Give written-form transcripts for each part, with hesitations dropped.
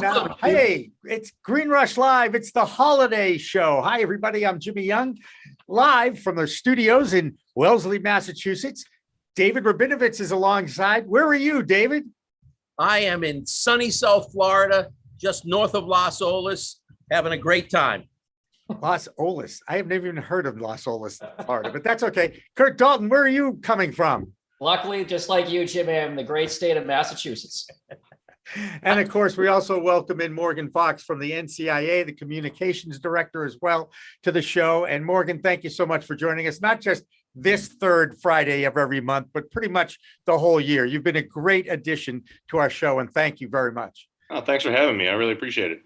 now. Hey, it's Green Rush Live. It's the holiday show. Hi, everybody. I'm Jimmy Young, live from the studios in Wellesley, Massachusetts. David Rubinowitz is alongside. Where are you, David? I am in sunny South Florida, just north of Los Olas, having a great time. Los Olas. I have never even heard of Los Olas, Florida, but that's okay. Curt Dalton, where are you coming from? Luckily, just like you, Jimmy, I'm in the great state of Massachusetts. And of course, we also welcome in Morgan Fox from the NCIA, the communications director as well, to the show. And Morgan, thank you so much for joining us, not just this third Friday of every month, but pretty much the whole year. You've been a great addition to our show, and thank you very much. Oh, thanks for having me. I really appreciate it.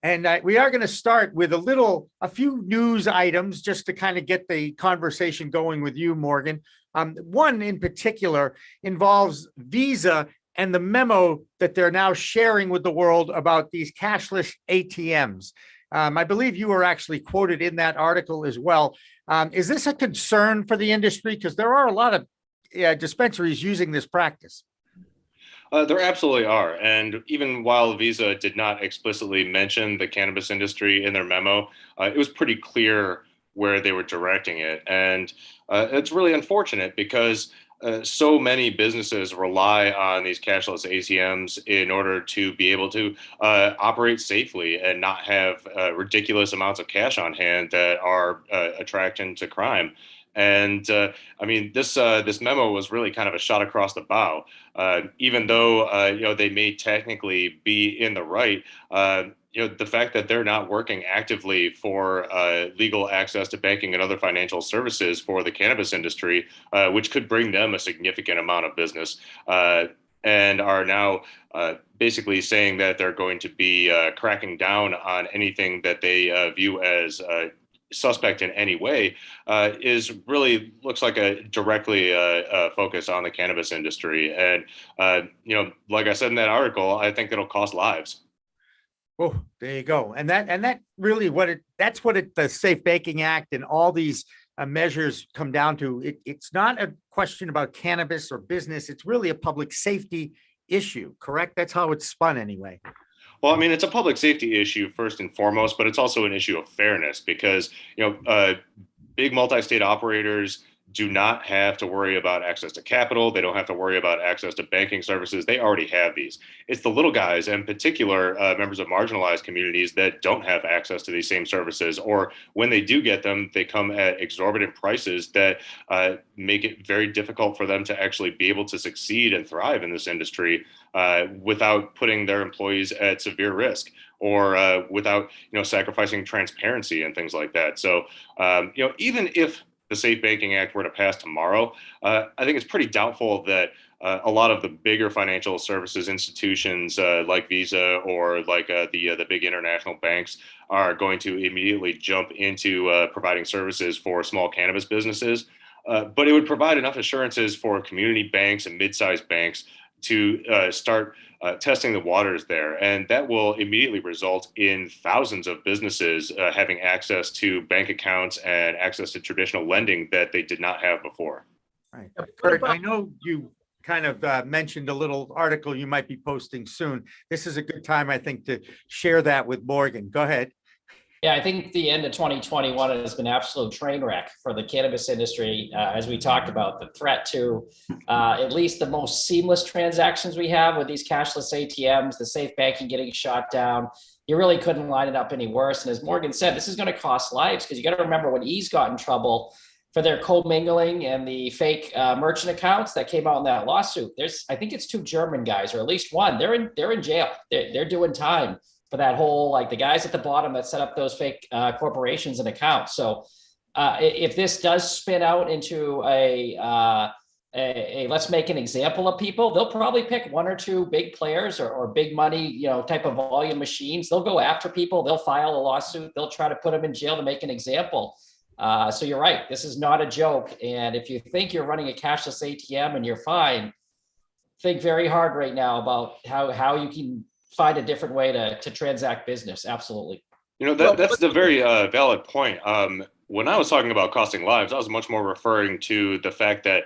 And we are going to start with a few news items just to kind of get the conversation going with you, Morgan. One in particular involves Visa and the memo that they're now sharing with the world about these cashless ATMs. I believe you were actually quoted in that article as well. Is this a concern for the industry? Because there are a lot of dispensaries using this practice. There absolutely are. And even while Visa did not explicitly mention the cannabis industry in their memo, it was pretty clear where they were directing it. And it's really unfortunate because so many businesses rely on these cashless ATMs in order to be able to operate safely and not have ridiculous amounts of cash on hand that are attraction to crime. And I mean, this memo was really kind of a shot across the bow. Even though they may technically be in the right, the fact that they're not working actively for legal access to banking and other financial services for the cannabis industry, which could bring them a significant amount of business, and are now basically saying that they're going to be cracking down on anything that they view as suspect in any way, is really looks like a directly focus on the cannabis industry. And, like I said in that article, I think it'll cost lives. Oh, there you go. And that really the Safe Banking Act and all these measures come down to. It's not a question about cannabis or business. It's really a public safety issue, correct? That's how it's spun anyway. Well, I mean, it's a public safety issue first and foremost, but it's also an issue of fairness because, big multi-state operators do not have to worry about access to capital. They don't have to worry about access to banking services. They already have these. It's the little guys, in particular, members of marginalized communities that don't have access to these same services, or when they do get them, they come at exorbitant prices that make it very difficult for them to actually be able to succeed and thrive in this industry without putting their employees at severe risk, or without sacrificing transparency and things like that. So even if the Safe Banking Act were to pass tomorrow, I think it's pretty doubtful that a lot of the bigger financial services institutions like Visa or like the big international banks are going to immediately jump into providing services for small cannabis businesses. But it would provide enough assurances for community banks and mid-sized banks to start testing the waters there. And that will immediately result in thousands of businesses having access to bank accounts and access to traditional lending that they did not have before. Right. Curt, I know you kind of mentioned a little article you might be posting soon. This is a good time, I think, to share that with Morgan. Go ahead. Yeah, I think the end of 2021 has been an absolute train wreck for the cannabis industry. As we talked about, the threat to at least the most seamless transactions we have with these cashless ATMs, the safe banking getting shot down. You really couldn't line it up any worse. And as Morgan said, this is going to cost lives, because you got to remember when Ease got in trouble for their commingling and the fake merchant accounts that came out in that lawsuit. I think it's 2 German guys, or at least one. They're in jail. They're doing time for that whole, like the guys at the bottom that set up those fake corporations and accounts. So if this does spin out into a let's make an example of people, they'll probably pick 1 or 2 big players or big money, type of volume machines. They'll go after people. They'll file a lawsuit. They'll try to put them in jail to make an example. So you're right. This is not a joke. And if you think you're running a cashless ATM and you're fine, think very hard right now about how you can find a different way to transact business. Absolutely. That's a very valid point. When I was talking about costing lives, I was much more referring to the fact that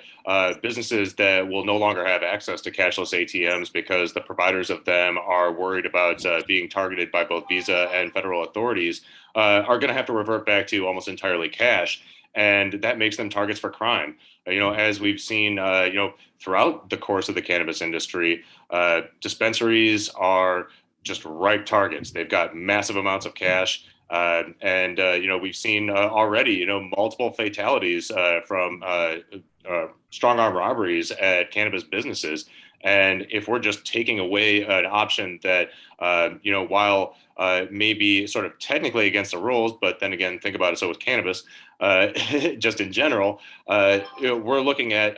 businesses that will no longer have access to cashless ATMs because the providers of them are worried about being targeted by both Visa and federal authorities are going to have to revert back to almost entirely cash. And that makes them targets for crime. As we've seen, throughout the course of the cannabis industry, dispensaries are just ripe targets. They've got massive amounts of cash. We've seen already, multiple fatalities from strong arm robberies at cannabis businesses. And if we're just taking away an option that, while maybe sort of technically against the rules, but then again, think about it. So with cannabis, just in general, we're looking at,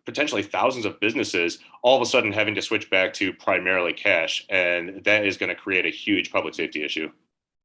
potentially thousands of businesses all of a sudden having to switch back to primarily cash. And that is going to create a huge public safety issue.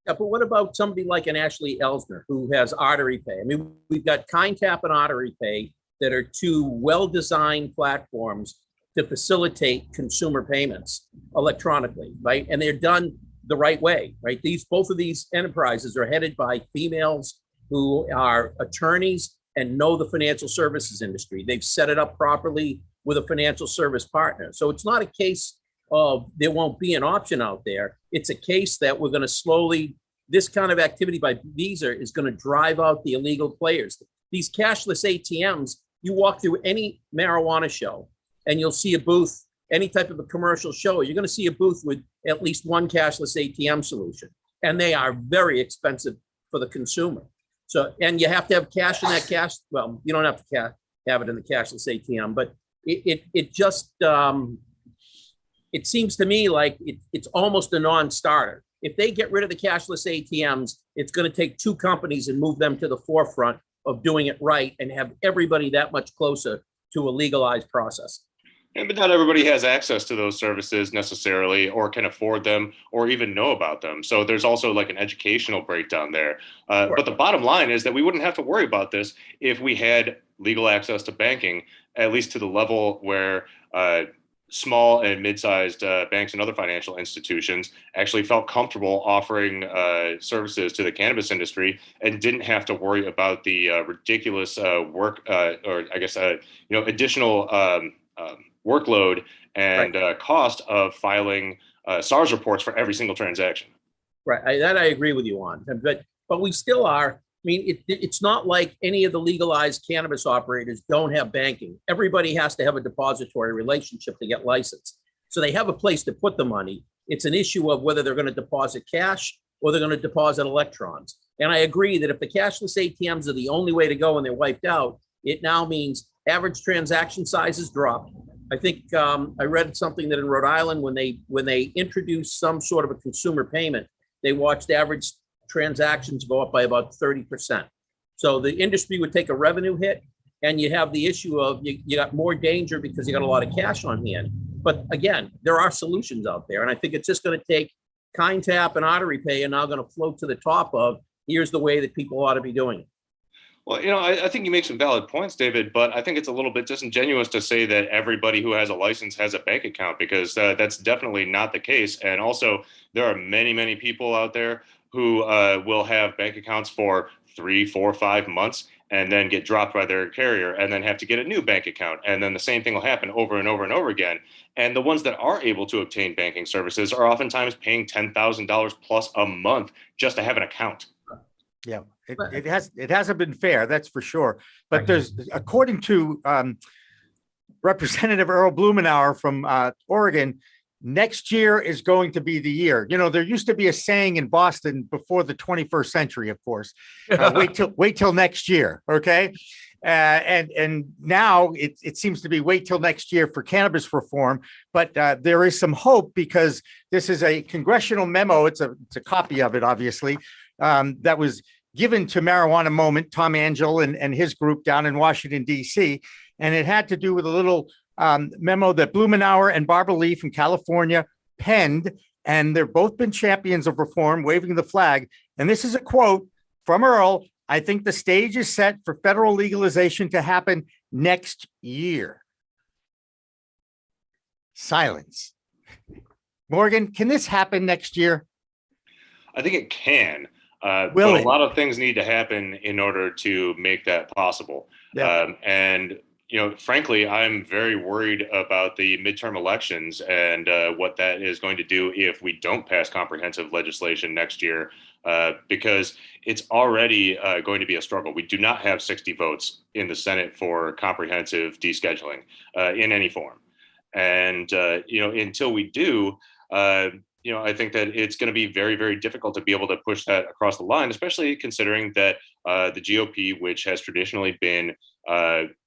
Yeah, but what about somebody like an Ashley Elsner who has Artery Pay? I mean, we've got KindTap and Artery Pay that are two well-designed platforms to facilitate consumer payments electronically, right? And they're done the right way, right? Both of these enterprises are headed by females who are attorneys and know the financial services industry. They've set it up properly with a financial service partner. So it's not a case of there won't be an option out there. It's a case that we're going to slowly, this kind of activity by Visa is going to drive out the illegal players. These cashless ATMs, you walk through any marijuana show and you'll see a booth, any type of a commercial show, you're going to see a booth with at least one cashless ATM solution. And they are very expensive for the consumer. So, and you have to have cash in that cash. Well, you don't have to have it in the cashless ATM, but it just, it seems to me like it's almost a non-starter. If they get rid of the cashless ATMs, it's going to take two companies and move them to the forefront of doing it right and have everybody that much closer to a legalized process. Yeah, but not everybody has access to those services necessarily, or can afford them, or even know about them. So there's also like an educational breakdown there. But the bottom line is that we wouldn't have to worry about this if we had legal access to banking, at least to the level where small and mid-sized banks and other financial institutions actually felt comfortable offering services to the cannabis industry and didn't have to worry about the ridiculous additional workload and cost of filing SARS reports for every single transaction. Right, that I agree with you on, but we still are. I mean, it's not like any of the legalized cannabis operators don't have banking. Everybody has to have a depository relationship to get licensed. So they have a place to put the money. It's an issue of whether they're going to deposit cash or they're going to deposit electrons. And I agree that if the cashless ATMs are the only way to go and they're wiped out, it now means average transaction sizes drop. I think I read something that in Rhode Island, when they introduced some sort of a consumer payment, they watched average transactions go up by about 30%. So the industry would take a revenue hit, and you have the issue of you got more danger because you got a lot of cash on hand. But again, there are solutions out there, and I think it's just going to take KindTap and Artery Pay are now going to float to the top of here's the way that people ought to be doing it. Well, I think you make some valid points, David, but I think it's a little bit disingenuous to say that everybody who has a license has a bank account, because that's definitely not the case. And also, there are many, many people out there who will have bank accounts for 3, 4, 5 months and then get dropped by their carrier and then have to get a new bank account. And then the same thing will happen over and over and over again. And the ones that are able to obtain banking services are oftentimes paying $10,000 plus a month just to have an account. Yeah, it hasn't been fair, that's for sure. But there's, according to Representative Earl Blumenauer from Oregon, next year is going to be the year. There used to be a saying in Boston before the 21st century, of course, wait till next year. Okay. And now it seems to be wait till next year for cannabis reform. But there is some hope, because this is a congressional memo. It's a copy of it, obviously, that was given to Marijuana Moment, Tom Angel and his group down in Washington, D.C. And it had to do with a little memo that Blumenauer and Barbara Lee from California penned, and they've both been champions of reform, waving the flag. And this is a quote from Earl: "I think the stage is set for federal legalization to happen next year." Silence. Morgan, can this happen next year? I think it can. Will but it? a lot of things need to happen in order to make that possible. Yeah. And frankly, I'm very worried about the midterm elections and what that is going to do if we don't pass comprehensive legislation next year, because it's already going to be a struggle. We do not have 60 votes in the Senate for comprehensive descheduling in any form. And, until we do, I think that it's going to be very, very difficult to be able to push that across the line, especially considering that the GOP, which has traditionally been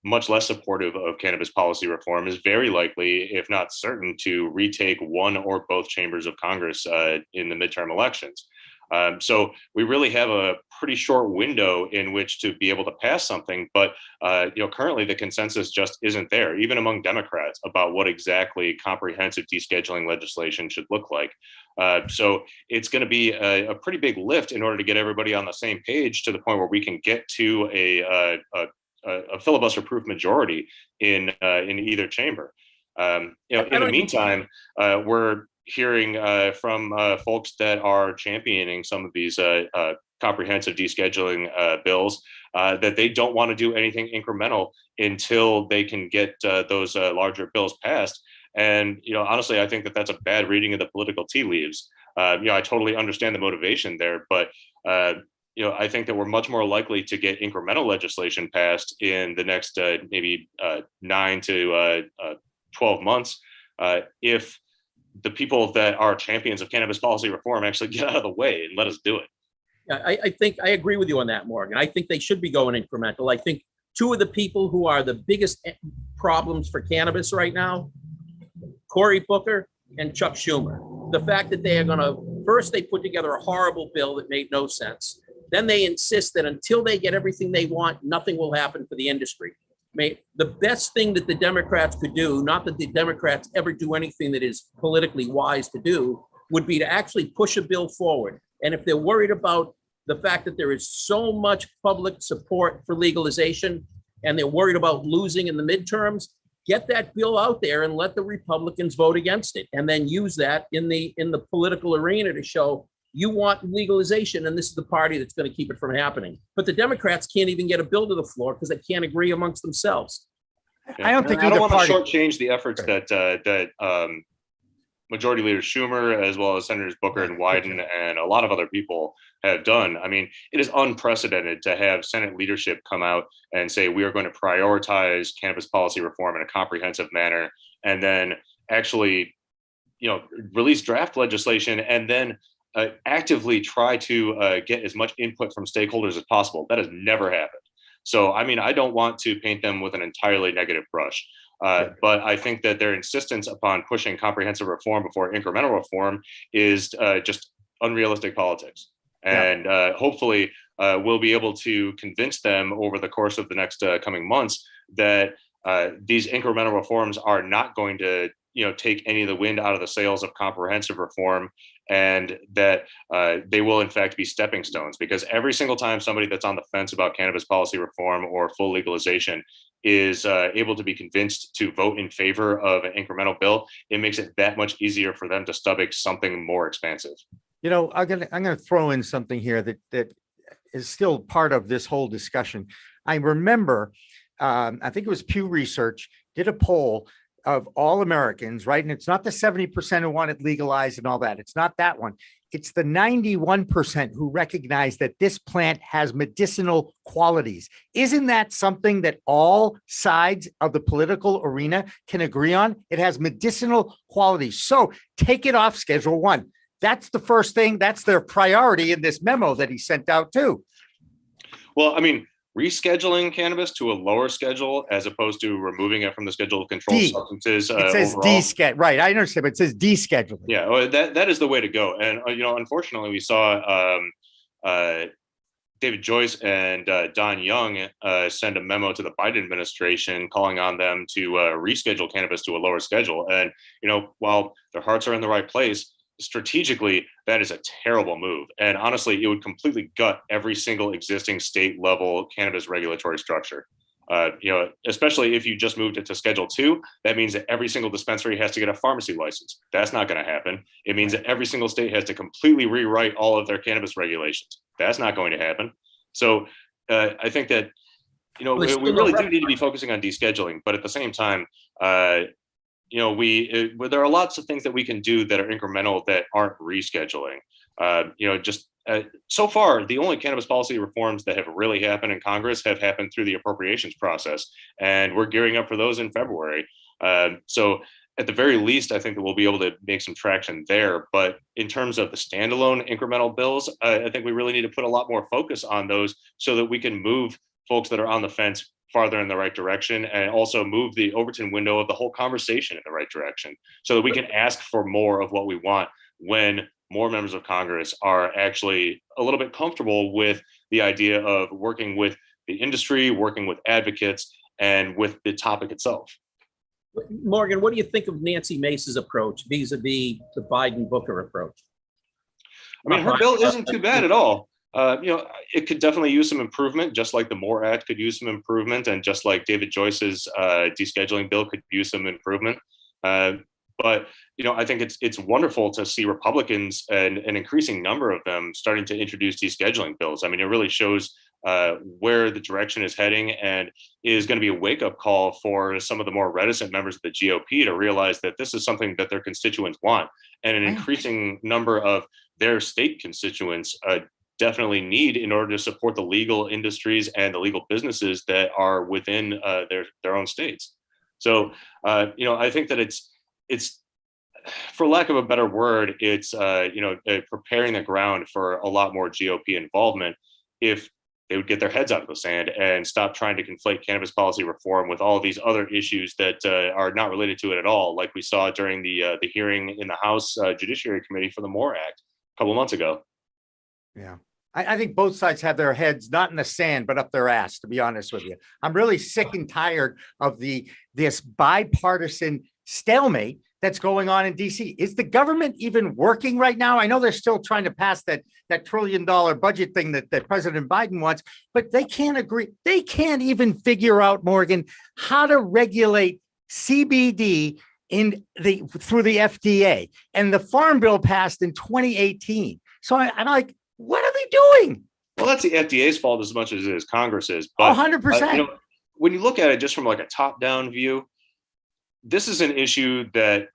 much less supportive of cannabis policy reform, is very likely, if not certain, to retake one or both chambers of Congress in the midterm elections. So we really have a pretty short window in which to be able to pass something, but currently the consensus just isn't there, even among Democrats, about what exactly comprehensive descheduling legislation should look like. So it's going to be a pretty big lift in order to get everybody on the same page to the point where we can get to a filibuster-proof majority in either chamber. In the meantime, we're hearing from folks that are championing some of these comprehensive descheduling bills that they don't want to do anything incremental until they can get those larger bills passed. And honestly, I think that that's a bad reading of the political tea leaves. I totally understand the motivation there, but I think that we're much more likely to get incremental legislation passed in the next maybe 9 to 12 months if the people that are champions of cannabis policy reform actually get out of the way and let us do it. Yeah, I think I agree with you on that, Morgan. I think they should be going incremental. I think two of the people who are the biggest problems for cannabis right now, Cory Booker and Chuck Schumer. The fact that they are going to, first they put together a horrible bill that made no sense. Then they insist that until they get everything they want, nothing will happen for the industry. The best thing that the Democrats could do, not that the Democrats ever do anything that is politically wise to do, would be to actually push a bill forward. And if they're worried about the fact that there is so much public support for legalization and they're worried about losing in the midterms, get that bill out there and let the Republicans vote against it, and then use that in the political arena to show you want legalization, and this is the party that's going to keep it from happening. But the Democrats can't even get a bill to the floor because they can't agree amongst themselves. I don't think I don't want party- to shortchange the efforts that Majority Leader Schumer, as well as Senators Booker and Wyden and a lot of other people have done. I mean, it is unprecedented to have Senate leadership come out and say we are going to prioritize cannabis policy reform in a comprehensive manner, and then actually, release draft legislation and then actively try to get as much input from stakeholders as possible. That has never happened. So, I mean, I don't want to paint them with an entirely negative brush, but I think that their insistence upon pushing comprehensive reform before incremental reform is just unrealistic politics. And hopefully we'll be able to convince them over the course of the next coming months that these incremental reforms are not going to take any of the wind out of the sails of comprehensive reform, and that they will in fact be stepping stones, because every single time somebody that's on the fence about cannabis policy reform or full legalization is able to be convinced to vote in favor of an incremental bill, it makes it that much easier for them to stomach something more expansive. I'm gonna throw in something here that is still part of this whole discussion. I remember, I think it was Pew Research did a poll of all Americans, right? And it's not the 70% who want it legalized and all that. It's not that one. It's the 91% who recognize that this plant has medicinal qualities. Isn't that something that all sides of the political arena can agree on? It has medicinal qualities. So take it off Schedule 1. That's the first thing. That's their priority in this memo that he sent out too. Well, I mean, rescheduling cannabis to a lower schedule as opposed to removing it from the schedule of controlled substances. It says deschedule. Right. I understand, but it says descheduling. Yeah, well, that is the way to go. And, unfortunately, we saw David Joyce and Don Young send a memo to the Biden administration calling on them to reschedule cannabis to a lower schedule. And, while their hearts are in the right place, strategically, that is a terrible move. And honestly, it would completely gut every single existing state level cannabis regulatory structure. Especially if you just moved it to Schedule 2, that means that every single dispensary has to get a pharmacy license. That's not going to happen. It means that every single state has to completely rewrite all of their cannabis regulations. That's not going to happen. So I think that, we really do need to be focusing on descheduling, but at the same time, there are lots of things that we can do that are incremental that aren't rescheduling. So far, the only cannabis policy reforms that have really happened in Congress have happened through the appropriations process, and we're gearing up for those in February. So at the very least, I think that we'll be able to make some traction there. But in terms of the standalone incremental bills, I think we really need to put a lot more focus on those so that we can move folks that are on the fence farther in the right direction, and also move the Overton window of the whole conversation in the right direction so that we can ask for more of what we want when more members of Congress are actually a little bit comfortable with the idea of working with the industry, working with advocates, and with the topic itself. Morgan, what do you think of Nancy Mace's approach vis-a-vis the Biden-Booker approach? I mean, her bill isn't too bad at all. It could definitely use some improvement, just like the MORE Act could use some improvement, and just like David Joyce's descheduling bill could use some improvement. But I think it's wonderful to see Republicans and an increasing number of them starting to introduce descheduling bills. I mean, it really shows where the direction is heading, and is going to be a wake-up call for some of the more reticent members of the GOP to realize that this is something that their constituents want, and an increasing number of their state constituents definitely need in order to support the legal industries and the legal businesses that are within their own states. So, I think that it's, for lack of a better word, it's preparing the ground for a lot more GOP involvement if they would get their heads out of the sand and stop trying to conflate cannabis policy reform with all these other issues that are not related to it at all, like we saw during the hearing in the House Judiciary Committee for the MORE Act a couple months ago. Yeah. I think both sides have their heads not in the sand, but up their ass, to be honest with you. I'm really sick and tired of this bipartisan stalemate that's going on in DC. Is the government even working right now? I know they're still trying to pass that $1 trillion budget thing that President Biden wants, but they can't agree. They can't even figure out, Morgan, how to regulate CBD through the FDA. And the Farm Bill passed in 2018. So I'm like, what are they doing? Well, that's the FDA's fault as much as it is Congress's. But 100%. When you look at it just from like a top-down view, this is an issue that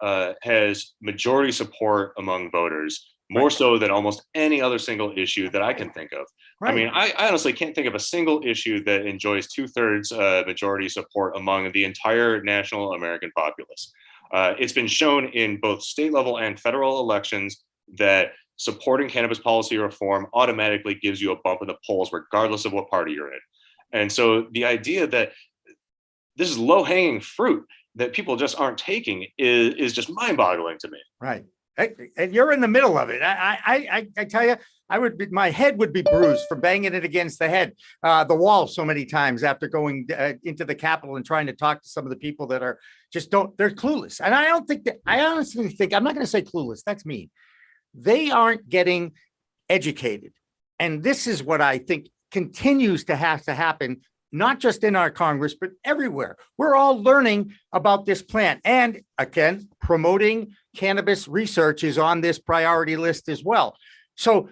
has majority support among voters, more so than almost any other single issue that I can think of. Right. I mean, I honestly can't think of a single issue that enjoys 2/3 majority support among the entire national American populace. It's been shown in both state level and federal elections that supporting cannabis policy reform automatically gives you a bump in the polls, regardless of what party you're in. And so the idea that this is low-hanging fruit that people just aren't taking is just mind-boggling to me. Right. And you're in the middle of it. I tell you, my head would be bruised for banging it against the wall so many times after going into the Capitol and trying to talk to some of the people that are they're clueless. And I honestly think, I'm not going to say clueless, that's mean. They aren't getting educated. And this is what I think continues to have to happen, not just in our Congress, but everywhere. We're all learning about this plant. And again, promoting cannabis research is on this priority list as well. So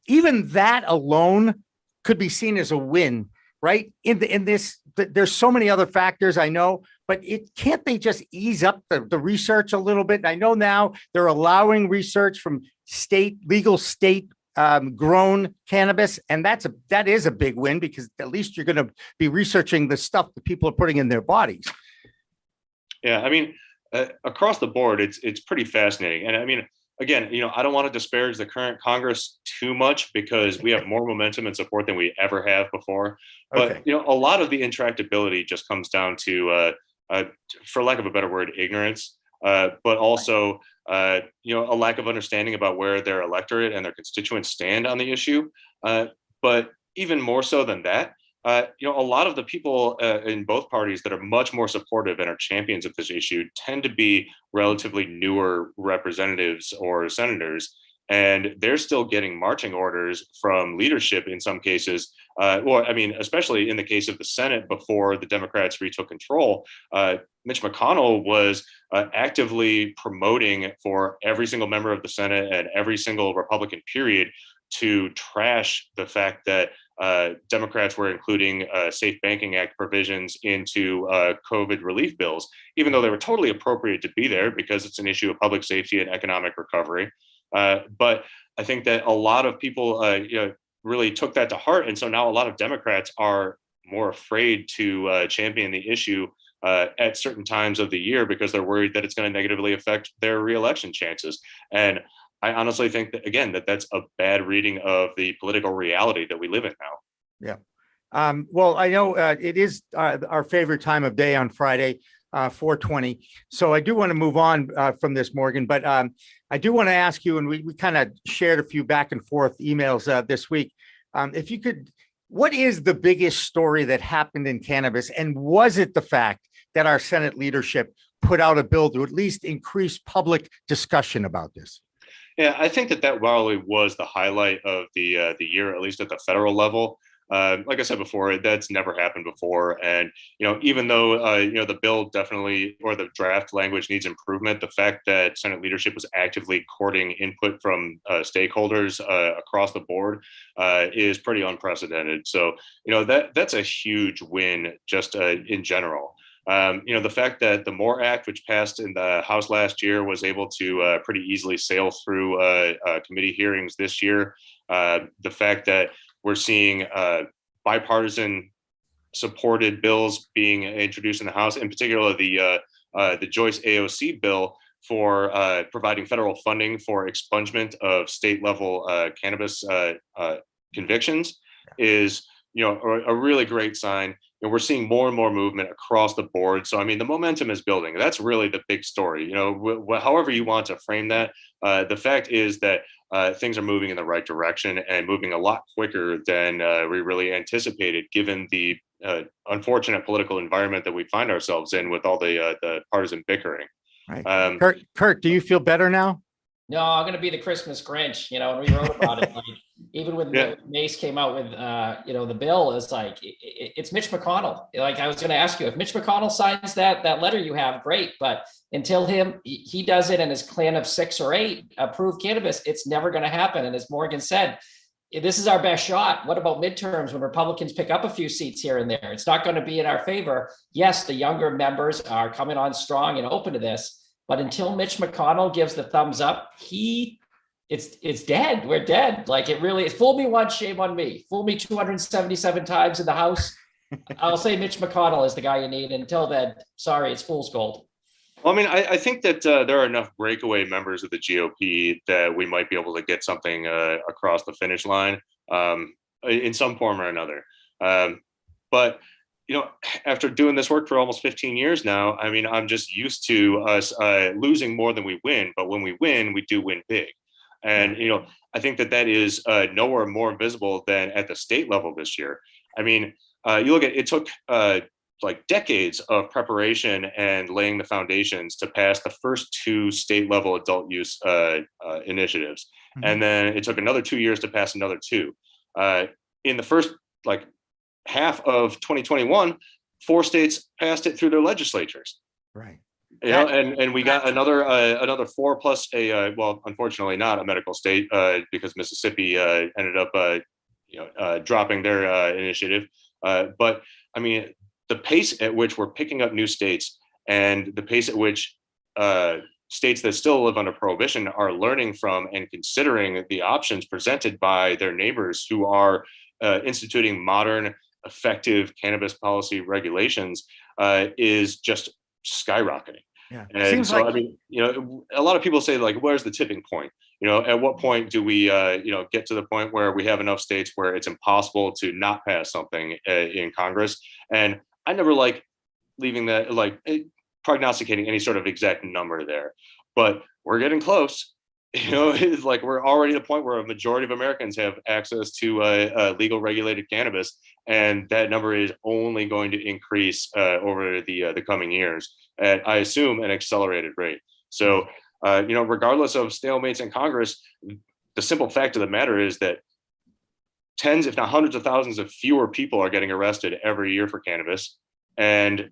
even that alone could be seen as a win, right? In this, there's so many other factors I know, but can't they just ease up the research a little bit? I know now they're allowing research from legal state grown cannabis, and that is a big win, because at least you're going to be researching the stuff that people are putting in their bodies. Yeah, I mean, across the board, it's pretty fascinating. And I mean, again, I don't want to disparage the current Congress too much, because we have more momentum and support than we ever have before. But a lot of the intractability just comes down to, for lack of a better word, ignorance, but also a lack of understanding about where their electorate and their constituents stand on the issue. But even more so than that, a lot of the people in both parties that are much more supportive and are champions of this issue tend to be relatively newer representatives or senators, and they're still getting marching orders from leadership in some cases Well, I mean, especially in the case of the Senate before the Democrats retook control, Mitch McConnell was actively promoting for every single member of the Senate and every single Republican period to trash the fact that Democrats were including Safe Banking Act provisions into COVID relief bills, even though they were totally appropriate to be there because it's an issue of public safety and economic recovery. But I think that a lot of people really took that to heart. And so now a lot of Democrats are more afraid to champion the issue at certain times of the year because they're worried that it's going to negatively affect their reelection chances. And I honestly think that, again, that's a bad reading of the political reality that we live in now. Yeah. Well, I know it is our favorite time of day on Friday, 4:20. So I do want to move on from this, Morgan, but I do want to ask you, and we kind of shared a few back and forth emails this week. If you could, what is the biggest story that happened in cannabis? And was it the fact that our Senate leadership put out a bill to at least increase public discussion about this? Yeah, I think that probably was the highlight of the year, at least at the federal level. Like I said before, that's never happened before. And, even though, the bill definitely, or the draft language needs improvement, the fact that Senate leadership was actively courting input from stakeholders across the board is pretty unprecedented. So, that's a huge win just in general. The fact that the MORE Act, which passed in the House last year, was able to pretty easily sail through committee hearings this year. The fact that we're seeing bipartisan supported bills being introduced in the House, in particular the Joyce AOC bill for providing federal funding for expungement of state level cannabis convictions, is a really great sign. And we're seeing more and more movement across the board. So, I mean, the momentum is building. That's really the big story. However you want to frame that, the fact is that things are moving in the right direction and moving a lot quicker than we really anticipated, given the unfortunate political environment that we find ourselves in with all the partisan bickering. Right. Curt, do you feel better now? No, I'm going to be the Christmas Grinch. When we wrote about it, like even when Mace came out with, the bill, is like it's Mitch McConnell. Like I was going to ask you, if Mitch McConnell signs that letter, you have great, but until he does it and his clan of 6 or 8 approve cannabis, it's never going to happen. And as Morgan said, this is our best shot. What about midterms when Republicans pick up a few seats here and there? It's not going to be in our favor. Yes, the younger members are coming on strong and open to this. But until Mitch McConnell gives the thumbs up, it's dead. We're dead. Like it fooled me once, shame on me. Fooled me 277 times in the House. I'll say Mitch McConnell is the guy you need. Until then, sorry, it's fool's gold. Well, I mean, I think that there are enough breakaway members of the GOP that we might be able to get something across the finish line in some form or another. But after doing this work for almost 15 years now, I mean, I'm just used to us losing more than we win. But when we win, we do win big. And, I think that is nowhere more visible than at the state level this year. I mean, you look at it took like decades of preparation and laying the foundations to pass the first 2 state level adult use initiatives. Mm-hmm. And then it took another 2 years to pass another 2. In the first half of 2021, 4 states passed it through their legislatures. Right. And we got another 4 plus well, unfortunately not a medical state because Mississippi ended up dropping their initiative. But I mean, the pace at which we're picking up new states and the pace at which states that still live under prohibition are learning from and considering the options presented by their neighbors who are instituting modern, effective cannabis policy regulations is just skyrocketing. Yeah. And so, I mean, a lot of people say, like, where's the tipping point? At what point do we, get to the point where we have enough states where it's impossible to not pass something in Congress? And I never like leaving that, prognosticating any sort of exact number there, but we're getting close. It's like we're already at a point where a majority of Americans have access to legal regulated cannabis, and that number is only going to increase over the coming years at, I assume, an accelerated rate. So, regardless of stalemates in Congress, the simple fact of the matter is that tens, if not hundreds of thousands of fewer people are getting arrested every year for cannabis. And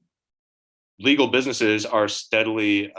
legal businesses are steadily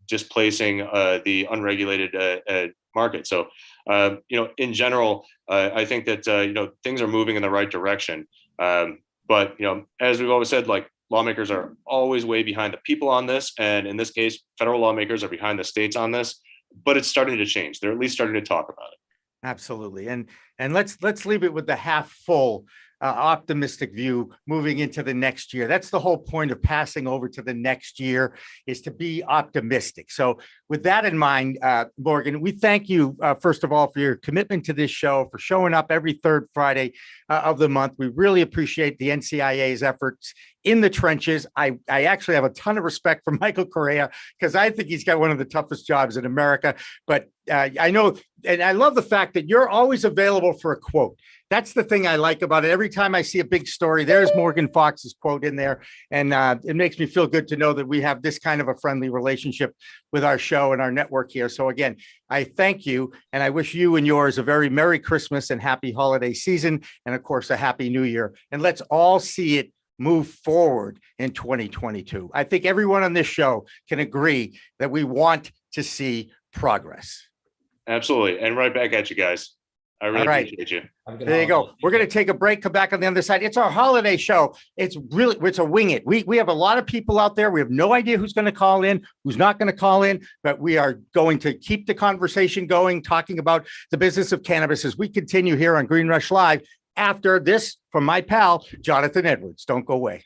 displacing the unregulated market. So, in general, I think that, things are moving in the right direction. But, as we've always said, like, lawmakers are always way behind the people on this. And in this case, federal lawmakers are behind the states on this, but it's starting to change. They're at least starting to talk about it. Absolutely. And let's leave it with the half full optimistic view moving into the next year. That's the whole point of passing over to the next year, is to be optimistic. So with that in mind, Morgan, we thank you, first of all, for your commitment to this show, for showing up every third Friday of the month. We really appreciate the NCIA's efforts in the trenches. I actually have a ton of respect for Michael Correa, because I think he's got one of the toughest jobs in America. But I know, and I love the fact that you're always available for a quote. That's the thing I like about it. Every time I see a big story, there's Morgan Fox's quote in there. And it makes me feel good to know that we have this kind of a friendly relationship with our show and our network here. So again, I thank you, and I wish you and yours a very Merry Christmas and happy holiday season. And of course, a Happy New Year. And let's all see it move forward in 2022. I think everyone on this show can agree that we want to see progress. Absolutely. And right back at you guys. I really appreciate you. There you go. We're going to take a break, come back on the other side. It's our holiday show. It's a wing it. We have a lot of people out there. We have no idea who's going to call in, who's not going to call in, but we are going to keep the conversation going, talking about the business of cannabis as we continue here on Green Rush Live after this from my pal, Jonathan Edwards. Don't go away.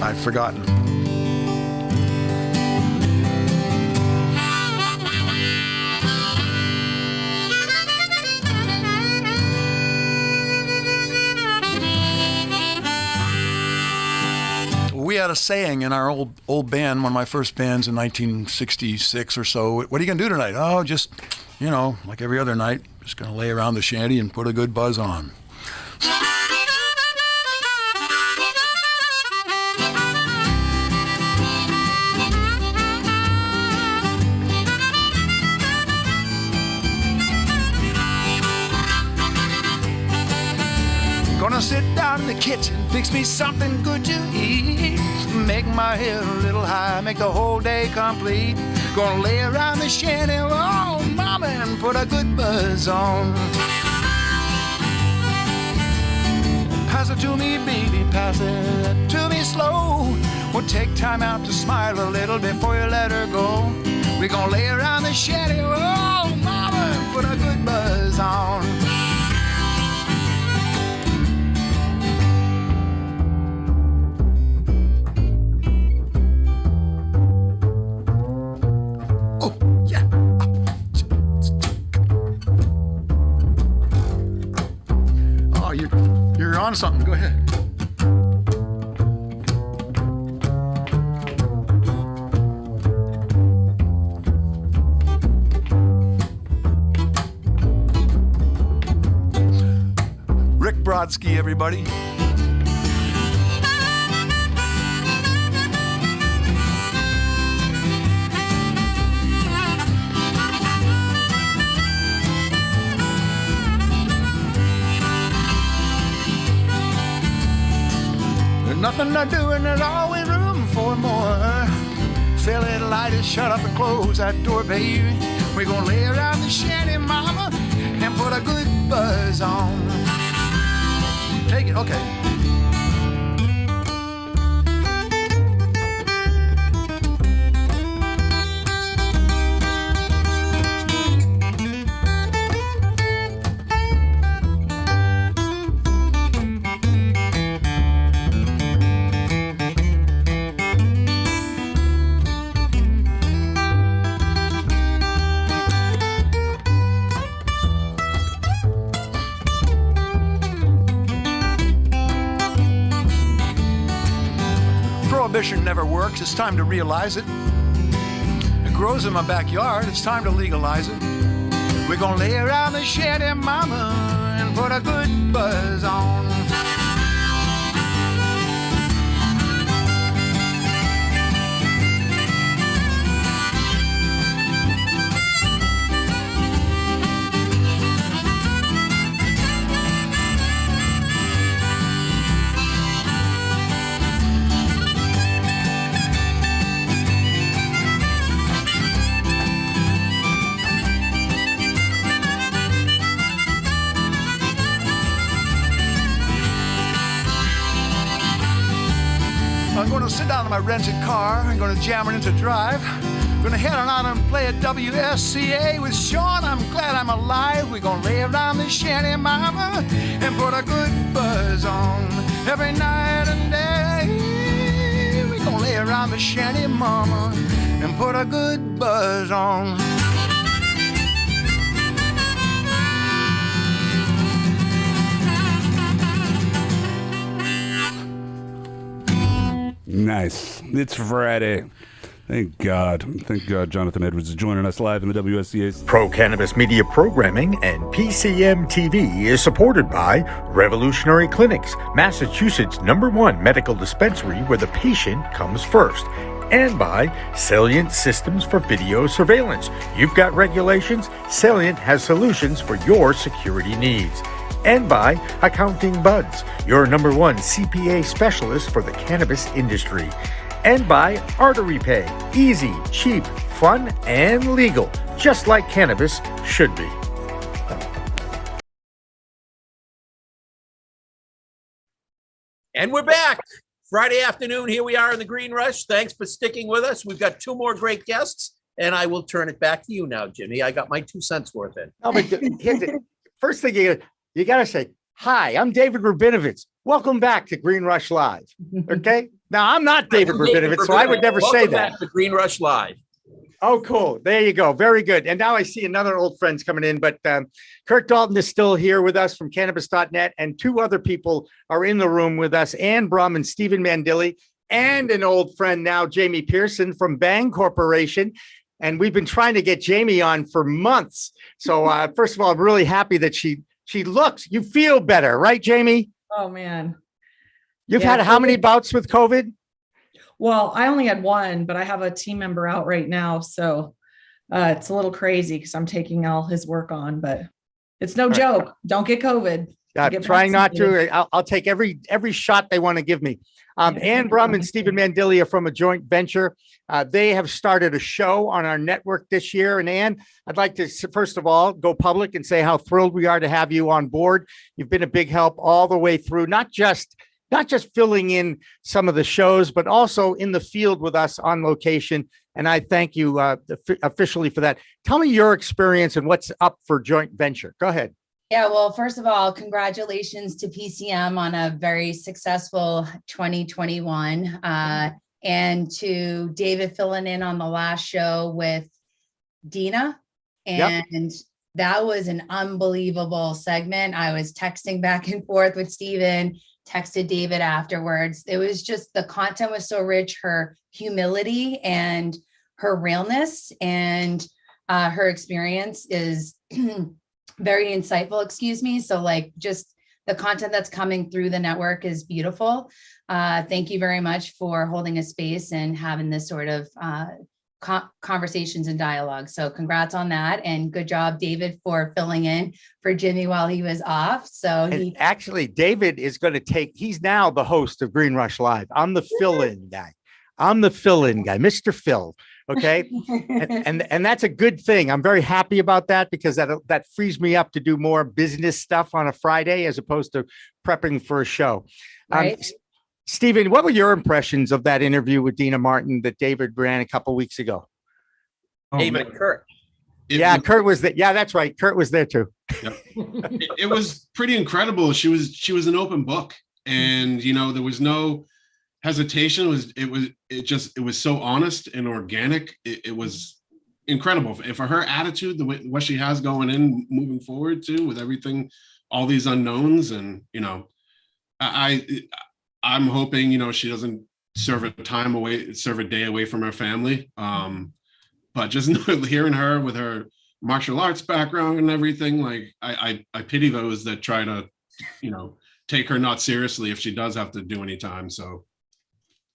I'd forgotten. We had a saying in our old band, one of my first bands in 1966 or so. What are you gonna do tonight? Oh, just, like every other night, just gonna lay around the shanty and put a good buzz on. Gonna sit down in the kitchen, fix me something good to eat. Make my head a little high, make the whole day complete. Gonna lay around the shanty, oh mama, and put a good buzz on. Pass it to me, baby, pass it to me slow. We'll take time out to smile a little before you let her go. We're gonna lay around the shanty, oh mama, and put a good buzz on. You're on something. Go ahead. Rick Brodsky, everybody. Nothing to do and there's always room for more. Fill it, light it, shut up and close that door, baby. We're gonna lay around the shanty, mama, and put a good buzz on. Take it, okay. Prohibition never works, it's time to realize it. It grows in my backyard, it's time to legalize it. We're gonna lay around the shanty, mama, and put a good buzz on. of my rented car. I'm gonna jam it into drive. Gonna head on out and play at WSCA with Sean. I'm glad I'm alive. We're gonna lay around the shanty, mama, and put a good buzz on every night and day. We're gonna lay around the shanty, mama, and put a good buzz on. Nice. It's Friday. Thank God. Thank God Jonathan Edwards is joining us live in the WSCA. Pro Cannabis Media Programming and PCM TV is supported by Revolutionary Clinics, Massachusetts' #1 medical dispensary where the patient comes first, and by Salient Systems for Video Surveillance. You've got regulations, Salient has solutions for your security needs. And by Accounting Buds, your #1 CPA specialist for the cannabis industry. And by Artery Pay, easy, cheap, fun, and legal, just like cannabis should be. And we're back. Friday afternoon, here we are in the Green Rush. Thanks for sticking with us. We've got 2 more great guests, and I will turn it back to you now, Jimmy. I got my 2 cents worth in. No, but here's the first thing you got to say, hi, I'm David Rubinowitz. Welcome back to Green Rush Live. Okay. Now, I'm not David Rubinowitz, so I would never say Welcome that. back to Green Rush Live. Oh, cool. There you go. Very good. And now I see another old friend's coming in, but Curt Dalton is still here with us from cannabis.net, and 2 other people are in the room with us, Ann Brum and Stephen Mandile, and an old friend now, Jamie Pearson from Bhang Corporation. And we've been trying to get Jamie on for months. So first of all, I'm really happy that she looks, you feel better, right, Jamie? Oh, man. You've Yeah, had how many bouts with COVID? Well, I only had 1, but I have a team member out right now. So it's a little crazy because I'm taking all his work on, but it's no joke. Don't get COVID. I'm trying not to. I'll take every shot they want to give me. Ann Brum and Stephen Mandile are from a joint venture. They have started a show on our network this year. And Ann, I'd like to, first of all, go public and say how thrilled we are to have you on board. You've been a big help all the way through, not just filling in some of the shows, but also in the field with us on location. And I thank you officially for that. Tell me your experience and what's up for joint venture. Go ahead. Yeah, well, first of all, congratulations to PCM on a very successful 2021, and to David filling in on the last show with Dina. And that was an unbelievable segment. I was texting back and forth with Steven, texted David afterwards. It was just, the content was so rich, her humility and her realness and her experience is very insightful, excuse me. So like just the content that's coming through the network is beautiful. Thank you very much for holding a space and having this sort of conversations and dialogue. So congrats on that. And good job, David, for filling in for Jimmy while he was off. So actually, David is going to he's now the host of Green Rush Live. I'm the fill-in guy. Mr. Phil. Okay. and that's a good thing. I'm very happy about that because that frees me up to do more business stuff on a Friday as opposed to prepping for a show. Right. Stephen, what were your impressions of that interview with Dina Martin that David ran a couple weeks ago? David and Curt. Curt was there. Yeah, that's right. Curt was there too. Yep. It was pretty incredible. She was an open book, and there was no hesitation. It was so honest and organic. It was incredible. And for her attitude, what she has going in, moving forward too, with everything, all these unknowns, and I'm hoping she doesn't serve a day away from her family. But just hearing her with her martial arts background and everything, like I pity those that try to take her not seriously if she does have to do any time. So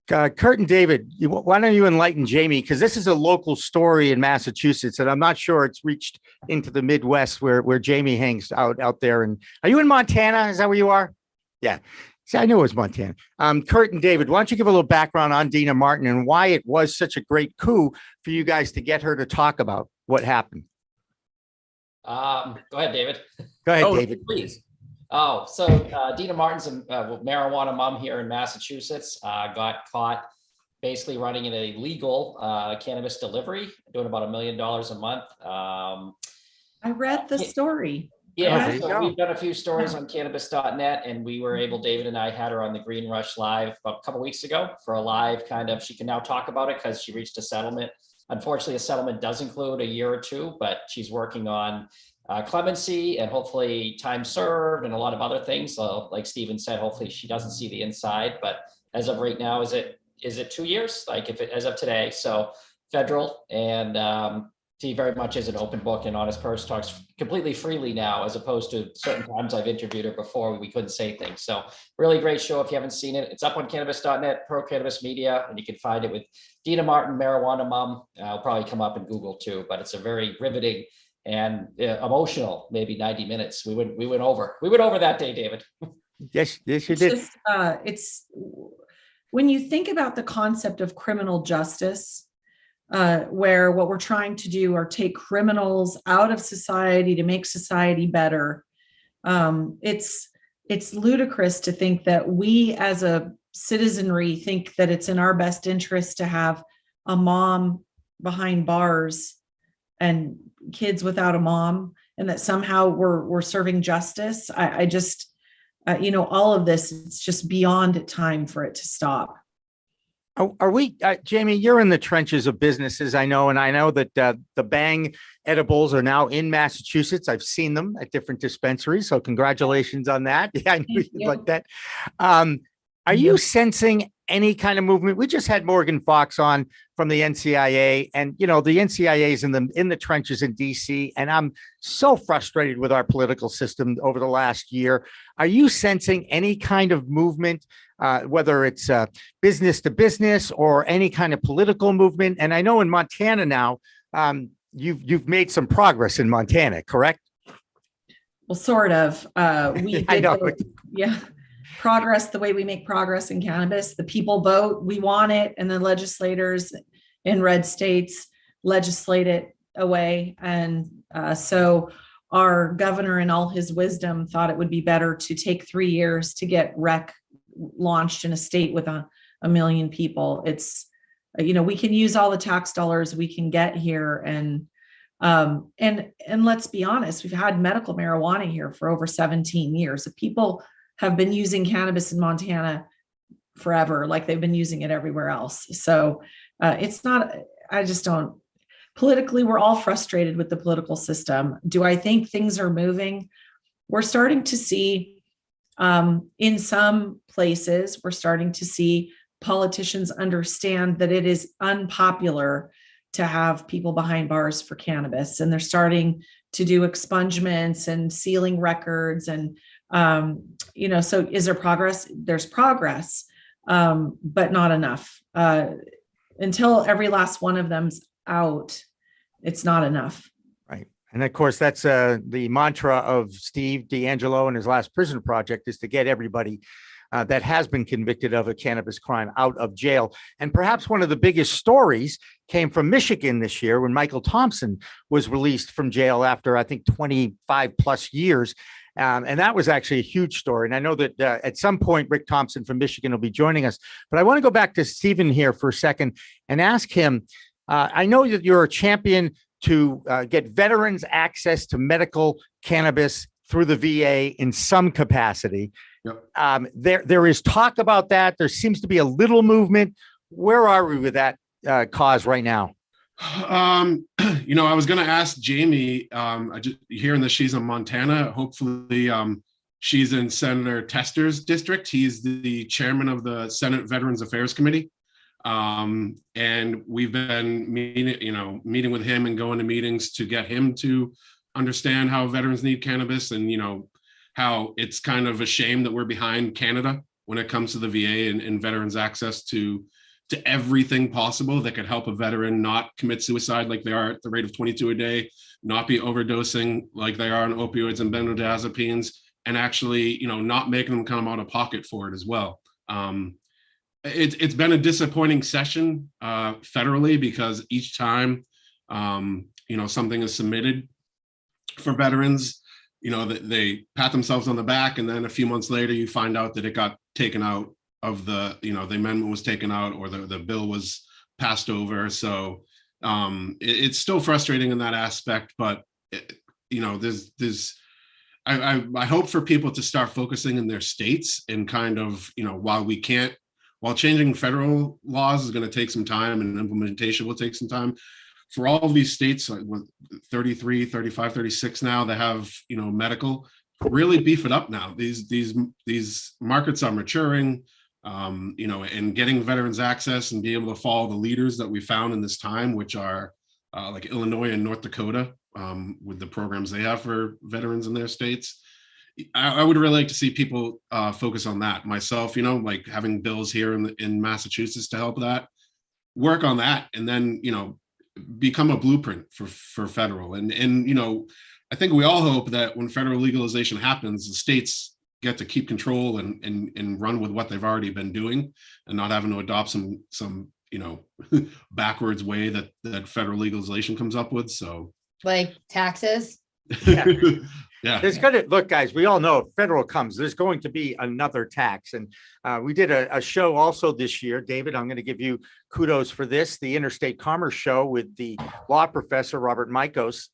Curt and David, why don't you enlighten Jamie? Because this is a local story in Massachusetts, and I'm not sure it's reached into the Midwest where Jamie hangs out there. And are you in Montana? Is that where you are? Yeah. See, I knew it was Montana. Curt and David, why don't you give a little background on Dina Martin and why it was such a great coup for you guys to get her to talk about what happened? Go ahead, David. Go ahead, David. Please. Dina Martin's a marijuana mom here in Massachusetts, got caught basically running a legal cannabis delivery, doing about $1 million a month. I read the story. Yeah, there you so go. we've done a few stories on cannabis.net, and we were able, David and I had her on the Green Rush Live a couple weeks ago for a live kind of, she can now talk about it because she reached a settlement. Unfortunately, a settlement does include a year or two, but she's working on clemency and hopefully time served and a lot of other things. So like Steven said, hopefully she doesn't see the inside, but as of right now, is it 2 years? Like if it, as of today, so federal, and he very much is an open book and honest person, talks completely freely now, as opposed to certain times I've interviewed her before we couldn't say things. So really great show. If you haven't seen it, it's up on cannabis.net, Pro Cannabis Media, and you can find it with Dina Martin, Marijuana Mom. I'll probably come up in Google too, but it's a very riveting and emotional, maybe 90 minutes. We went over that day, David. Yes, you It's did. just, it's when you think about the concept of criminal justice, where what we're trying to do are take criminals out of society to make society better. It's ludicrous to think that we as a citizenry think that it's in our best interest to have a mom behind bars and kids without a mom, and that somehow we're serving justice. I just, all of this, it's just beyond time for it to stop. Are we, Jamie, you're in the trenches of businesses, I know, and I know that the Bhang edibles are now in Massachusetts. I've seen them at different dispensaries, so congratulations on that. Yeah, I knew you'd like that. Are you sensing any kind of movement? We just had Morgan Fox on from the NCIA, and the NCIA is in the trenches in DC, and I'm so frustrated with our political system over the last year. Are you sensing any kind of movement, whether it's business to business or any kind of political movement? And I know in Montana now, you've made some progress in Montana, correct? Well, sort of. We I know. Yeah. Progress the way we make progress in cannabis. The people vote, we want it, and the legislators in red states legislate it away. And so our governor, in all his wisdom, thought it would be better to take 3 years to get rec launched in a state with a million people. It's, we can use all the tax dollars we can get here. And let's be honest, we've had medical marijuana here for over 17 years. People have been using cannabis in Montana forever, like they've been using it everywhere else. So it's not, I just don't, politically, we're all frustrated with the political system. Do I think things are moving? We're starting to see, in some places, we're starting to see politicians understand that it is unpopular to have people behind bars for cannabis. And they're starting to do expungements and sealing records. And so is there progress? There's progress, but not enough. Until every last one of them's out, it's not enough. Right. And of course, that's the mantra of Steve D'Angelo and his last prison project, is to get everybody that has been convicted of a cannabis crime out of jail. And perhaps one of the biggest stories came from Michigan this year, when Michael Thompson was released from jail after, I think, 25 plus years. And that was actually a huge story. And I know that at some point, Rick Thompson from Michigan will be joining us. But I want to go back to Stephen here for a second and ask him, I know that you're a champion to get veterans access to medical cannabis through the VA in some capacity. Yep. There is talk about that. There seems to be a little movement. Where are we with that cause right now? I was going to ask Jamie, hearing that she's in Montana, hopefully she's in Senator Tester's district. He's the chairman of the Senate Veterans Affairs Committee. And we've been meeting with him and going to meetings to get him to understand how veterans need cannabis, and, how it's kind of a shame that we're behind Canada when it comes to the VA and veterans access to everything possible that could help a veteran not commit suicide like they are at the rate of 22 a day, not be overdosing like they are on opioids and benzodiazepines, and actually, not making them come out of pocket for it as well. It's been a disappointing session federally, because each time, something is submitted for veterans, that they pat themselves on the back, and then a few months later, you find out that it got taken out of the, the amendment was taken out or the bill was passed over. So it's still frustrating in that aspect, but I hope for people to start focusing in their states and kind of, while changing federal laws is going to take some time and implementation will take some time, for all of these states, like with 33, 35, 36 now that have, medical, really beef it up now. These markets are maturing, and getting veterans access and be able to follow the leaders that we found in this time, which are like Illinois and North Dakota, with the programs they have for veterans in their states. I would really like to see people focus on that. Myself, like having bills here in Massachusetts to help that, work on that, and then, become a blueprint for federal. And I think we all hope that when federal legalization happens, the states get to keep control and run with what they've already been doing and not having to adopt some backwards way that federal legalization comes up with. So like taxes. Yeah. Yeah. There's going to look, guys, we all know if federal comes, there's going to be another tax. And we did a show also this year. David, I'm going to give you kudos for this. The Interstate Commerce show with the law professor, Robert Mikos,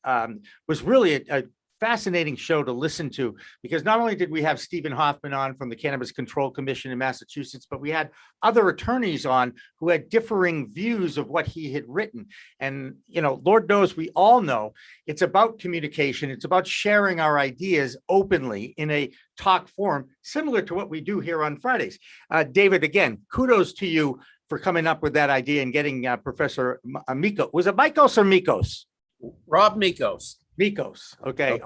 was really a fascinating show to listen to, because not only did we have Stephen Hoffman on from the Cannabis Control Commission in Massachusetts, but we had other attorneys on who had differing views of what he had written. And, Lord knows, we all know it's about communication. It's about sharing our ideas openly in a talk forum, similar to what we do here on Fridays. David, again, kudos to you for coming up with that idea and getting Professor Mikos. Was it Mikos or Mikos? Rob Mikos. Mikos. Okay.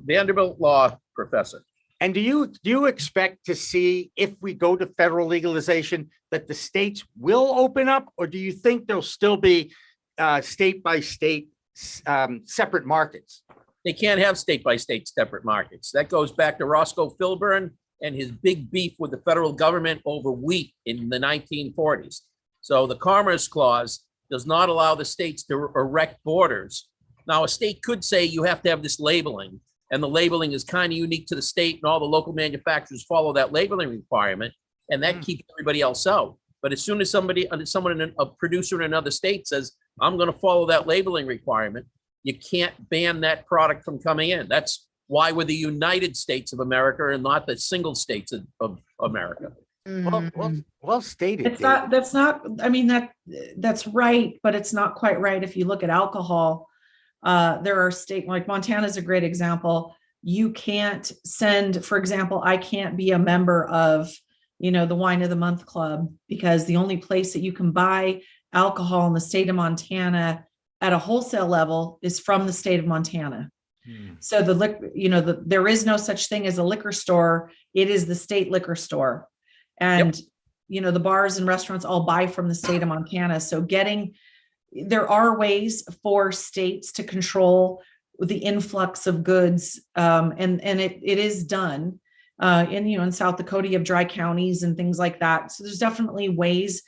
Vanderbilt law professor. And do you expect to see, if we go to federal legalization, that the states will open up, or do you think there'll still be state by state separate markets? They can't have state by state separate markets. That goes back to Roscoe Filburn and his big beef with the federal government over wheat in the 1940s. So the Commerce Clause does not allow the states to erect borders. Now, a state could say you have to have this labeling, and the labeling is kind of unique to the state, and all the local manufacturers follow that labeling requirement, and that keeps everybody else out. But as soon as a producer in another state says, I'm going to follow that labeling requirement, you can't ban that product from coming in. That's why we're the United States of America and not the single states of America. Well stated. That's right, but it's not quite right. If you look at alcohol, there are states like Montana is a great example. You can't send, for example, I can't be a member of, the Wine of the Month Club, because the only place that you can buy alcohol in the state of Montana at a wholesale level is from the state of Montana. So there is no such thing as a liquor store. It is the state liquor store. And, the bars and restaurants all buy from the state of Montana. So there are ways for states to control the influx of goods. And it is done in South Dakota, you have dry counties and things like that. So there's definitely ways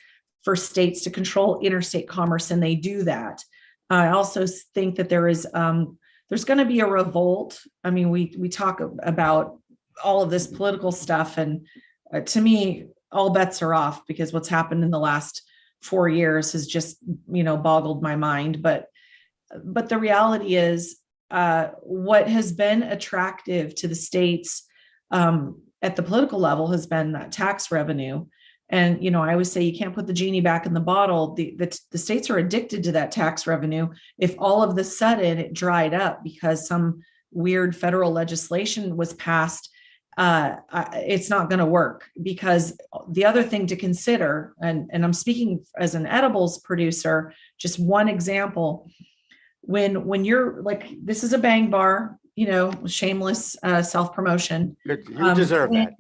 for states to control interstate commerce, and they do that. I also think that there's going to be a revolt. I mean, we talk about all of this political stuff, and to me, all bets are off, because what's happened in the last 4 years has just, boggled my mind. But the reality is, what has been attractive to the states at the political level has been that tax revenue. And, I always say you can't put the genie back in the bottle. The states are addicted to that tax revenue. If all of the sudden it dried up because some weird federal legislation was passed, it's not going to work. Because the other thing to consider, and I'm speaking as an edibles producer, just one example, when you're like, this is a Bhang bar, shameless self-promotion. You deserve that.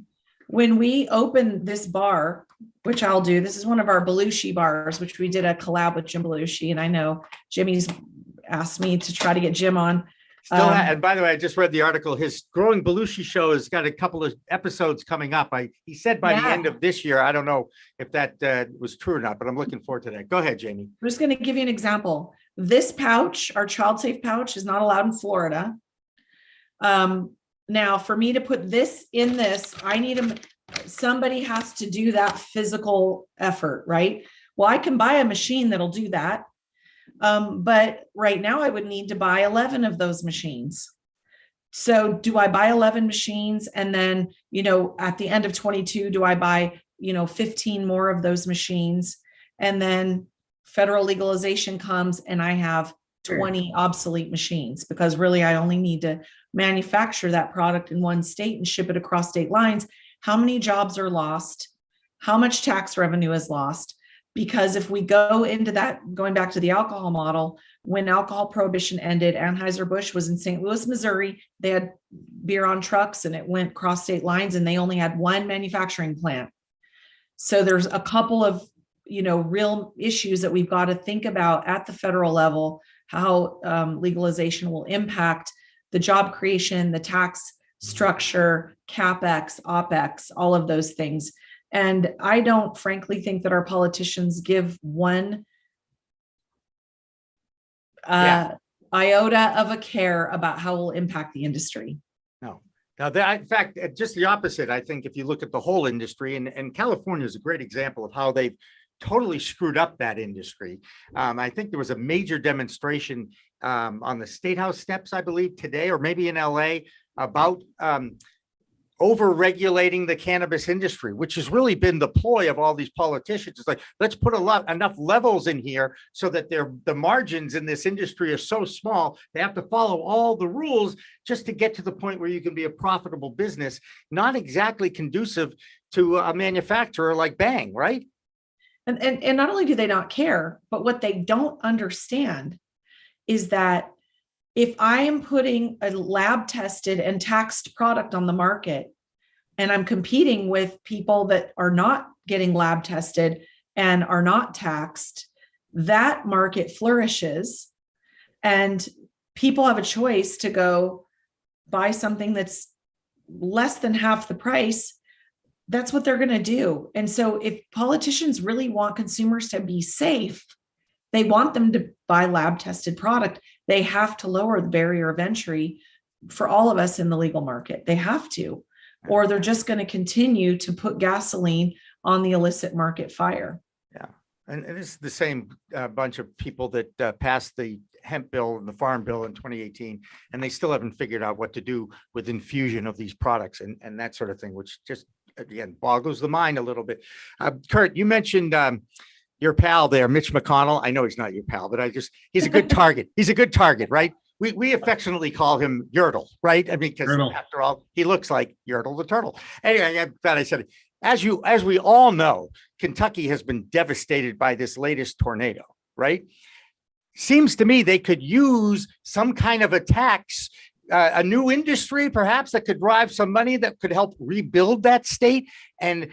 When we open this bar, which I'll do, this is one of our Belushi bars, which we did a collab with Jim Belushi. And I know Jimmy's asked me to try to get Jim on. And by the way, I just read the article. His Growing Belushi show has got a couple of episodes coming up. He said by the end of this year. I don't know if that was true or not, but I'm looking forward to that. Go ahead, Jamie. I'm just going to give you an example. This pouch, our child safe pouch, is not allowed in Florida. Now, for me to put this in this, I need somebody has to do that physical effort, right? Well, I can buy a machine that'll do that. But right now I would need to buy 11 of those machines. So do I buy 11 machines? And then, at the end of 22, do I buy, 15 more of those machines? And then federal legalization comes and I have 20 obsolete machines, because really I only need to manufacture that product in one state and ship it across state lines. How many jobs are lost? How much tax revenue is lost? Because if we go into that, going back to the alcohol model, when alcohol prohibition ended, Anheuser-Busch was in St. Louis, Missouri. They had beer on trucks and it went cross state lines, and they only had one manufacturing plant. So there's a couple of, real issues that we've got to think about at the federal level, how legalization will impact the job creation, the tax structure, CapEx, OpEx, all of those things. And I don't frankly think that our politicians give one iota of a care about how it will impact the industry. No. Now, in fact, just the opposite. I think if you look at the whole industry, and California is a great example of how they've totally screwed up that industry. I think there was a major demonstration on the State House steps, I believe, today, or maybe in LA, about over-regulating the cannabis industry, which has really been the ploy of all these politicians. It's like, let's put enough levels in here so that the margins in this industry are so small, they have to follow all the rules just to get to the point where you can be a profitable business, not exactly conducive to a manufacturer like Bhang, right? And not only do they not care, but what they don't understand is that if I am putting a lab tested and taxed product on the market, and I'm competing with people that are not getting lab tested and are not taxed, that market flourishes, and people have a choice to go buy something that's less than half the price. That's what they're going to do. And so if politicians really want consumers to be safe, they want them to buy lab tested product, they have to lower the barrier of entry for all of us in the legal market. They have to, or they're just going to continue to put gasoline on the illicit market fire. Yeah. And it's the same bunch of people that passed the hemp bill and the farm bill in 2018, and they still haven't figured out what to do with infusion of these products and that sort of thing, which just, again, boggles the mind a little bit. Curt, you mentioned your pal there, Mitch McConnell. I know he's not your pal, but he's a good target. He's a good target, right? We affectionately call him Yertle, right? I mean, because after all, he looks like Yertle the turtle. Anyway, I'm glad I said it. As we all know, Kentucky has been devastated by this latest tornado, right? Seems to me they could use some kind of a tax, a new industry, perhaps, that could drive some money that could help rebuild that state, and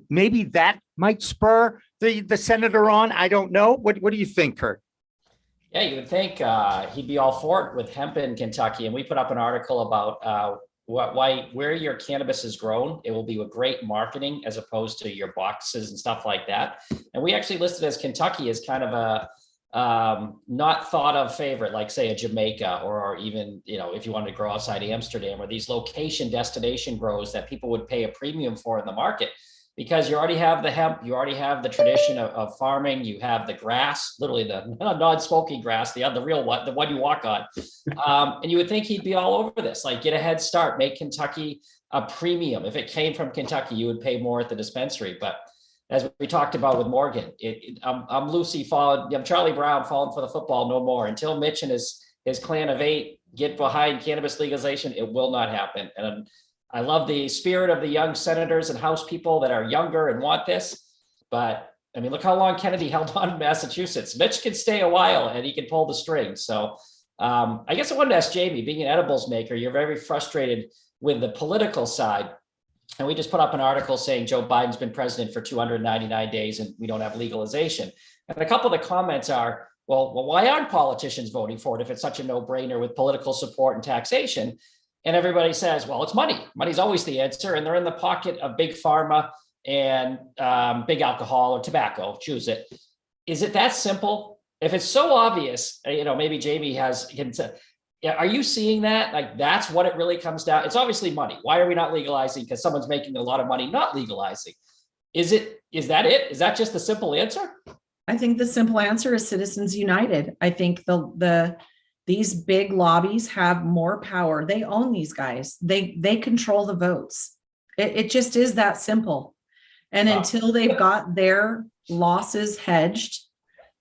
maybe that might spur the senator on. I don't know. What do you think, Curt? Yeah, you would think he'd be all for it with hemp in Kentucky. And we put up an article about where your cannabis is grown. It will be with great marketing as opposed to your boxes and stuff like that. And we actually listed as Kentucky as kind of a not thought of favorite, like say a Jamaica, or even, if you wanted to grow outside Amsterdam, or these location destination grows that people would pay a premium for in the market, because you already have the hemp, you already have the tradition of farming, you have the grass, literally the non-smoking grass, the real one, the one you walk on. And you would think he'd be all over this, like get a head start, make Kentucky a premium. If it came from Kentucky, you would pay more at the dispensary. But as we talked about with Morgan, I'm Lucy falling, I'm Charlie Brown falling for the football no more. Until Mitch and his clan of 8 get behind cannabis legalization, it will not happen. And I love the spirit of the young senators and House people that are younger and want this. But I mean, look how long Kennedy held on in Massachusetts. Mitch can stay a while and he can pull the strings. So I guess I wanted to ask Jamie, being an edibles maker, you're very frustrated with the political side. And we just put up an article saying Joe Biden's been president for 299 days and we don't have legalization. And a couple of the comments are, well, why aren't politicians voting for it if it's such a no-brainer with political support and taxation? And everybody says, well, it's money. Money's always the answer. And they're in the pocket of big pharma and big alcohol or tobacco. Choose it. Is it that simple? If it's so obvious, maybe Jamie can say, Yeah, are you seeing that? Like, that's what it really comes down. It's obviously money. Why are we not legalizing? Because someone's making a lot of money not legalizing. Is that it? Is that just the simple answer? I think the simple answer is Citizens United. I think these big lobbies have more power. They own these guys. They control the votes. It just is that simple. And until they've got their losses hedged,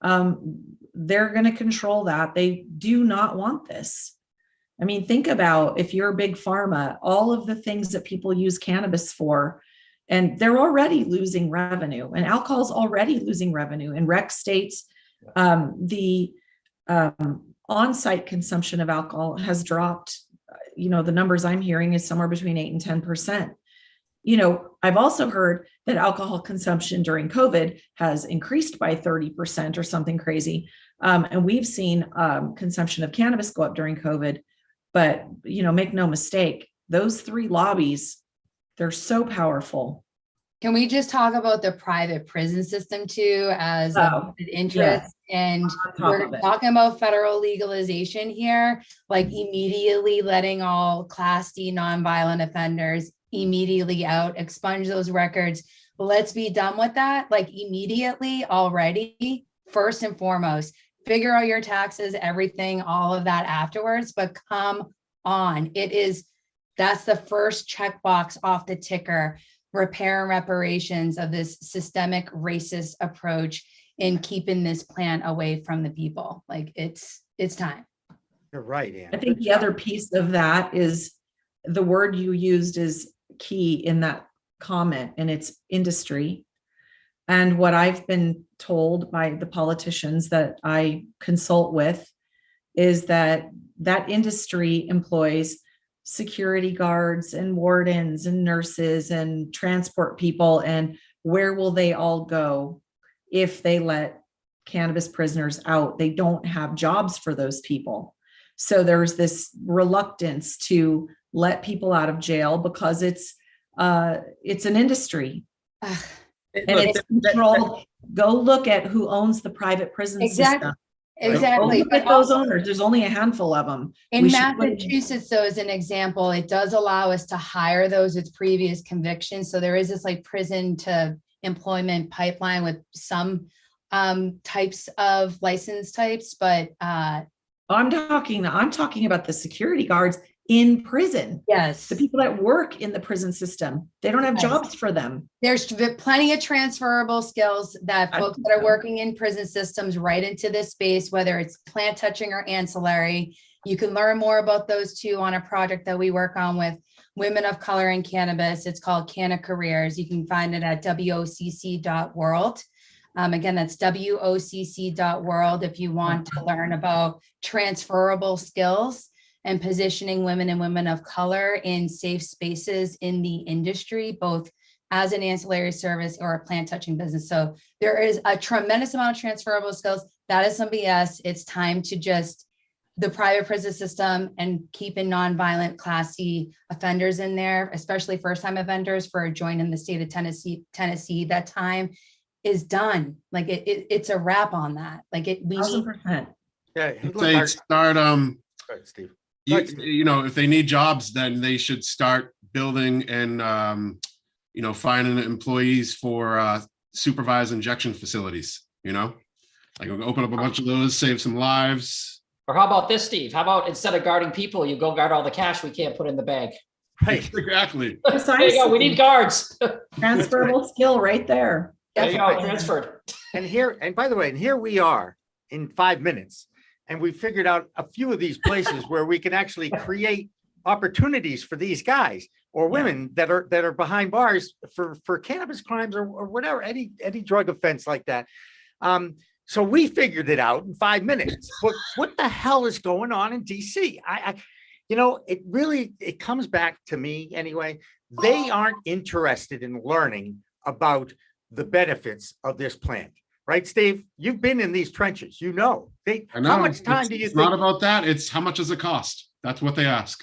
they're going to control that. They do not want this. I mean, think about if you're a big pharma, all of the things that people use cannabis for, and they're already losing revenue, and alcohol's already losing revenue. In rec states, the on-site consumption of alcohol has dropped. The numbers I'm hearing is somewhere between 8 and 10%. I've also heard that alcohol consumption during COVID has increased by 30% or something crazy. And we've seen consumption of cannabis go up during COVID. But, make no mistake, those three lobbies, they're so powerful. Can we just talk about the private prison system too as an interest? Yeah. And we're talking about federal legalization here, like immediately letting all Class D nonviolent offenders immediately out, expunge those records. Let's be done with that, like immediately already, first and foremost. Figure out your taxes, everything, all of that afterwards, but come on. That's the first checkbox off the ticker, repair and reparations of this systemic racist approach in keeping this plant away from the people. Like it's time. You're right, Ann. I think the other piece of that is the word you used is key in that comment, and it's industry. And what I've been told by the politicians that I consult with is that industry employs security guards and wardens and nurses and transport people. And where will they all go if they let cannabis prisoners out? They don't have jobs for those people. So there's this reluctance to let people out of jail because it's an industry. And it's controlled. Go look at who owns the private prison system. Exactly. Look at those owners. There's only a handful of them. In Massachusetts, though, as an example, it does allow us to hire those with previous convictions. So there is this like prison to employment pipeline with some types of license types, but I'm talking about the security guards in prison. Yes. The people that work in the prison system, they don't have jobs for them. There's plenty of transferable skills that folks that are working in prison systems right into this space, whether it's plant touching or ancillary. You can learn more about those two on a project that we work on with women of color in cannabis. It's called Canna Careers. You can find it at wocc.world. Again, that's wocc.world if you want to learn about transferable skills and positioning women and women of color in safe spaces in the industry, both as an ancillary service or a plant touching business. So there is a tremendous amount of transferable skills. That is some BS. It's time to just the private prison system and keeping nonviolent Class C offenders in there, especially first-time offenders for joining the state of Tennessee. That time is done. Like it's a wrap on that. Like we need. 100%. Yeah. They start Right, Steve. if they need jobs, then they should start building and finding employees for supervised injection facilities. Like open up a bunch of those, save some lives. Or how about this, Steve? How about instead of guarding people, you go guard all the cash we can't put in the bank? Right. Exactly. There you go. We need guards. Transferable skill right there. There you go. Transferred. And by the way, here we are in 5 minutes. And we figured out a few of these places where we can actually create opportunities for these guys or women that are behind bars for cannabis crimes or whatever, any drug offense like that. So we figured it out in 5 minutes. But what the hell is going on in DC? It comes back to me anyway. They aren't interested in learning about the benefits of this plant. Right, Steve? You've been in these trenches. I know. How much time do you think? It's not about that. It's how much does it cost? That's what they ask.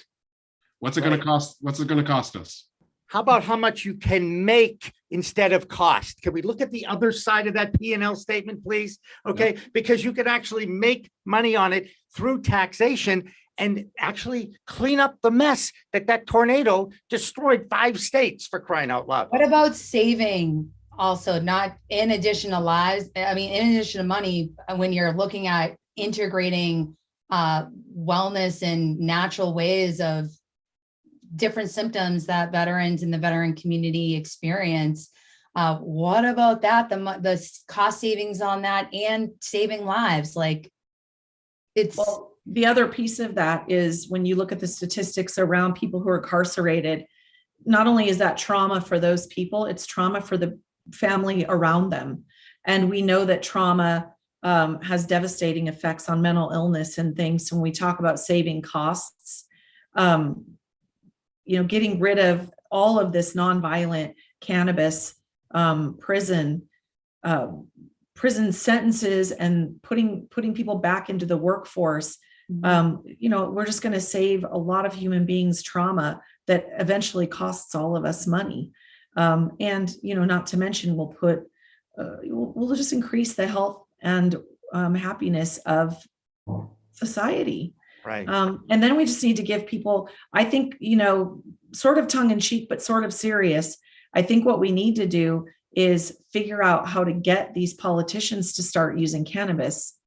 What's it going to cost? What's it going to cost us? How about how much you can make instead of cost? Can we look at the other side of that P&L statement, please? Okay, because you can actually make money on it through taxation and actually clean up the mess that tornado destroyed 5 states, for crying out loud. What about saving also, not in addition to lives? I mean, in addition to money, when you're looking at integrating wellness and natural ways of different symptoms that veterans in the veteran community experience. What about that? The cost savings on that and saving lives, like it's. Well, the other piece of that is when you look at the statistics around people who are incarcerated, not only is that trauma for those people, it's trauma for the family around them. And we know that trauma has devastating effects on mental illness and things. When we talk about saving costs, getting rid of all of this nonviolent cannabis, prison sentences and putting people back into the workforce, we're just going to save a lot of human beings trauma that eventually costs all of us money. And, not to mention we'll just increase the health and happiness of society. Right. And then we just need to give people, I think, sort of tongue in cheek, but sort of serious. I think what we need to do is figure out how to get these politicians to start using cannabis.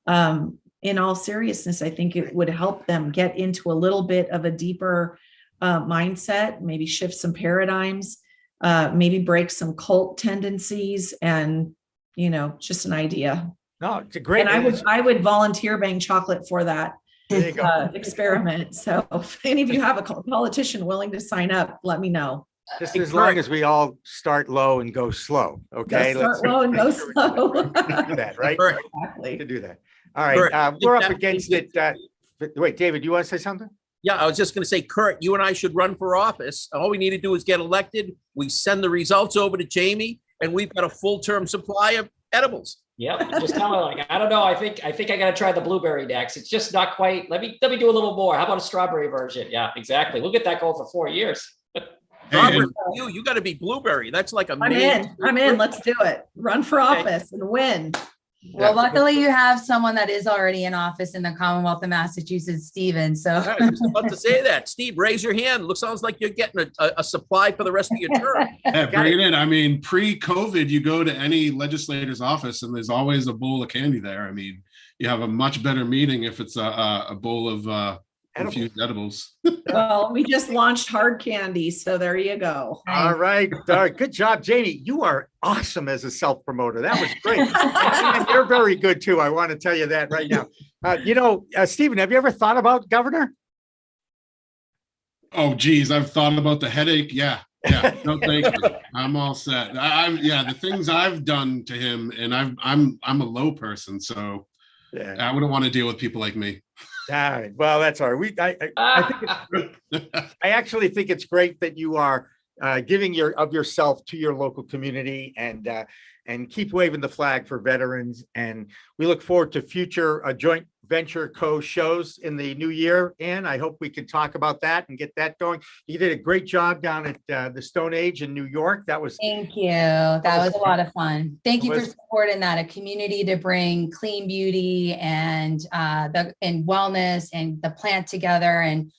In all seriousness, I think it would help them get into a little bit of a deeper mindset, maybe shift some paradigms, maybe break some cult tendencies, and, just an idea. No, it's a great. And I would volunteer Bhang chocolate for that experiment. So if any of you have a politician willing to sign up, let me know. Just as long as we all start low and go slow. Okay. Let's start low and go slow. Do that, right? Exactly. To do that. All right. We're up against it. Wait, David, you want to say something? Yeah, I was just going to say, Curt, you and I should run for office. All we need to do is get elected. We send the results over to Jamie, and we've got a full-term supply of edibles. Yep. Just tell me, I don't know. I think I got to try the blueberry next. It's just not quite. Let me do a little more. How about a strawberry version? Yeah, exactly. We'll get that going for 4 years. Robert, you got to be blueberry. That's like a. I'm in. Let's do it. Run for office and win. Well, luckily you have someone that is already in office in the Commonwealth of Massachusetts, Stephen. So I was about to say that. Steve, raise your hand. Sounds like you're getting a supply for the rest of your term. Yeah, bring it in. I mean, pre-COVID, you go to any legislator's office and there's always a bowl of candy there. I mean, you have a much better meeting if it's a bowl of infused edibles. Well, we just launched hard candy, so there you go. All right. Good job, Janie. You are awesome as a self-promoter. That was great. And you're very good too. I want to tell you that right now. Stephen, have you ever thought about governor? Oh, geez, I've thought about the headache. Yeah. No, thank you. I'm all set. The things I've done to him, and I'm a low person, so I wouldn't want to deal with people like me. All right. Well, that's all right. I actually think it's great that you are giving of yourself to your local community and keep waving the flag for veterans. And we look forward to future joint venture shows in the new year. And I hope we can talk about that and get that going. You did a great job down at the Stone Age in New York. Thank you. That was a lot of fun. Thank you for supporting that. A community to bring clean beauty and wellness and the plant together, and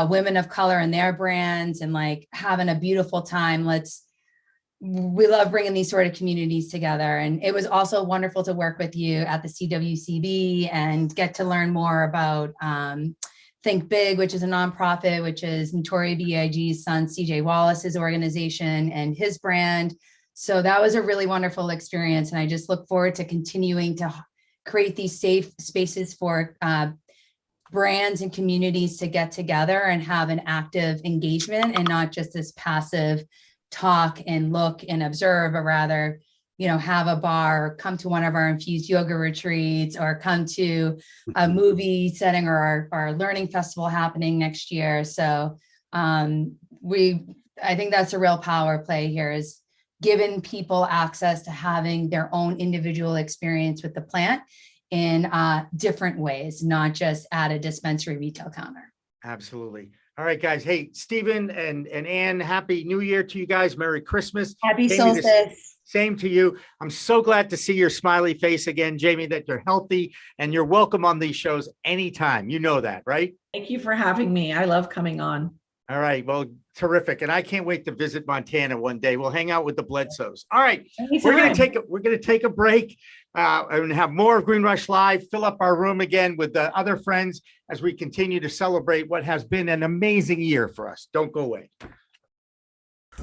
women of color and their brands, and like having a beautiful time. We love bringing these sort of communities together. And it was also wonderful to work with you at the CWCB and get to learn more about Think Big, which is a nonprofit, which is Notori B.I.G.'s son, CJ Wallace's organization and his brand. So that was a really wonderful experience. And I just look forward to continuing to create these safe spaces for brands and communities to get together and have an active engagement, and not just this passive talk and look and observe, but rather, have a bar, come to one of our infused yoga retreats, or come to a movie setting or our learning festival happening next year. So I think that's a real power play here, is giving people access to having their own individual experience with the plant in different ways, not just at a dispensary retail counter. Absolutely. All right, guys. Hey, Stephen and Ann, happy New Year to you guys. Merry Christmas. Happy Jamie, solstice. Same to you. I'm so glad to see your smiley face again, Jamie, that you're healthy and you're welcome on these shows anytime. You know that, right? Thank you for having me. I love coming on. All right. Well, terrific. And I can't wait to visit Montana one day. We'll hang out with the Bledsoes. All right. We're going to take a break and have more of Green Rush Live, fill up our room again with the other friends as we continue to celebrate what has been an amazing year for us. Don't go away.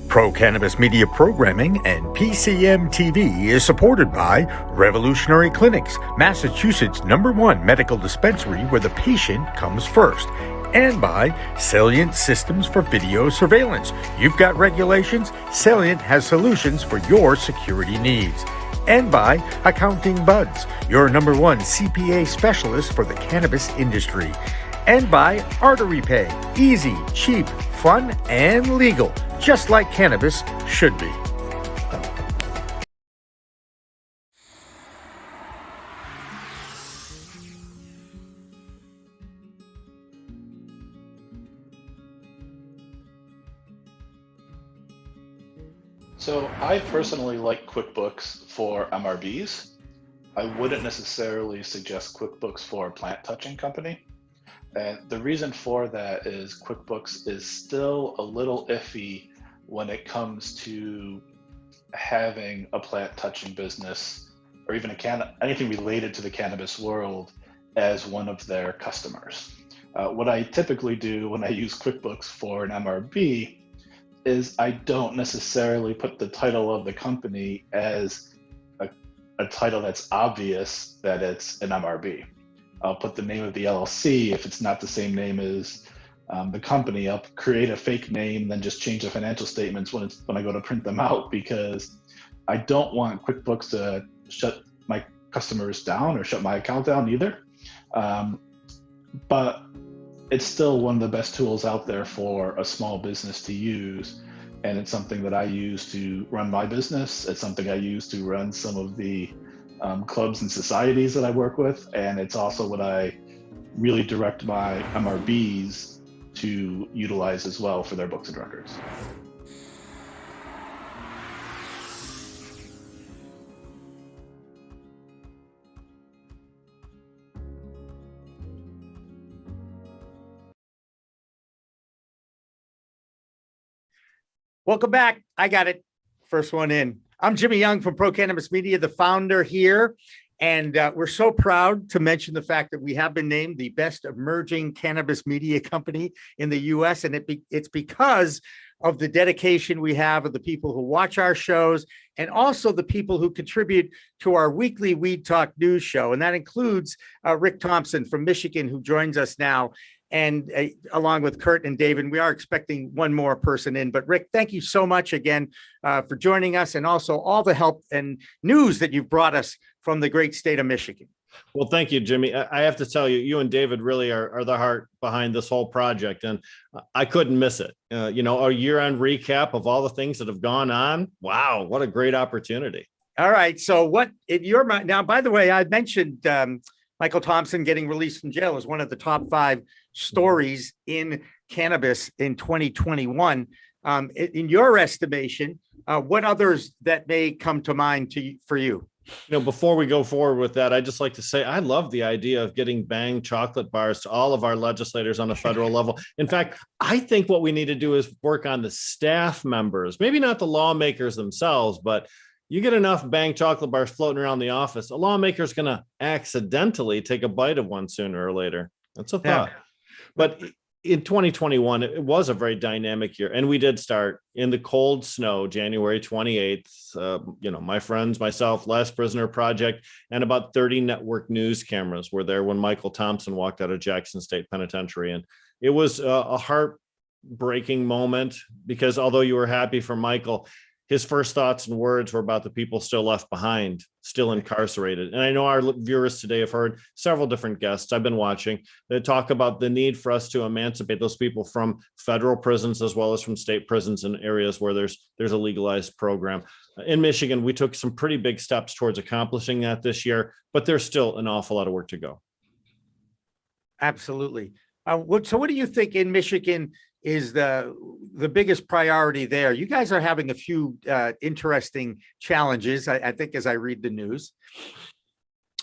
Pro Cannabis Media Programming and PCM TV is supported by Revolutionary Clinics, Massachusetts' #1 medical dispensary where the patient comes first, and by Salient Systems for Video Surveillance. You've got regulations, Salient has solutions for your security needs. And by Accounting Buds, your #1 CPA specialist for the cannabis industry. And by Artery Pay, easy, cheap, fun, and legal, just like cannabis should be. So I personally like QuickBooks for MRBs. I wouldn't necessarily suggest QuickBooks for a plant touching company. And the reason for that is QuickBooks is still a little iffy when it comes to having a plant touching business or even anything related to the cannabis world as one of their customers. What I typically do when I use QuickBooks for an MRB is I don't necessarily put the title of the company as a title that's obvious that it's an MRB. I'll put the name of the LLC if it's not the same name as the company. I'll create a fake name, then just change the financial statements when I go to print them out, because I don't want QuickBooks to shut my customers down or shut my account down either. But it's still one of the best tools out there for a small business to use. And it's something that I use to run my business. It's something I use to run some of the clubs and societies that I work with. And it's also what I really direct my MRBs to utilize as well for their books and records. Welcome back. I got it. First one in. I'm Jimmy Young from Pro Cannabis Media, the founder here. And we're so proud to mention the fact that we have been named the best emerging cannabis media company in the U.S. And it's because of the dedication we have of the people who watch our shows and also the people who contribute to our weekly Weed Talk news show. And that includes Rick Thompson from Michigan, who joins us now. And along with Curt and David, we are expecting one more person in. But Rick, thank you so much again for joining us, and also all the help and news that you've brought us from the great state of Michigan. Well, thank you, Jimmy. I have to tell you, you and David really are the heart behind this whole project, and I couldn't miss it. A year-end recap of all the things that have gone on. Wow, what a great opportunity. All right. So what in your mind now, by the way, I mentioned Michael Thompson getting released from jail as one of the top 5 stories in cannabis in 2021. In your estimation, what others that may come to mind for you? Before we go forward with that, I'd just like to say I love the idea of getting Bhang chocolate bars to all of our legislators on a federal level. In fact, I think what we need to do is work on the staff members, maybe not the lawmakers themselves, but you get enough Bhang chocolate bars floating around the office, a lawmaker's going to accidentally take a bite of one sooner or later. That's a thought. Yeah. But in 2021, it was a very dynamic year. And we did start in the cold snow, January 28th. My friends, myself, Last Prisoner Project, and about 30 network news cameras were there when Michael Thompson walked out of Jackson State Penitentiary. And it was a heartbreaking moment, because although you were happy for Michael, his first thoughts and words were about the people still left behind, still incarcerated. And I know our viewers today have heard several different guests I've been watching that talk about the need for us to emancipate those people from federal prisons as well as from state prisons in areas where there's a legalized program. In Michigan, we took some pretty big steps towards accomplishing that this year, but there's still an awful lot of work to go. Absolutely. So what do you think in Michigan is the biggest priority there? You guys are having a few interesting challenges, I think, as I read the news.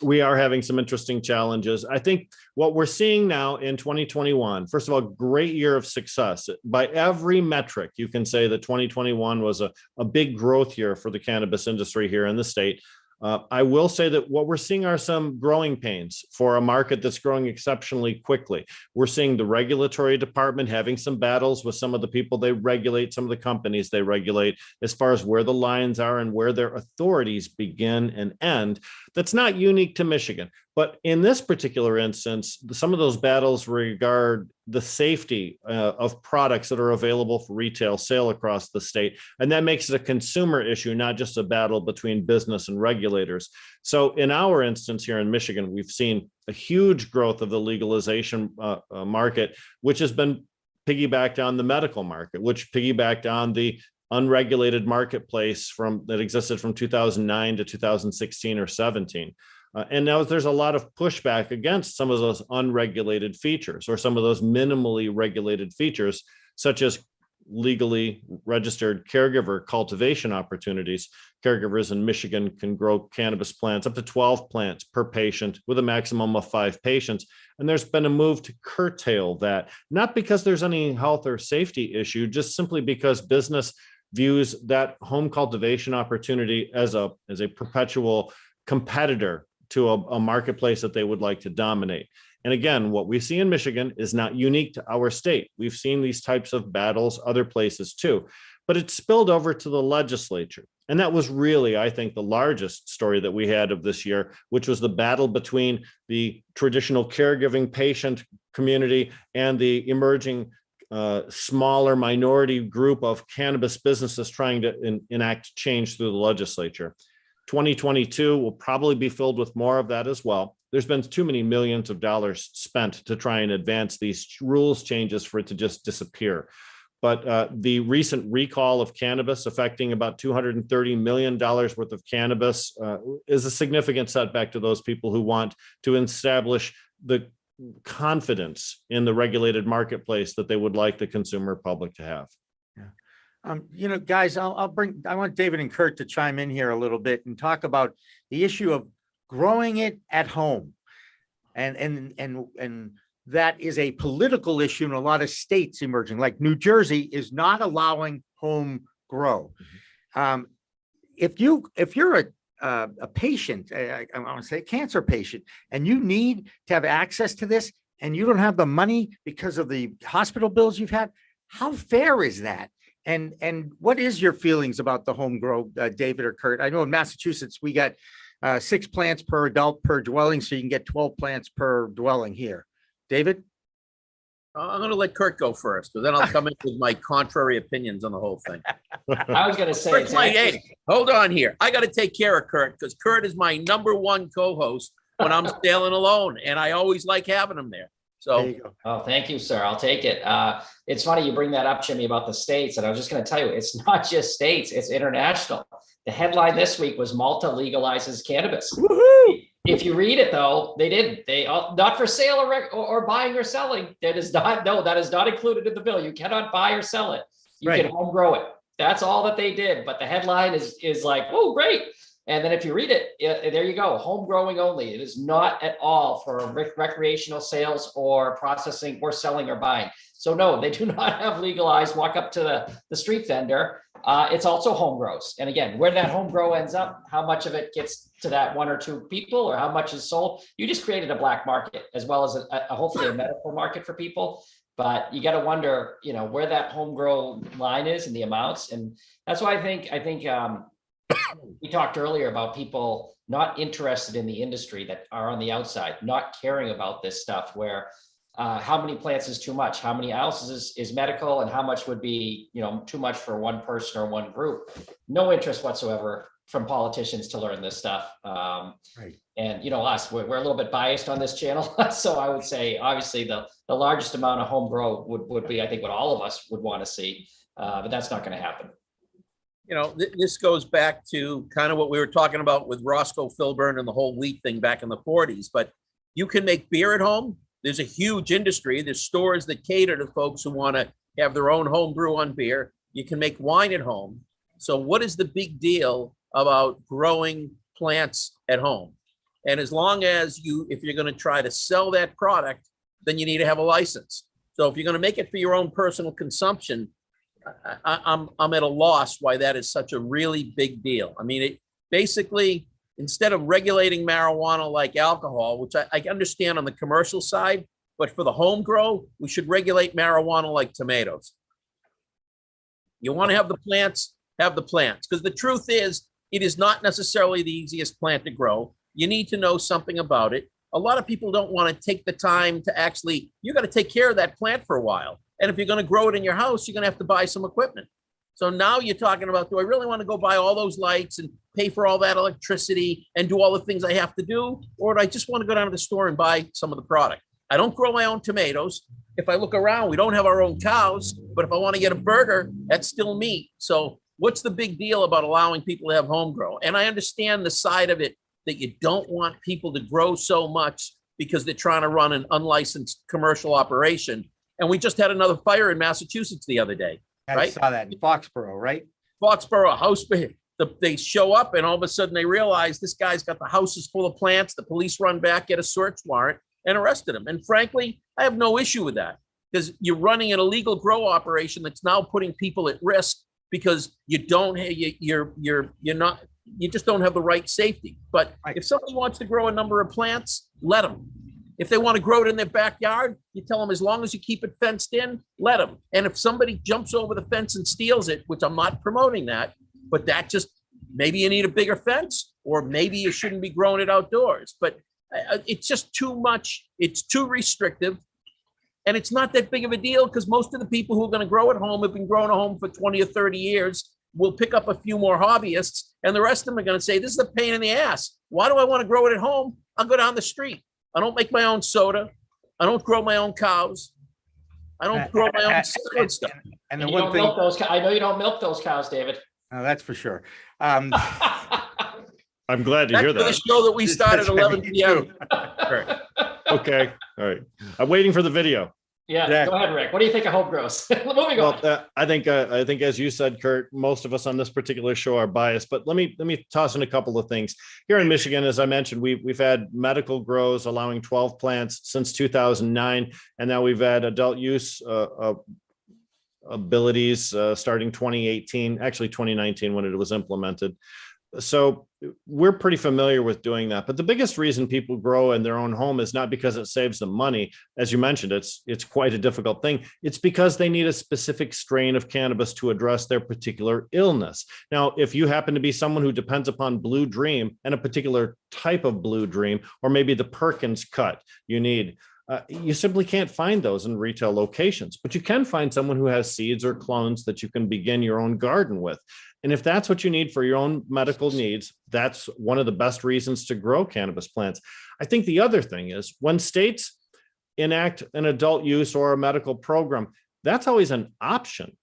We are having some interesting challenges. I think what we're seeing now in 2021, first of all, great year of success. By every metric, you can say that 2021 was a big growth year for the cannabis industry here in the state. I will say that what we're seeing are some growing pains for a market that's growing exceptionally quickly. We're seeing the regulatory department having some battles with some of the people they regulate, some of the companies they regulate, as far as where the lines are and where their authorities begin and end. That's not unique to Michigan. But in this particular instance, some of those battles regard the safety of products that are available for retail sale across the state. And that makes it a consumer issue, not just a battle between business and regulators. So in our instance here in Michigan, we've seen a huge growth of the legalization market, which has been piggybacked on the medical market, which piggybacked on the unregulated marketplace that existed from 2009 to 2016 or 17. And now there's a lot of pushback against some of those unregulated features or some of those minimally regulated features, such as legally registered caregiver cultivation opportunities. Caregivers in Michigan can grow cannabis plants, up to 12 plants per patient with a maximum of 5 patients. And there's been a move to curtail that, not because there's any health or safety issue, just simply because business views that home cultivation opportunity as a perpetual competitor to a marketplace that they would like to dominate. And again, what we see in Michigan is not unique to our state. We've seen these types of battles other places too, but it spilled over to the legislature. And that was really, I think, the largest story that we had of this year, which was the battle between the traditional caregiving patient community and the emerging smaller minority group of cannabis businesses trying to enact change through the legislature. 2022 will probably be filled with more of that as well. There's been too many millions of dollars spent to try and advance these rules changes for it to just disappear. But the recent recall of cannabis affecting about $230 million worth of cannabis is a significant setback to those people who want to establish the confidence in the regulated marketplace that they would like the consumer public to have. Guys, I want David and Curt to chime in here a little bit and talk about the issue of growing it at home. And that is a political issue in a lot of states emerging, like New Jersey is not allowing home grow. If you're a patient, I want to say a cancer patient, and you need to have access to this and you don't have the money because of the hospital bills you've had, how fair is that? And what is your feelings about the home grow, David or Curt? I know in Massachusetts, we got 6 plants per adult per dwelling, so you can get 12 plants per dwelling here. David? I'm going to let Curt go first, because then I'll come in with my contrary opinions on the whole thing. I was going to say, hey, hold on here. I got to take care of Curt, because Curt is my #1 co-host when I'm sailing alone, and I always like having him there. So, there you go. Oh, thank you, sir. I'll take it. It's funny you bring that up, Jimmy, about the states. And I was just going to tell you, it's not just states, it's international. The headline this week was Malta legalizes cannabis. Woohoo! If you read it, though, they did. They not for sale or buying or selling. That is not included in the bill. You cannot buy or sell it. You can home grow it. That's all that they did. But the headline is like, oh, great. And then if you read it, there you go, home growing only. It is not at all for recreational sales or processing or selling or buying. So no, they do not have legalized, walk up to the street vendor. It's also home grows. And again, where that home grow ends up, how much of it gets to that 1 or 2 people or how much is sold, you just created a black market as well as hopefully a medical market for people. But you got to wonder, where that home grow line is and the amounts. And that's why I think we talked earlier about people not interested in the industry that are on the outside, not caring about this stuff where how many plants is too much, how many ounces is medical, and how much would be, too much for one person or one group. No interest whatsoever from politicians to learn this stuff. Right. And us, we're a little bit biased on this channel. So I would say, obviously, the largest amount of home grow would be, I think, what all of us would want to see, but that's not going to happen. This goes back to kind of what we were talking about with Roscoe Filburn and the whole wheat thing back in the 40s, but you can make beer at home. There's a huge industry. There's stores that cater to folks who want to have their own home brew on beer. You can make wine at home. So what is the big deal about growing plants at home? And as long as if you're going to try to sell that product, then you need to have a license. So if you're going to make it for your own personal consumption, I'm at a loss why that is such a really big deal. I mean, it basically, instead of regulating marijuana like alcohol, which I understand on the commercial side, but for the home grow, we should regulate marijuana like tomatoes. You want to have the plants, because the truth is, it is not necessarily the easiest plant to grow. You need to know something about it. A lot of people don't want to take the time to actually, you got to take care of that plant for a while. And if you're going to grow it in your house, you're going to have to buy some equipment. So now you're talking about, do I really want to go buy all those lights and pay for all that electricity and do all the things I have to do? Or do I just want to go down to the store and buy some of the product? I don't grow my own tomatoes. If I look around, we don't have our own cows, but if I want to get a burger, that's still meat. So what's the big deal about allowing people to have home grow? And I understand the side of it that you don't want people to grow so much because they're trying to run an unlicensed commercial operation. And we just had another fire in Massachusetts the other day. I saw that in Foxborough, right? Foxborough house, they show up and all of a sudden they realize this guy's got the houses full of plants. The police run back, get a search warrant and arrested him. And frankly, I have no issue with that because you're running an illegal grow operation that's now putting people at risk because you just don't have the right safety. But if somebody wants to grow a number of plants, let them. If they want to grow it in their backyard, you tell them as long as you keep it fenced in, let them. And if somebody jumps over the fence and steals it, which I'm not promoting that, but that just, maybe you need a bigger fence or maybe you shouldn't be growing it outdoors. But it's just too much. It's too restrictive. And it's not that big of a deal because most of the people who are going to grow at home have been growing at home for 20 or 30 years. We'll pick up a few more hobbyists and the rest of them are going to say, this is a pain in the ass. Why do I want to grow it at home? I'll go down the street. I don't make my own soda. I don't grow my own cows. I don't grow my own salad stuff. And And the you one don't thing, milk those. I know you don't milk those cows, David. oh, that's for sure. I'm glad to hear That's the that. show that we started at 11 Me p.m. too. Okay. All right. I'm waiting for the video. Yeah, Yeah. go ahead, Rick. What do you think of home grows? Moving on. Well, I think as you said, Curt, most of us on this particular show are biased. But let me toss in a couple of things. Here in Michigan, as I mentioned, we've had medical grows allowing 12 plants since 2009, and now we've had adult use abilities starting 2018, actually 2019 when it was implemented. So we're pretty familiar with doing that. But the biggest reason people grow in their own home is not because it saves them money. As you mentioned, it's quite a difficult thing. It's because they need a specific strain of cannabis to address their particular illness. Now, if you happen to be someone who depends upon Blue Dream and a particular type of Blue Dream, or maybe the Perkins cut you need, you simply can't find those in retail locations, but you can find someone who has seeds or clones that you can begin your own garden with. And if that's what you need for your own medical needs, that's one of the best reasons to grow cannabis plants. I think the other thing is when states enact an adult use or a medical program, that's always an option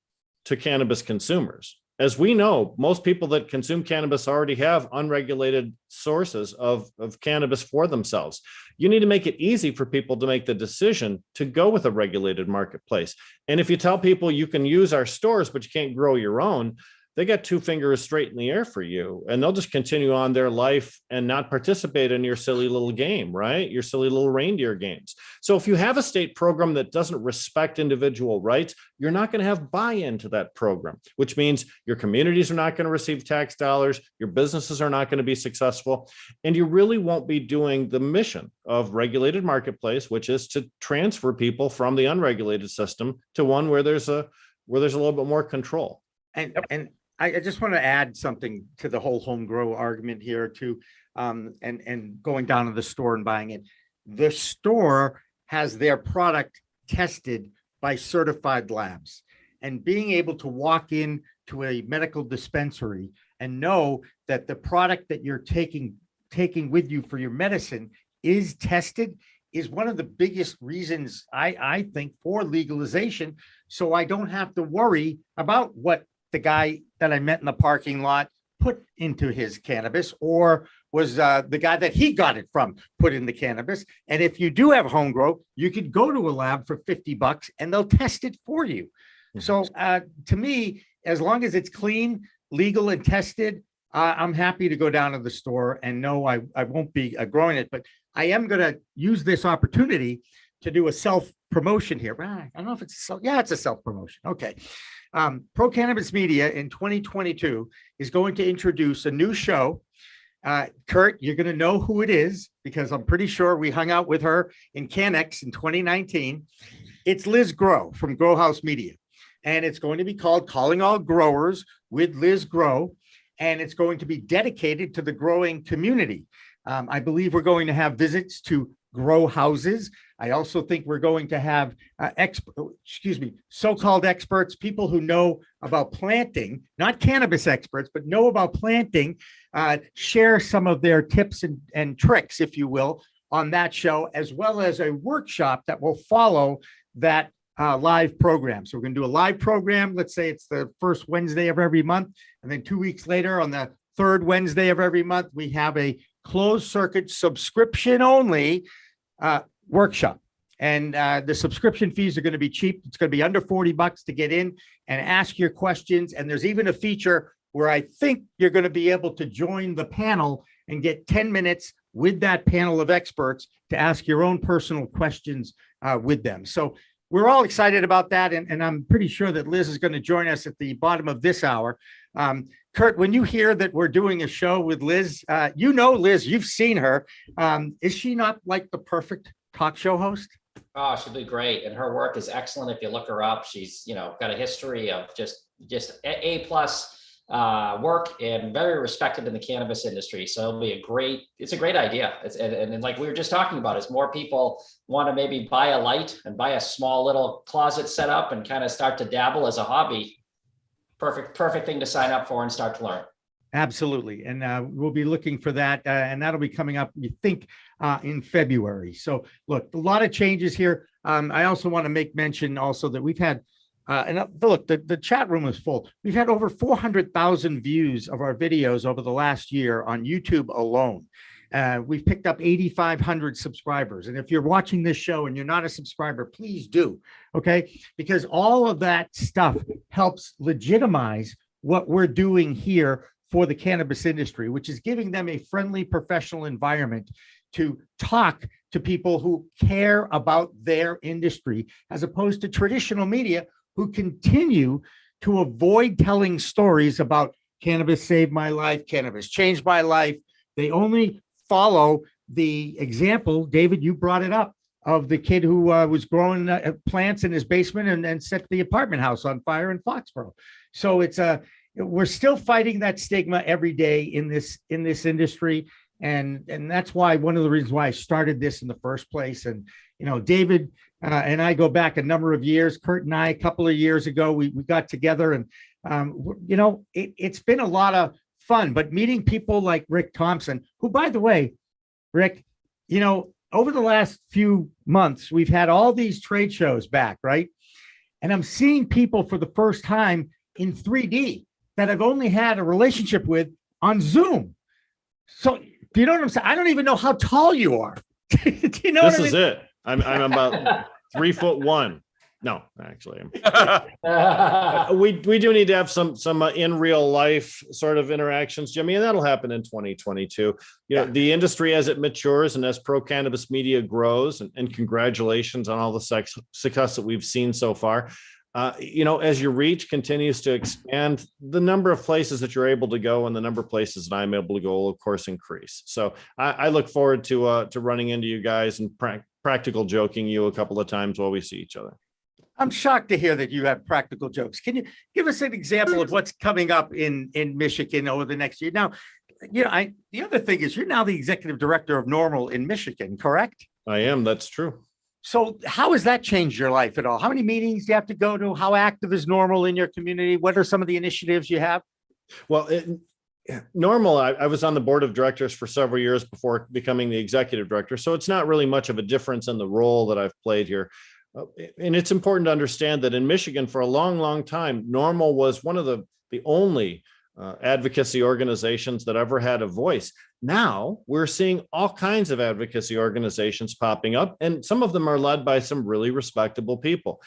to cannabis consumers. As we know, most people that consume cannabis already have unregulated sources of cannabis for themselves. You need to make it easy for people to make the decision to go with a regulated marketplace. And if you tell people you can use our stores, but you can't grow your own, they got two fingers straight in the air for you, and they'll just continue on their life and not participate in your silly little game, right? Your silly little reindeer games. So if you have a state program that doesn't respect individual rights, you're not going to have buy-in to that program, which means your communities are not going to receive tax dollars, your businesses are not going to be successful, and you really won't be doing the mission of regulated marketplace, which is to transfer people from the unregulated system to one where there's a little bit more control. And I just want to add something to the whole home grow argument here too, and going down to the store and buying it. The store has their product tested by certified labs, and being able to walk in to a medical dispensary and know that the product that you're taking with you for your medicine is tested is one of the biggest reasons I think for legalization. So I don't have to worry about what the guy that I met in the parking lot put into his cannabis or was the guy that he got it from, put in the cannabis. And if you do have home grow, you could go to a lab for $50 and they'll test it for you. So to me, as long as it's clean, legal, and tested, I'm happy to go down to the store and know I won't be growing it, but I am going to use this opportunity to do a self-promotion here. I don't know if it's it's a self-promotion. Okay. Pro Cannabis Media in 2022 is going to introduce a new show. Curt, you're going to know who it is because I'm pretty sure we hung out with her in Canex in 2019. It's Liz Grow from Grow House Media. And it's going to be called Calling All Growers with Liz Grow. And it's going to be dedicated to the growing community. I believe we're going to have visits to grow houses. I also think we're going to have so-called experts, people who know about planting, not cannabis experts, but know about planting, share some of their tips and tricks, if you will, on that show, as well as a workshop that will follow that live program. So we're going to do a live program. Let's say it's the first Wednesday of every month. And then 2 weeks later, on the third Wednesday of every month, we have a closed circuit subscription only workshop. And the subscription fees are going to be cheap. It's going to be under $40 to get in and ask your questions. And there's even a feature where I think you're going to be able to join the panel and get 10 minutes with that panel of experts to ask your own personal questions with them. So we're all excited about that. And I'm pretty sure that Liz is going to join us at the bottom of this hour. Curt, when you hear that we're doing a show with Liz, Liz, you've seen her. Is she not like the perfect talk show host? Oh, she'll be great. And her work is excellent. If you look her up, she's, got a history of just A+ work and very respected in the cannabis industry. So it's a great idea. And like we were just talking about, as more people want to maybe buy a light and buy a small little closet setup and kind of start to dabble as a hobby, perfect thing to sign up for and start to learn. Absolutely. And we'll be looking for that. And that'll be coming up, we think, in February. So look, a lot of changes here. I also want to make mention also that we've had and look, the chat room is full. We've had over 400,000 views of our videos over the last year on YouTube alone. We've picked up 8,500 subscribers. And if you're watching this show and you're not a subscriber, please do. Okay. Because all of that stuff helps legitimize what we're doing here for the cannabis industry, which is giving them a friendly professional environment to talk to people who care about their industry, as opposed to traditional media who continue to avoid telling stories about cannabis saved my life, cannabis changed my life. They only follow the example, David, you brought it up, of the kid who was growing plants in his basement and set the apartment house on fire in Foxborough. So we're still fighting that stigma every day in this industry. And that's why one of the reasons why I started this in the first place. And, David and I go back a number of years. Curt and I, a couple of years ago, we got together and, it's been a lot of fun, but meeting people like Rick Thompson, who, by the way, Rick, over the last few months, we've had all these trade shows back, right? And I'm seeing people for the first time in 3D that I've only had a relationship with on Zoom. So do you know what I'm saying? I don't even know how tall you are. Do you know this is it. I'm about 3'1". No, actually, we do need to have some in real life sort of interactions, Jimmy, and that'll happen in 2022. The industry as it matures and as Pro Cannabis Media grows, and congratulations on all the success that we've seen so far. As your reach continues to expand, the number of places that you're able to go and the number of places that I'm able to go will, of course, increase. So I look forward to running into you guys and practical joking you a couple of times while we see each other. I'm shocked to hear that you have practical jokes. Can you give us an example of what's coming up in Michigan over the next year? Now, the other thing is you're now the executive director of NORML in Michigan, correct? I am. That's true. So how has that changed your life at all? How many meetings do you have to go to? How active is NORML in your community? What are some of the initiatives you have? Well, NORML, I was on the board of directors for several years before becoming the executive director. So it's not really much of a difference in the role that I've played here. And it's important to understand that in Michigan for a long, long time, NORML was one of the only advocacy organizations that ever had a voice. now we're seeing all kinds of advocacy organizations popping up, and some of them are led by some really respectable people.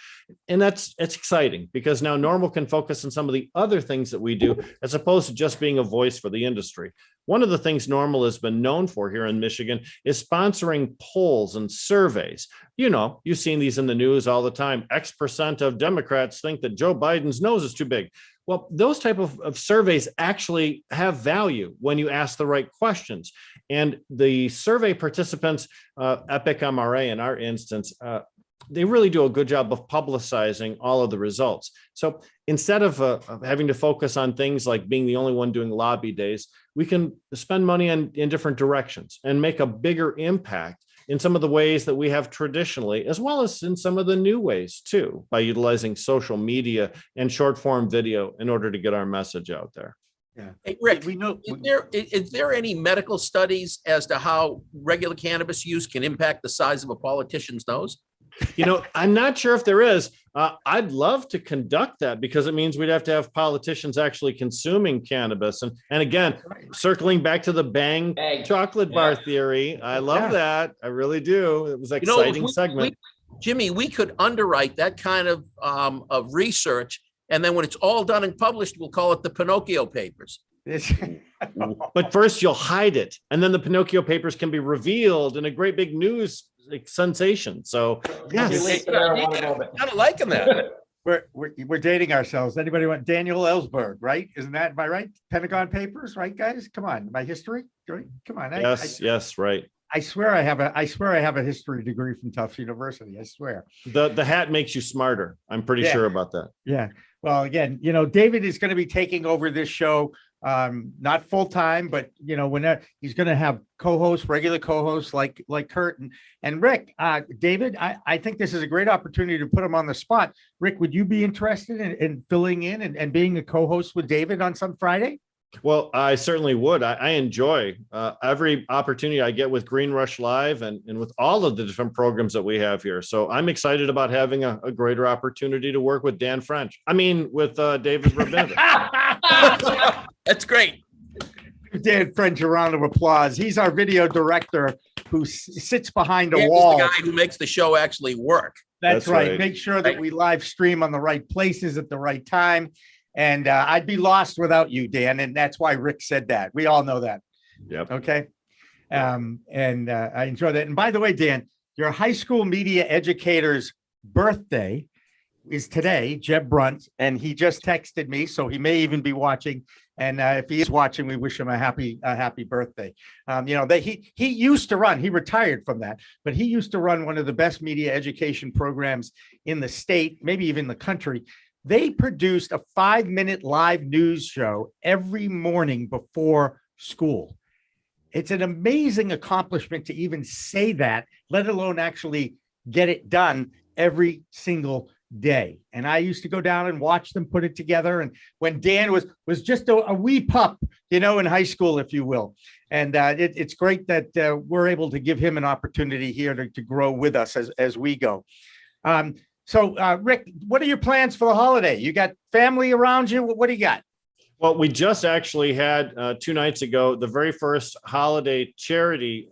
And it's exciting because now NORML can focus on some of the other things that we do as opposed to just being a voice for the industry. One of the things NORML has been known for here in Michigan is sponsoring polls and surveys. You know, you've seen these in the news all the time. X% of Democrats think that Joe Biden's nose is too big. Well, those type of surveys actually have value when you ask the right questions. And the survey participants, Epic MRA in our instance, they really do a good job of publicizing all of the results. So instead of having to focus on things like being the only one doing lobby days, we can spend money in different directions and make a bigger impact in some of the ways that we have traditionally, as well as in some of the new ways too, by utilizing social media and short form video in order to get our message out there. Yeah. Hey, Rick, we know. is there any medical studies as to how regular cannabis use can impact the size of a politician's nose? You know, I'm not sure if there is. I'd love to conduct that because it means we'd have to have politicians actually consuming cannabis. And again, circling back to the Bhang chocolate bar theory, I love that. I really do. It was an exciting segment. Jimmy, we could underwrite that kind of research. And then when it's all done and published, we'll call it the Pinocchio Papers. But first you'll hide it. And then the Pinocchio Papers can be revealed in a great big news sensation. So yes, kind of liking that. We're dating ourselves. Anybody want Daniel Ellsberg, right? Isn't that, am I right? Pentagon Papers, right, guys? Come on, my history, right? Come on. Yes, right. I swear I have a history degree from Tufts University. I swear. The hat makes you smarter. I'm pretty sure about that. Yeah. Well, again, David is going to be taking over this show, not full time, but whenever he's going to have regular co-hosts like Curt and Rick. David, I think this is a great opportunity to put him on the spot. Rick, would you be interested in filling in and being a co-host with David on some Friday? Well, I certainly would. I enjoy every opportunity I get with Green Rush Live and with all of the different programs that we have here. So I'm excited about having a greater opportunity to work with Dan French. With David Rubinowitz. That's great. Dan French, a round of applause. He's our video director who sits behind a wall. He's the guy who makes the show actually work. That's right. Make sure that we live stream on the right places at the right time. And I'd be lost without you, Dan. And that's why Rick said that. We all know that. Yep. Okay. And I enjoy that. And by the way, Dan, your high school media educator's birthday is today, Jeb Brunt, and he just texted me, so he may even be watching. And if he is watching, we wish him a happy birthday. He used to run, he retired from that, but he used to run one of the best media education programs in the state, maybe even the country. They produced a 5-minute live news show every morning before school. It's an amazing accomplishment to even say that, let alone actually get it done every single day. And I used to go down and watch them put it together. And when Dan was just a wee pup, in high school, if you will. And it's great that we're able to give him an opportunity here to grow with us as we go. So, Rick, what are your plans for the holiday? You got family around you? What do you got? Well, we just actually had 2 nights ago, the very first holiday charity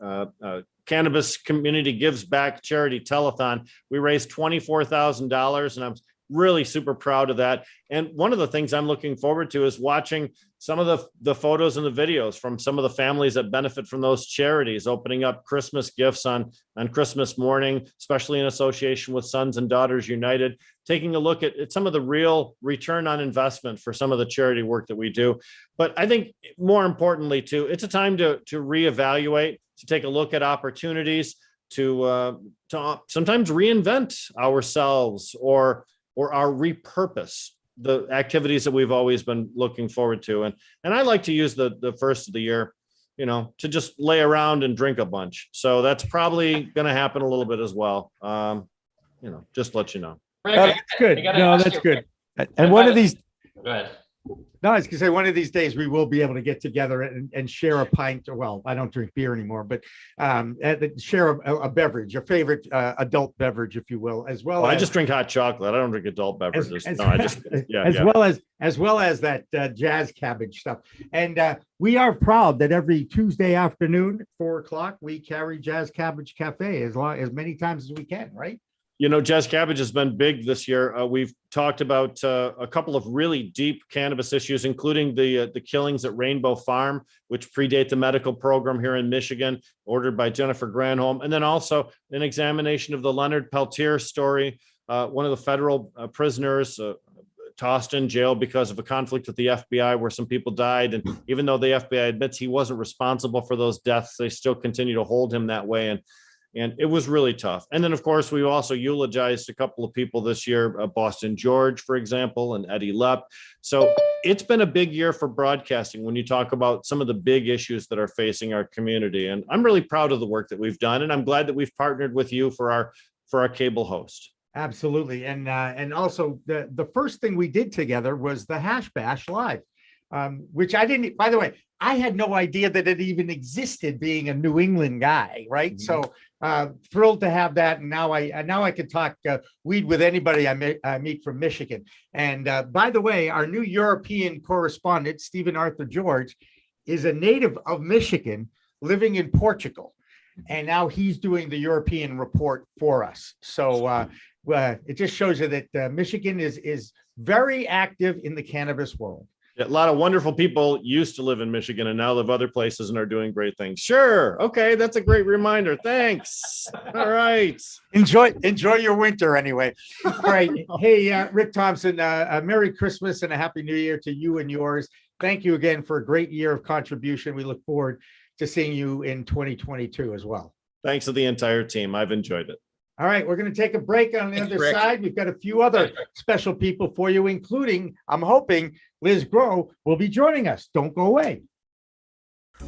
Cannabis Community Gives Back charity telethon. We raised $24,000 and I'm really super proud of that. And one of the things I'm looking forward to is watching some of the photos and the videos from some of the families that benefit from those charities, opening up Christmas gifts on Christmas morning, especially in association with Sons and Daughters United, taking a look at some of the real return on investment for some of the charity work that we do. But I think more importantly too, it's a time to reevaluate, to take a look at opportunities to sometimes reinvent ourselves or our repurpose the activities that we've always been looking forward to. And I like to use the first of the year, to just lay around and drink a bunch. So that's probably going to happen a little bit as well. Just let you know. That's good. No, that's good. And one of these, Go ahead. No, I was gonna say one of these days we will be able to get together and share a pint. Well, I don't drink beer anymore, but share a beverage, a favorite adult beverage, if you will, as well. I just drink hot chocolate. I don't drink adult beverages. As well as that jazz cabbage stuff. And we are proud that every Tuesday afternoon, 4:00, we carry Jazz Cabbage Cafe as many times as we can, right? You know, Jazz Cabbage has been big this year. We've talked about a couple of really deep cannabis issues, including the killings at Rainbow Farm, which predate the medical program here in Michigan, ordered by Jennifer Granholm. And then also an examination of the Leonard Peltier story, one of the federal prisoners tossed in jail because of a conflict with the FBI where some people died. And even though the FBI admits he wasn't responsible for those deaths, they still continue to hold him that way. And it was really tough. And then, of course, we also eulogized a couple of people this year, Boston George, for example, and Eddie Lepp. So it's been a big year for broadcasting when you talk about some of the big issues that are facing our community. And I'm really proud of the work that we've done. And I'm glad that we've partnered with you for our cable host. Absolutely. And also the first thing we did together was the Hash Bash Live, which I didn't, by the way, I had no idea that it even existed, being a New England guy, right? Mm-hmm. So thrilled to have that. And now I can talk weed with anybody I meet from Michigan. And by the way, our new European correspondent, Stephen Arthur George, is a native of Michigan living in Portugal. And now he's doing the European report for us. So it just shows you that Michigan is very active in the cannabis world. A lot of wonderful people used to live in Michigan and now live other places and are doing great things. Sure. Okay. That's a great reminder. Thanks. All right. Enjoy your winter anyway. All right. Hey, Rick Thompson, Merry Christmas and a Happy New Year to you and yours. Thank you again for a great year of contribution. We look forward to seeing you in 2022 as well. Thanks to the entire team. I've enjoyed it. All right, we're going to take a break. On the other side, we've got a few other special people for you, including, I'm hoping, Liz Groh will be joining us. Don't go away.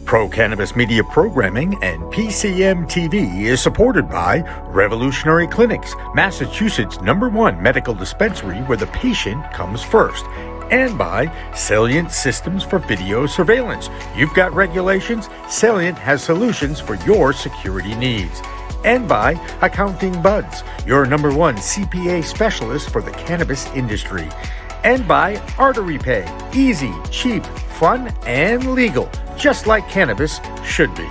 Pro Cannabis Media Programming and PCM TV is supported by Revolutionary Clinics, Massachusetts' #1 medical dispensary where the patient comes first, and by Salient Systems for Video Surveillance. You've got regulations, Salient has solutions for your security needs. And by Accounting Buds, your #1 CPA specialist for the cannabis industry. And by Artery Pay, easy, cheap, fun, and legal, just like cannabis should be.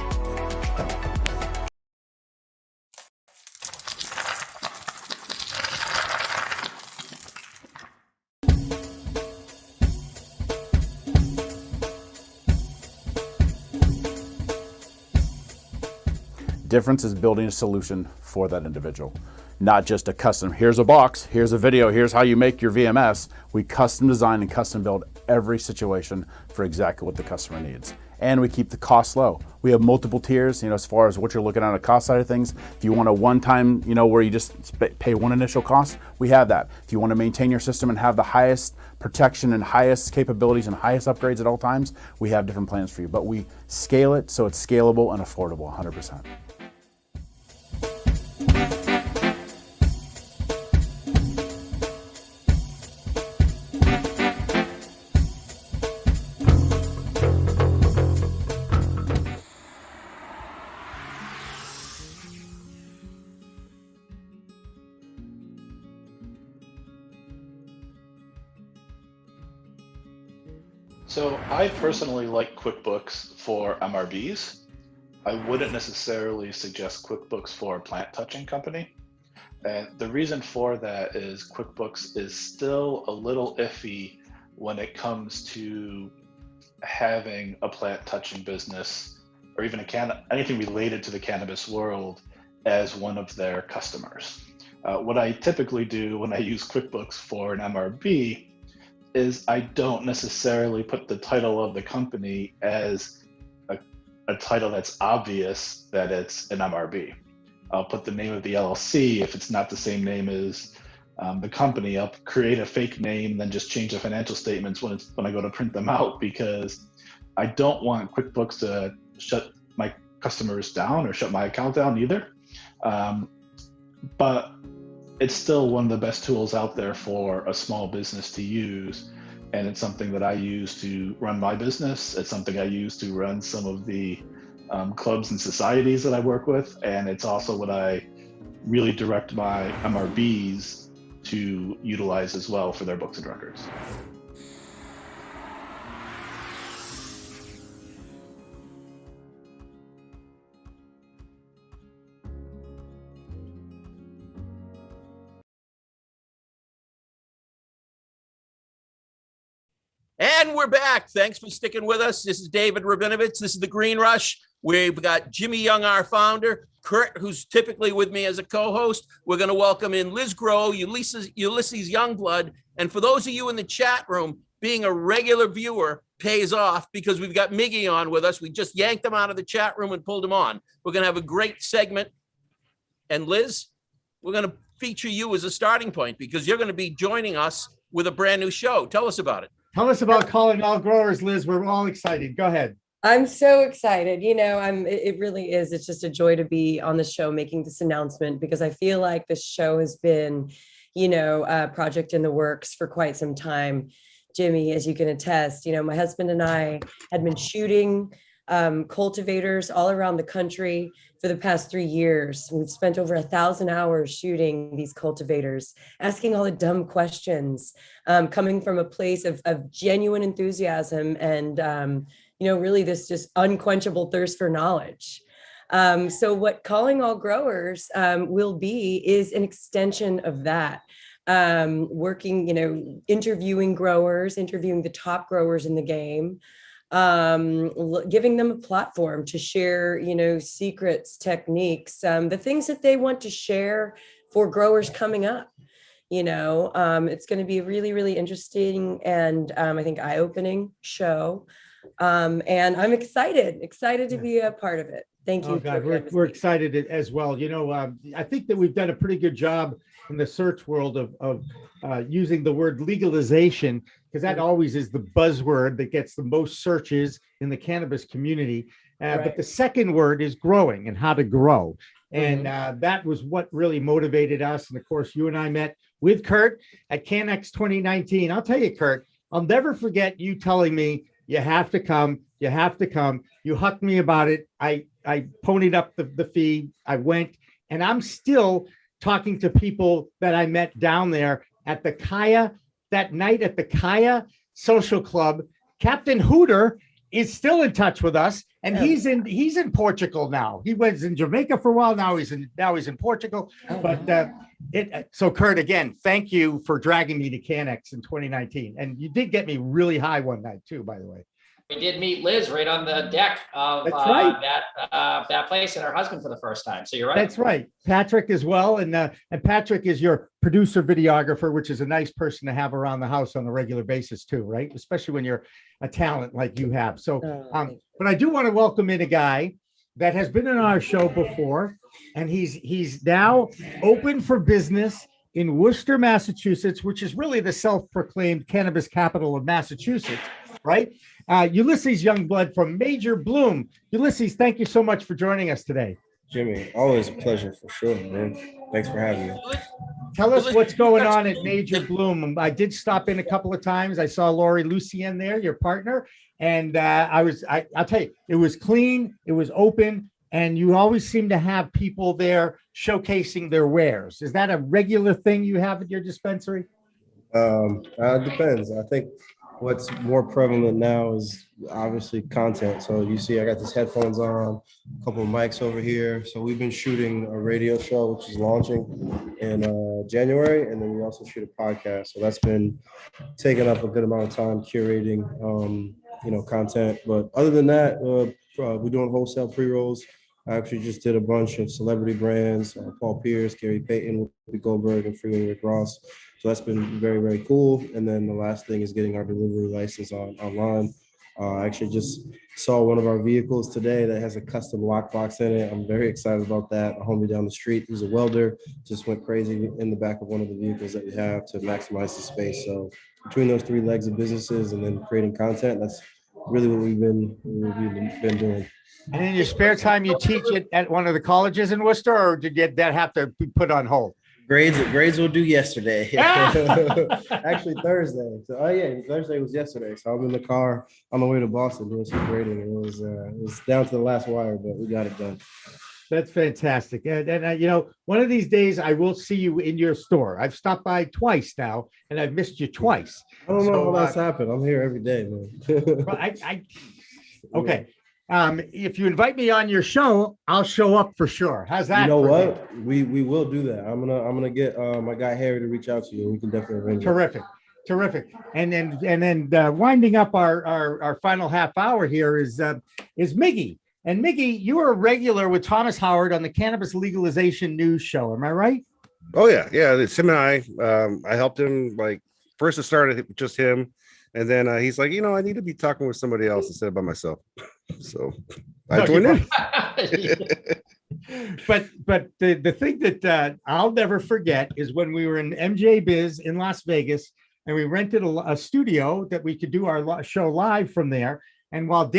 Difference is building a solution for that individual, not just a custom, here's a box, here's a video, here's how you make your VMS. We custom design and custom build every situation for exactly what the customer needs. And we keep the costs low. We have multiple tiers, as far as what you're looking at on the cost side of things. If you want a one-time, where you just pay one initial cost, we have that. If you want to maintain your system and have the highest protection and highest capabilities and highest upgrades at all times, we have different plans for you. But we scale it so it's scalable and affordable 100%. So I personally like QuickBooks for MRBs. I wouldn't necessarily suggest QuickBooks for a plant touching company. And the reason for that is QuickBooks is still a little iffy when it comes to having a plant touching business or even anything related to the cannabis world as one of their customers. What I typically do when I use QuickBooks for an MRB is I don't necessarily put the title of the company as a title that's obvious that it's an MRB. I'll put the name of the LLC if it's not the same name as the company. I'll create a fake name, then just change the financial statements when I go to print them out, because I don't want QuickBooks to shut my customers down or shut my account down either. But it's still one of the best tools out there for a small business to use. and it's something that I use to run my business. It's something I use to run some of the clubs and societies that I work with, and it's also what I really direct my MRBs to utilize as well for their books and records. And we're back. Thanks for sticking with us. This is David Rubinowitz. This is the Green Rush. We've got Jimmy Young, our founder, Curt, who's typically with me as a co-host. We're going to welcome in Liz Grow, Ulysses Youngblood. And for those of you in the chat room, being a regular viewer pays off because we've got Miggy on with us. We just yanked him out of the chat room and pulled him on. We're going to have a great segment. And Liz, we're going to feature you as a starting point because you're going to be joining us with a brand new show. Tell us about it. Tell us about calling all growers, Liz. We're all excited. Go ahead. I'm so excited. It really is. It's just a joy to be on the show making this announcement because I feel like this show has been, a project in the works for quite some time. Jimmy, as you can attest, my husband and I had been shooting cultivators all around the country for the past 3 years. We've spent over 1,000 hours shooting these cultivators, asking all the dumb questions, coming from a place of genuine enthusiasm and, really this just unquenchable thirst for knowledge. So what Calling All Growers will be is an extension of that. Working, interviewing growers, interviewing the top growers in the game, giving them a platform to share, secrets, techniques, the things that they want to share for growers coming up. It's going to be a really, really interesting and I think eye-opening show. And I'm excited to be a part of it. Thank you. Oh, God, we're excited as well. I think that we've done a pretty good job in the search world of using the word legalization, because that always is the buzzword that gets the most searches in the cannabis community. But the second word is growing and how to grow. And that was what really motivated us. And of course, you and I met with Curt at CanX 2019. I'll tell you, Curt, I'll never forget you telling me, you have to come. You have to come. You hucked me about it. I ponied up the fee. I went, and I'm still talking to people that I met down there at the Kaya that night at the Kaya Social Club. Captain Hooter is still in touch with us, and he's in Portugal now. He was in Jamaica for a while. Now he's in Portugal. So Curt, again, thank you for dragging me to CanX in 2019, and you did get me really high one night too, by the way. We did meet Liz right on the deck of that place and her husband for the first time. So you're right. That's right. Patrick as well. And Patrick is your producer videographer, which is a nice person to have around the house on a regular basis too, right? Especially when you're a talent like you have. So, but I do want to welcome in a guy that has been on our show before, and he's now open for business in Worcester, Massachusetts, which is really the self-proclaimed cannabis capital of Massachusetts, right? Ulysses Youngblood from Major Bloom. Ulysses, thank you so much for joining us today. Jimmy, always a pleasure for sure, man. Thanks for having me. Tell us what's going on at Major Bloom. I did stop in a couple of times. I saw Lori Lucien there, your partner, and I'll tell you, it was clean, it was open, and you always seem to have people there showcasing their wares. Is that a regular thing you have at your dispensary? Depends. I think what's more prevalent now is obviously content. So you see, I got these headphones on, a couple of mics over here. So we've been shooting a radio show, which is launching in January. And then we also shoot a podcast. So that's been taking up a good amount of time curating, content. But other than that, we're doing wholesale pre-rolls. I actually just did a bunch of celebrity brands, Paul Pierce, Gary Payton, Whoopi Goldberg, and Freeway Rick Ross. So that's been very, very cool. And then the last thing is getting our delivery license online. I actually just saw one of our vehicles today that has a custom lockbox in it. I'm very excited about that. A homie down the street who's a welder just went crazy in the back of one of the vehicles that we have to maximize the space. So between those three legs of businesses and then creating content, that's really what we've been doing. And in your spare time, you teach it at one of the colleges in Worcester, or did that have to be put on hold? Grades will do yesterday. Ah! Actually Thursday. So Thursday was yesterday. So I'm in the car on the way to Boston doing some grading. It was down to the last wire, but we got it done. That's fantastic. And one of these days I will see you in your store. I've stopped by twice now and I've missed you twice. I don't know how that's happened. I'm here every day, man. Okay. If you invite me on your show, I'll show up for sure. How's that? You know what? We will do that. I'm gonna get my guy Harry to reach out to you. We can definitely arrange it. Terrific. And then winding up our final half hour here is Miggy. And Miggy, you were a regular with Thomas Howard on the Cannabis Legalization News Show. Am I right? Oh yeah. It's him and I helped him first it started with just him. And then he's like, I need to be talking with somebody else instead of by myself. So I joined in. But the thing that I'll never forget is when we were in MJ Biz in Las Vegas and we rented a studio that we could do our show live from there. And while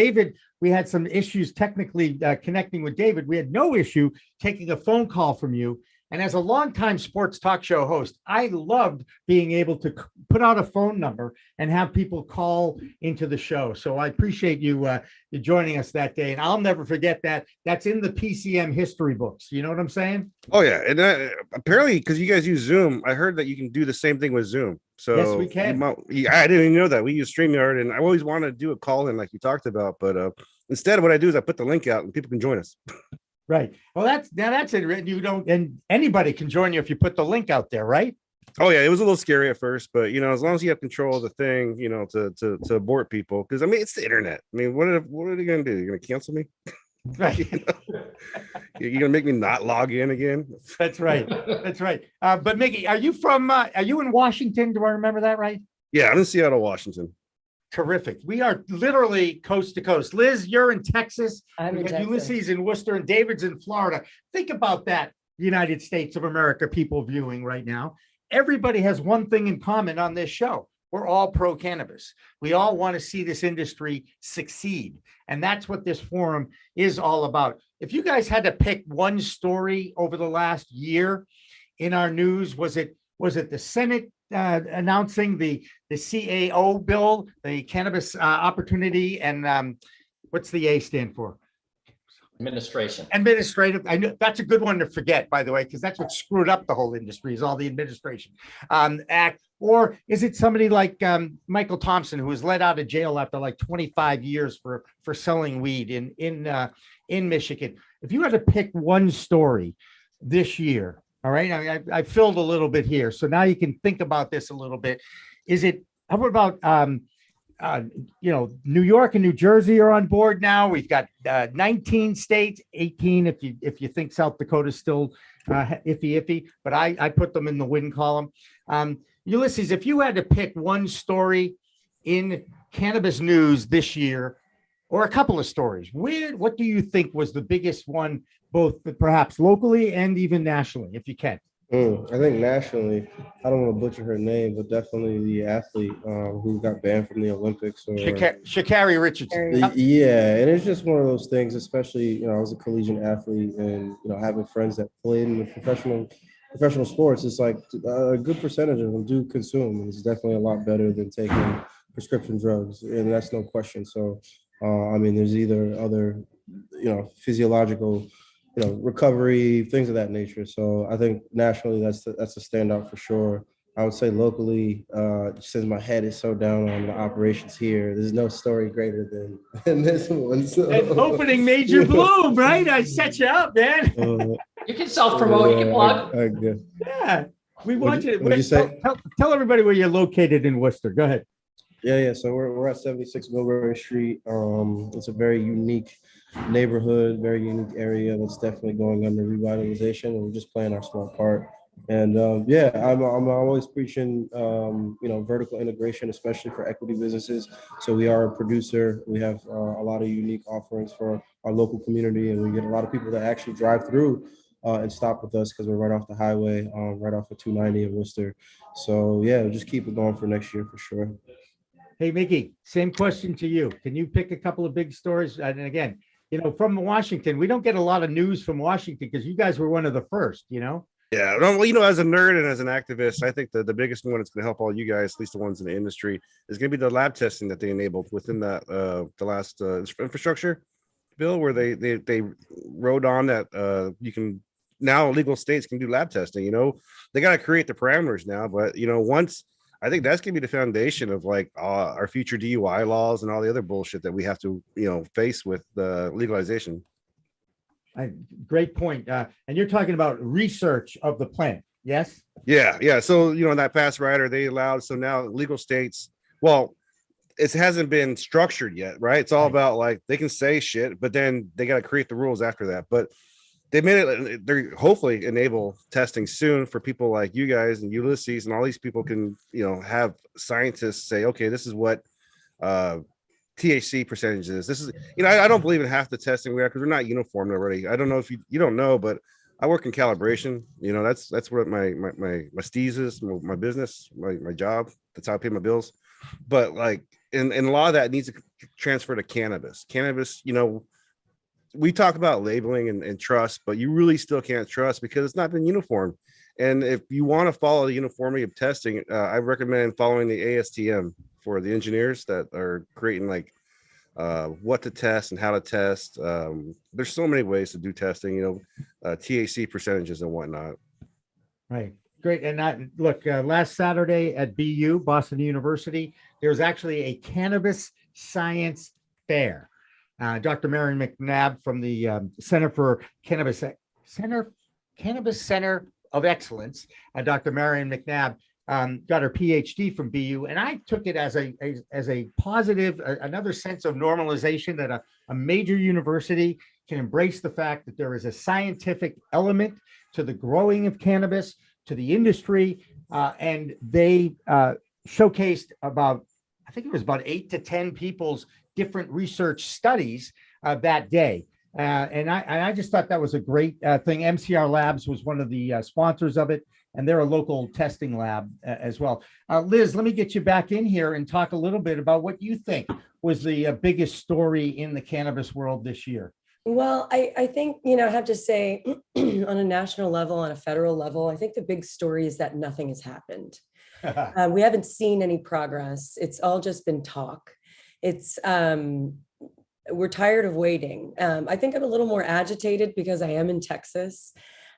we had some issues technically connecting with David, we had no issue taking a phone call from you. And as a longtime sports talk show host, I loved being able to put out a phone number and have people call into the show. So I appreciate you joining us that day. And I'll never forget that. That's in the PCM history books. You know what I'm saying? Oh, yeah. And apparently, because you guys use Zoom, I heard that you can do the same thing with Zoom. So yes, we can. I didn't even know that. We use StreamYard, and I always wanted to do a call in like you talked about. But instead, what I do is I put the link out and people can join us. Right. Well, that's it. You don't, and anybody can join you if you put the link out there, right? Oh yeah, it was a little scary at first, but as long as you have control of the thing, to abort people, because it's the internet. I mean, what are they gonna do? You're gonna cancel me? Right. You're gonna make me not log in again? That's right. That's right. But Mickey, are you in Washington? Do I remember that right? Yeah, I'm in Seattle, Washington. Terrific. We are literally coast to coast. Liz, you're in Texas. I'm in Texas. Ulysses in Worcester and David's in Florida. Think about that, United States of America people viewing right now. Everybody has one thing in common on this show. We're all pro cannabis. We all want to see this industry succeed. And that's what this forum is all about. If you guys had to pick one story over the last year in our news, was it the Senate announcing the CAO bill, the Cannabis Opportunity and what's the A stand for? Administrative. I know that's a good one to forget, by the way, because that's what screwed up the whole industry is all the administration act. Or is it somebody like Michael Thompson, who was let out of jail after like 25 years for selling weed in Michigan? If you had to pick one story this year, all right, I filled a little bit here, so now you can think about this a little bit. How about New York and New Jersey are on board now. We've got 19 states, 18 if you think South Dakota is still iffy, but I put them in the win column. Ulysses, if you had to pick one story in cannabis news this year, or a couple of stories, what do you think was the biggest one, both perhaps locally and even nationally, if you can? I think nationally, I don't want to butcher her name, but definitely the athlete who got banned from the Olympics. Sha'Carri Richardson. Yeah, and it's just one of those things, especially, I was a collegiate athlete and, having friends that played in the professional sports, it's like a good percentage of them do consume. It's definitely a lot better than taking prescription drugs, and that's no question. So, there's either other, physiological, recovery, things of that nature. So I think nationally, that's a standout for sure. I would say locally, since my head is so down on the operations here, there's no story greater than this one. So. And opening Major Bloom, right? I set you up, man. You can self-promote, you can plug. Yeah, we want you. What'd you say? Tell everybody where you're located in Worcester. Go ahead. Yeah. So we're at 76 Millbury Street. It's a very unique neighborhood, very unique area that's definitely going under revitalization, and we're just playing our small part. And I'm always preaching vertical integration, especially for equity businesses. So we are a producer. We have a lot of unique offerings for our local community, and we get a lot of people that actually drive through and stop with us because we're right off the highway, right off of 290 in Worcester. So yeah, we'll just keep it going for next year for sure. Hey Mickey, same question to you. Can you pick a couple of big stories? And again, from Washington, we don't get a lot of news from Washington because you guys were one of the first, Yeah, no, well, as a nerd and as an activist, I think the biggest one that's going to help all you guys, at least the ones in the industry, is going to be the lab testing that they enabled within that the last infrastructure bill, where they wrote on that you can now legal states can do lab testing. They got to create the parameters now, but once I think that's going to be the foundation of like our future DUI laws and all the other bullshit that we have to face with legalization. Great point. And you're talking about research of the plant. Yes. Yeah. So, in that past rider, they allowed, so now legal states, well, it hasn't been structured yet, right? It's all about like, they can say shit, but then they got to create the rules after that. But they made it, they're hopefully enable testing soon for people like you guys and Ulysses, and all these people can, have scientists say, okay, this is what, THC percentages. This is, I don't believe in half the testing we have because we're not uniformed already. I don't know if you don't know, but I work in calibration. That's what my steez is, my business, my job. That's how I pay my bills. But like, and a lot of that needs to transfer to cannabis. Cannabis, we talk about labeling and trust, but you really still can't trust because it's not been uniform. And if you want to follow the uniformity of testing, I recommend following the ASTM for the engineers that are creating like what to test and how to test. There's so many ways to do testing, THC percentages and whatnot. Right. Great. And look, last Saturday at BU, Boston University, there was actually a cannabis science fair. Dr. Marion McNabb from the Center for Cannabis Center of Excellence, Dr. Marion McNabb, got her PhD from BU, and I took it as a positive, another sense of normalization that a major university can embrace the fact that there is a scientific element to the growing of cannabis, to the industry, and they showcased I think it was about 8 to 10 people's different research studies that day. And I just thought that was a great thing. MCR Labs was one of the sponsors of it, and they're a local testing lab as well. Liz, let me get you back in here and talk a little bit about what you think was the biggest story in the cannabis world this year. Well, I think, I have to say on a national level, on a federal level, I think the big story is that nothing has happened. We haven't seen any progress. It's all just been talk. We're tired of waiting. I think I'm a little more agitated because I am in Texas.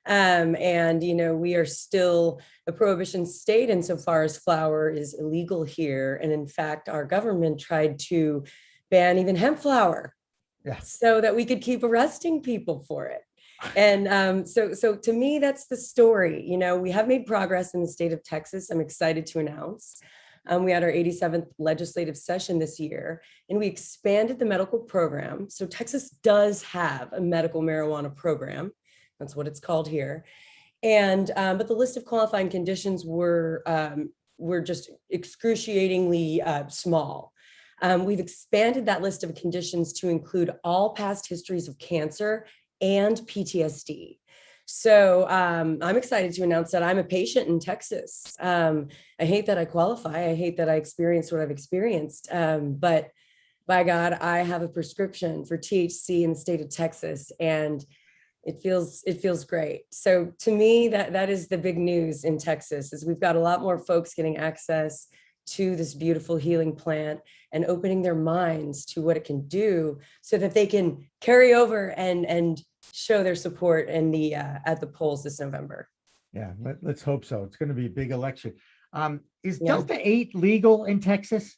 And, we are still a prohibition state insofar as flower is illegal here. And in fact, our government tried to ban even hemp flower so that we could keep arresting people for it. And so to me, that's the story. We have made progress in the state of Texas. I'm excited to announce. We had our 87th legislative session this year, and we expanded the medical program. So Texas does have a medical marijuana program. That's what it's called here. And but the list of qualifying conditions were just excruciatingly small. We've expanded that list of conditions to include all past histories of cancer and PTSD. So I'm excited to announce that I'm a patient in Texas. I hate that I qualify. I hate that I experienced what I've experienced. But by God, I have a prescription for THC in the state of Texas, and it feels great. So to me, that is the big news in Texas, is we've got a lot more folks getting access to this beautiful healing plant and opening their minds to what it can do so that they can carry over and show their support in the at the polls this November. Yeah, let's hope so. It's going to be a big election. Is Delta 8 legal in Texas?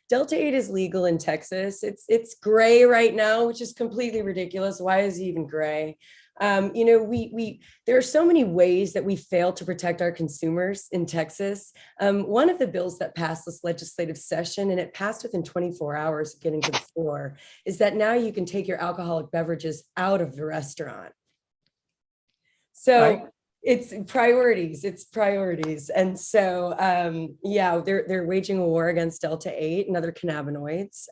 Delta 8 is legal in Texas. It's gray right now, which is completely ridiculous. Why is it even gray? There are so many ways that we fail to protect our consumers in Texas. One of the bills that passed this legislative session, and it passed within 24 hours of getting to the floor, is that now you can take your alcoholic beverages out of the restaurant. So it's priorities. And so, they're waging a war against Delta 8 and other cannabinoids.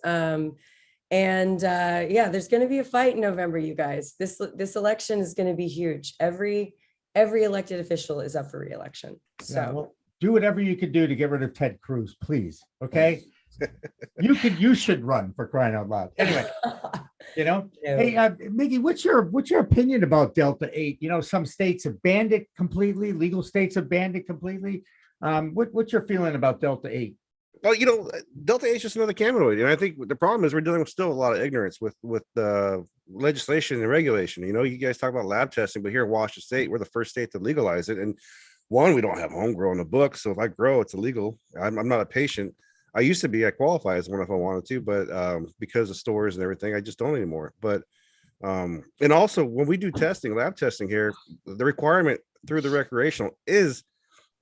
There's going to be a fight in November, you guys. This election is going to be huge. Every elected official is up for re-election. So do whatever you could do to get rid of Ted Cruz, please. Okay. You should run, for crying out loud. Anyway, You know, No. hey, Miggy, what's your opinion about Delta 8? You know, some states have banned it completely. Legal states have banned it completely. What's your feeling about Delta 8? Well, you know, Delta 8 is just another cannabinoid, and I think the problem is we're dealing with still a lot of ignorance with legislation and regulation. You know, you guys talk about lab testing, but here in Washington State, we're the first state to legalize it. And one, we don't have home grow in the book, so if I grow, it's illegal. I'm not a patient. I used to be. I qualify as one if I wanted to, but because of stores and everything, I just don't anymore. But and also when we do testing, lab testing here, the requirement through the recreational is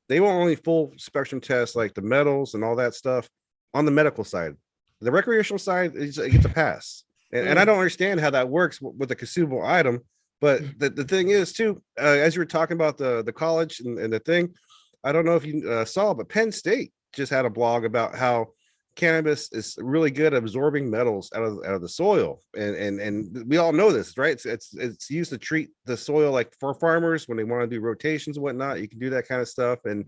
they will only full spectrum test like the metals and all that stuff on the medical side. The recreational side, it gets a pass. And I don't understand how that works with a consumable item. But the thing is, too, as you were talking about the college and the thing, I don't know if you saw, but Penn State just had a blog about how cannabis is really good at absorbing metals out of the soil, and we all know this, right? It's used to treat the soil, like for farmers when they want to do rotations and whatnot. You can do that kind of stuff, and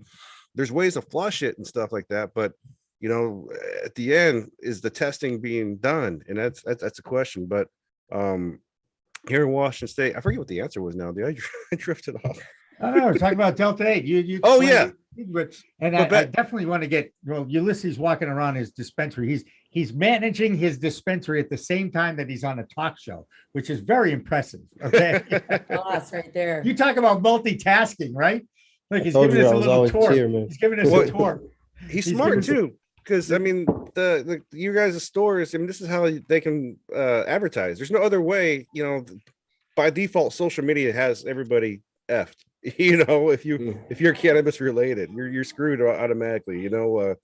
there's ways to flush it and stuff like that. But you know, at the end, is the testing being done? And that's a question. But here in Washington State, I forget what the answer was now. Dude, I drifted off. I don't know. We're talking about Delta 8. You Oh, yeah. I definitely want to get, well, Ulysses walking around his dispensary. He's managing his dispensary at the same time that he's on a talk show, which is very impressive. Okay. Boss right there. You talk about multitasking, right? Look, he's giving us a little tour. He's giving us a tour. He's smart too, because I mean, the you guys' stores, I mean, this is how they can advertise. There's no other way, you know. By default, social media has everybody effed. You know, if you're cannabis related, you're screwed automatically. You know,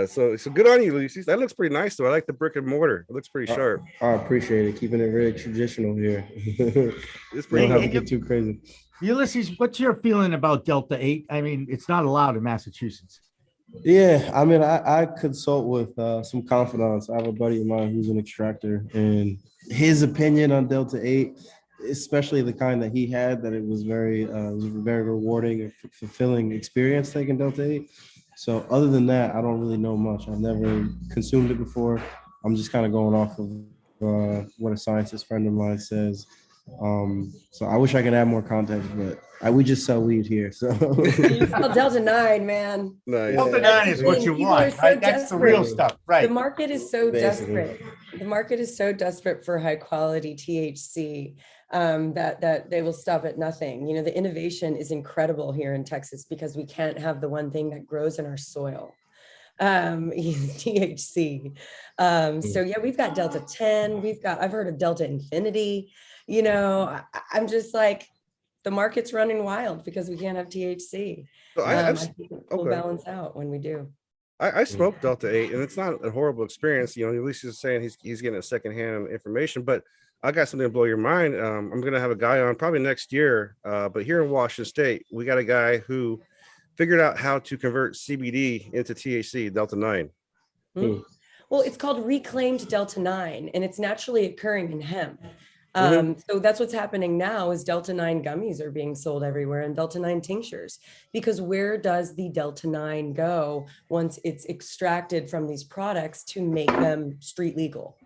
so good on you, Ulysses. That looks pretty nice though. I like the brick and mortar. It looks pretty sharp. I appreciate it, keeping it really traditional here. It's pretty. Don't have to get too crazy. Ulysses, what's your feeling about Delta 8? I mean, it's not allowed in Massachusetts. Yeah, I mean, I consult with some confidants. I have a buddy of mine who's an extractor, and his opinion on Delta 8, especially the kind that he had, that it was very rewarding and fulfilling experience taking Delta 8. So other than that, I don't really know much. I've never consumed it before. I'm just kind of going off of what a scientist friend of mine says. So I wish I could add more context, but we just sell weed here. So You sell Delta 9, man. Nice. Delta 9 is what you want, right? That's the real stuff, right? The market is so Basically. desperate. The market is so desperate for high quality THC that they will stop at nothing. You know, the innovation is incredible here in Texas because we can't have the one thing that grows in our soil. THC. So yeah, we've got Delta 10. I've heard of Delta Infinity. You know, I'm just like, the market's running wild because we can't have THC. So I think we'll balance out when we do. I smoked Delta 8, and it's not a horrible experience. You know, Ulysses is saying he's getting a secondhand information, but I got something to blow your mind. I'm going to have a guy on probably next year, but here in Washington State, we got a guy who figured out how to convert CBD into THC, Delta 9. Well, it's called reclaimed Delta 9, and it's naturally occurring in hemp. So that's what's happening now is Delta 9 gummies are being sold everywhere and Delta 9 tinctures, because where does the Delta 9 go once it's extracted from these products to make them street legal?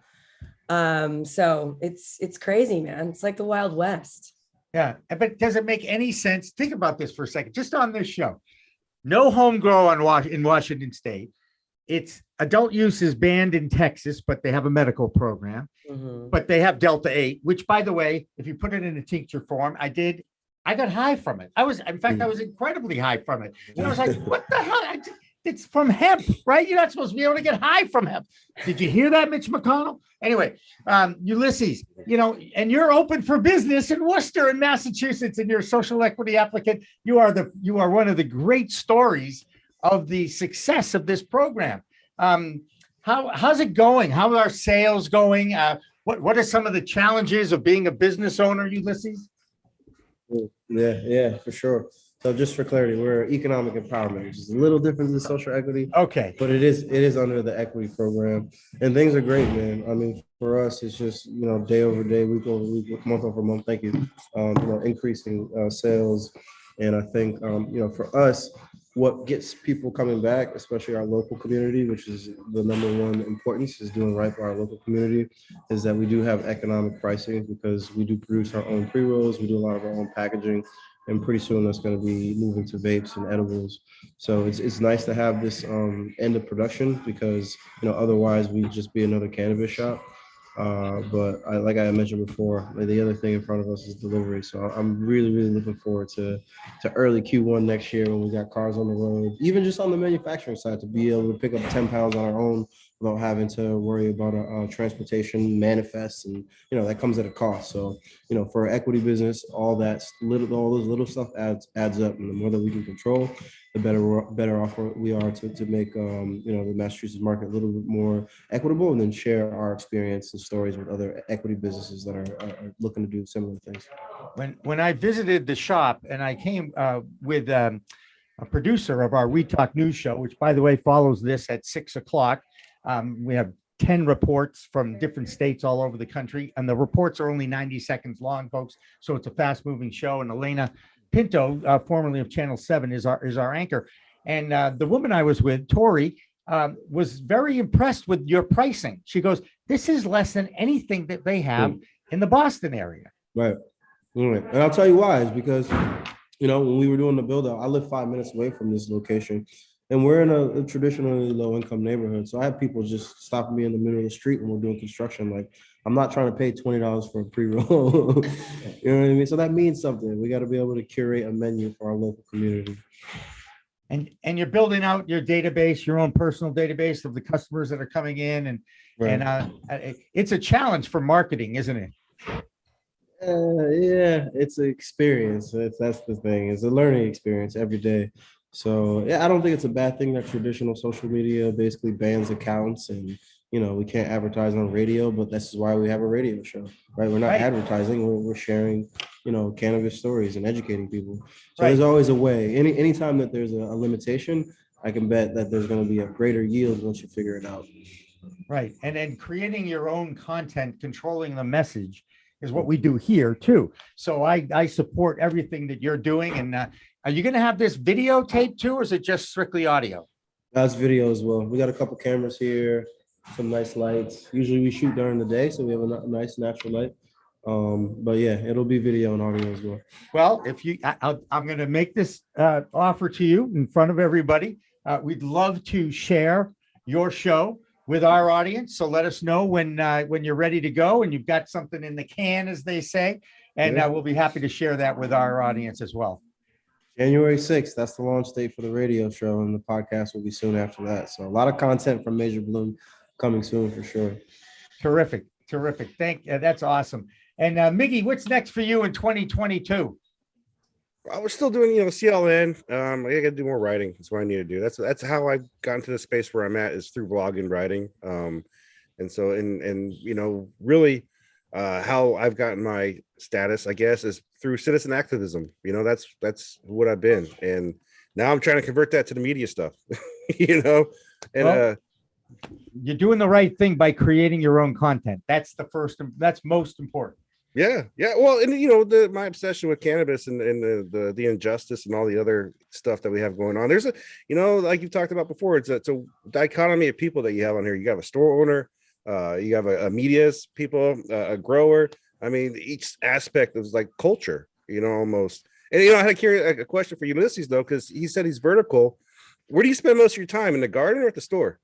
So it's crazy, man. It's like the Wild West. Yeah, but does it make any sense? Think about this for a second, just on this show. No home grow in Washington State. It's adult use is banned in Texas, but they have a medical program. But they have Delta 8, which, by the way, if you put it in a tincture form, I got high from it. I was incredibly high from it. And I was like, what the hell? It's from hemp, right? You're not supposed to be able to get high from hemp. Did you hear that, Mitch McConnell? Anyway, Ulysses, you know, and you're open for business in Worcester in Massachusetts, and you're a social equity applicant. You are one of the great stories of the success of this program. How's it going? How are sales going? What are some of the challenges of being a business owner, Ulysses? Yeah, for sure. So just for clarity, we're economic empowerment, which is a little different than social equity. Okay. But it is under the equity program, and things are great, man. I mean, for us, it's just, you know, day over day, week over week, month over month. Thank you. You know, increasing sales. And I think, you know, for us, what gets people coming back, especially our local community, which is the number one importance, is doing right by our local community, is that we do have economic pricing because we do produce our own pre-rolls, we do a lot of our own packaging, and pretty soon that's going to be moving to vapes and edibles. So it's nice to have this end of production because, otherwise we'd just be another cannabis shop. But like I mentioned before, the other thing in front of us is delivery. So I'm really, really looking forward to early Q1 next year when we got cars on the road, even just on the manufacturing side, to be able to pick up 10 pounds on our own without having to worry about a transportation manifest. And, that comes at a cost. So, for an equity business, all those little stuff adds up. And the more that we can control, the better off we are to make, the Massachusetts market a little bit more equitable, and then share our experience and stories with other equity businesses that are looking to do similar things. When I visited the shop, and I came with a producer of our We Talk News show, which, by the way, follows this at 6:00. We have 10 reports from different states all over the country, and the reports are only 90 seconds long, folks. So it's a fast moving show. And Elena Pinto, formerly of Channel 7, is our anchor. And the woman I was with, Tori, was very impressed with your pricing. She goes, "This is less than anything that they have in the Boston area." Right. And I'll tell you why, is because, when we were doing the build out, I live 5 minutes away from this location, and we're in a traditionally low income neighborhood. So I have people just stopping me in the middle of the street when we're doing construction. Like, I'm not trying to pay $20 for a pre-roll. You know what I mean? So that means something. We got to be able to curate a menu for our local community. And you're building out your database, your own personal database of the customers that are coming in, and it's a challenge for marketing, isn't it? Yeah, it's an experience. That's the thing. It's a learning experience every day. So yeah, I don't think it's a bad thing that traditional social media basically bans accounts, and we can't advertise on radio, but this is why we have a radio show, right? We're not advertising, we're sharing, cannabis stories and educating people. So there's always a way. Anytime that there's a limitation, I can bet that there's going to be a greater yield once you figure it out. Right. And then creating your own content, controlling the message is what we do here too. So I support everything that you're doing. And are you going to have this videotape too, or is it just strictly audio? That's video as well. We got a couple cameras here, some nice lights. Usually we shoot during the day, so we have a nice natural light. But yeah, it'll be video and audio as well. Well, I'm going to make this offer to you in front of everybody. We'd love to share your show with our audience. So let us know when you're ready to go and you've got something in the can, as they say, and we'll be happy to share that with our audience as well. January 6th, that's the launch date for the radio show, and the podcast will be soon after that. So a lot of content from Major Bloom coming soon for sure. Terrific. That's awesome. And Miggy, what's next for you in 2022? We're still doing, CLN. I got to do more writing. That's what I need to do. That's how I got into the space where I'm at, is through blogging, writing. And so, really, how I've gotten my status, I guess, is through citizen activism. That's what I've been. And now I'm trying to convert that to the media stuff, and you're doing the right thing by creating your own content. That's most important. Yeah. Well, and my obsession with cannabis and the injustice and all the other stuff that we have going on. There's like you've talked about before, it's a dichotomy of people that you have on here. You have a store owner, you have a media's people, a grower. I mean, each aspect is like culture, almost. And I had a question for Ulysses though, because he said he's vertical. Where do you spend most of your time, in the garden or at the store?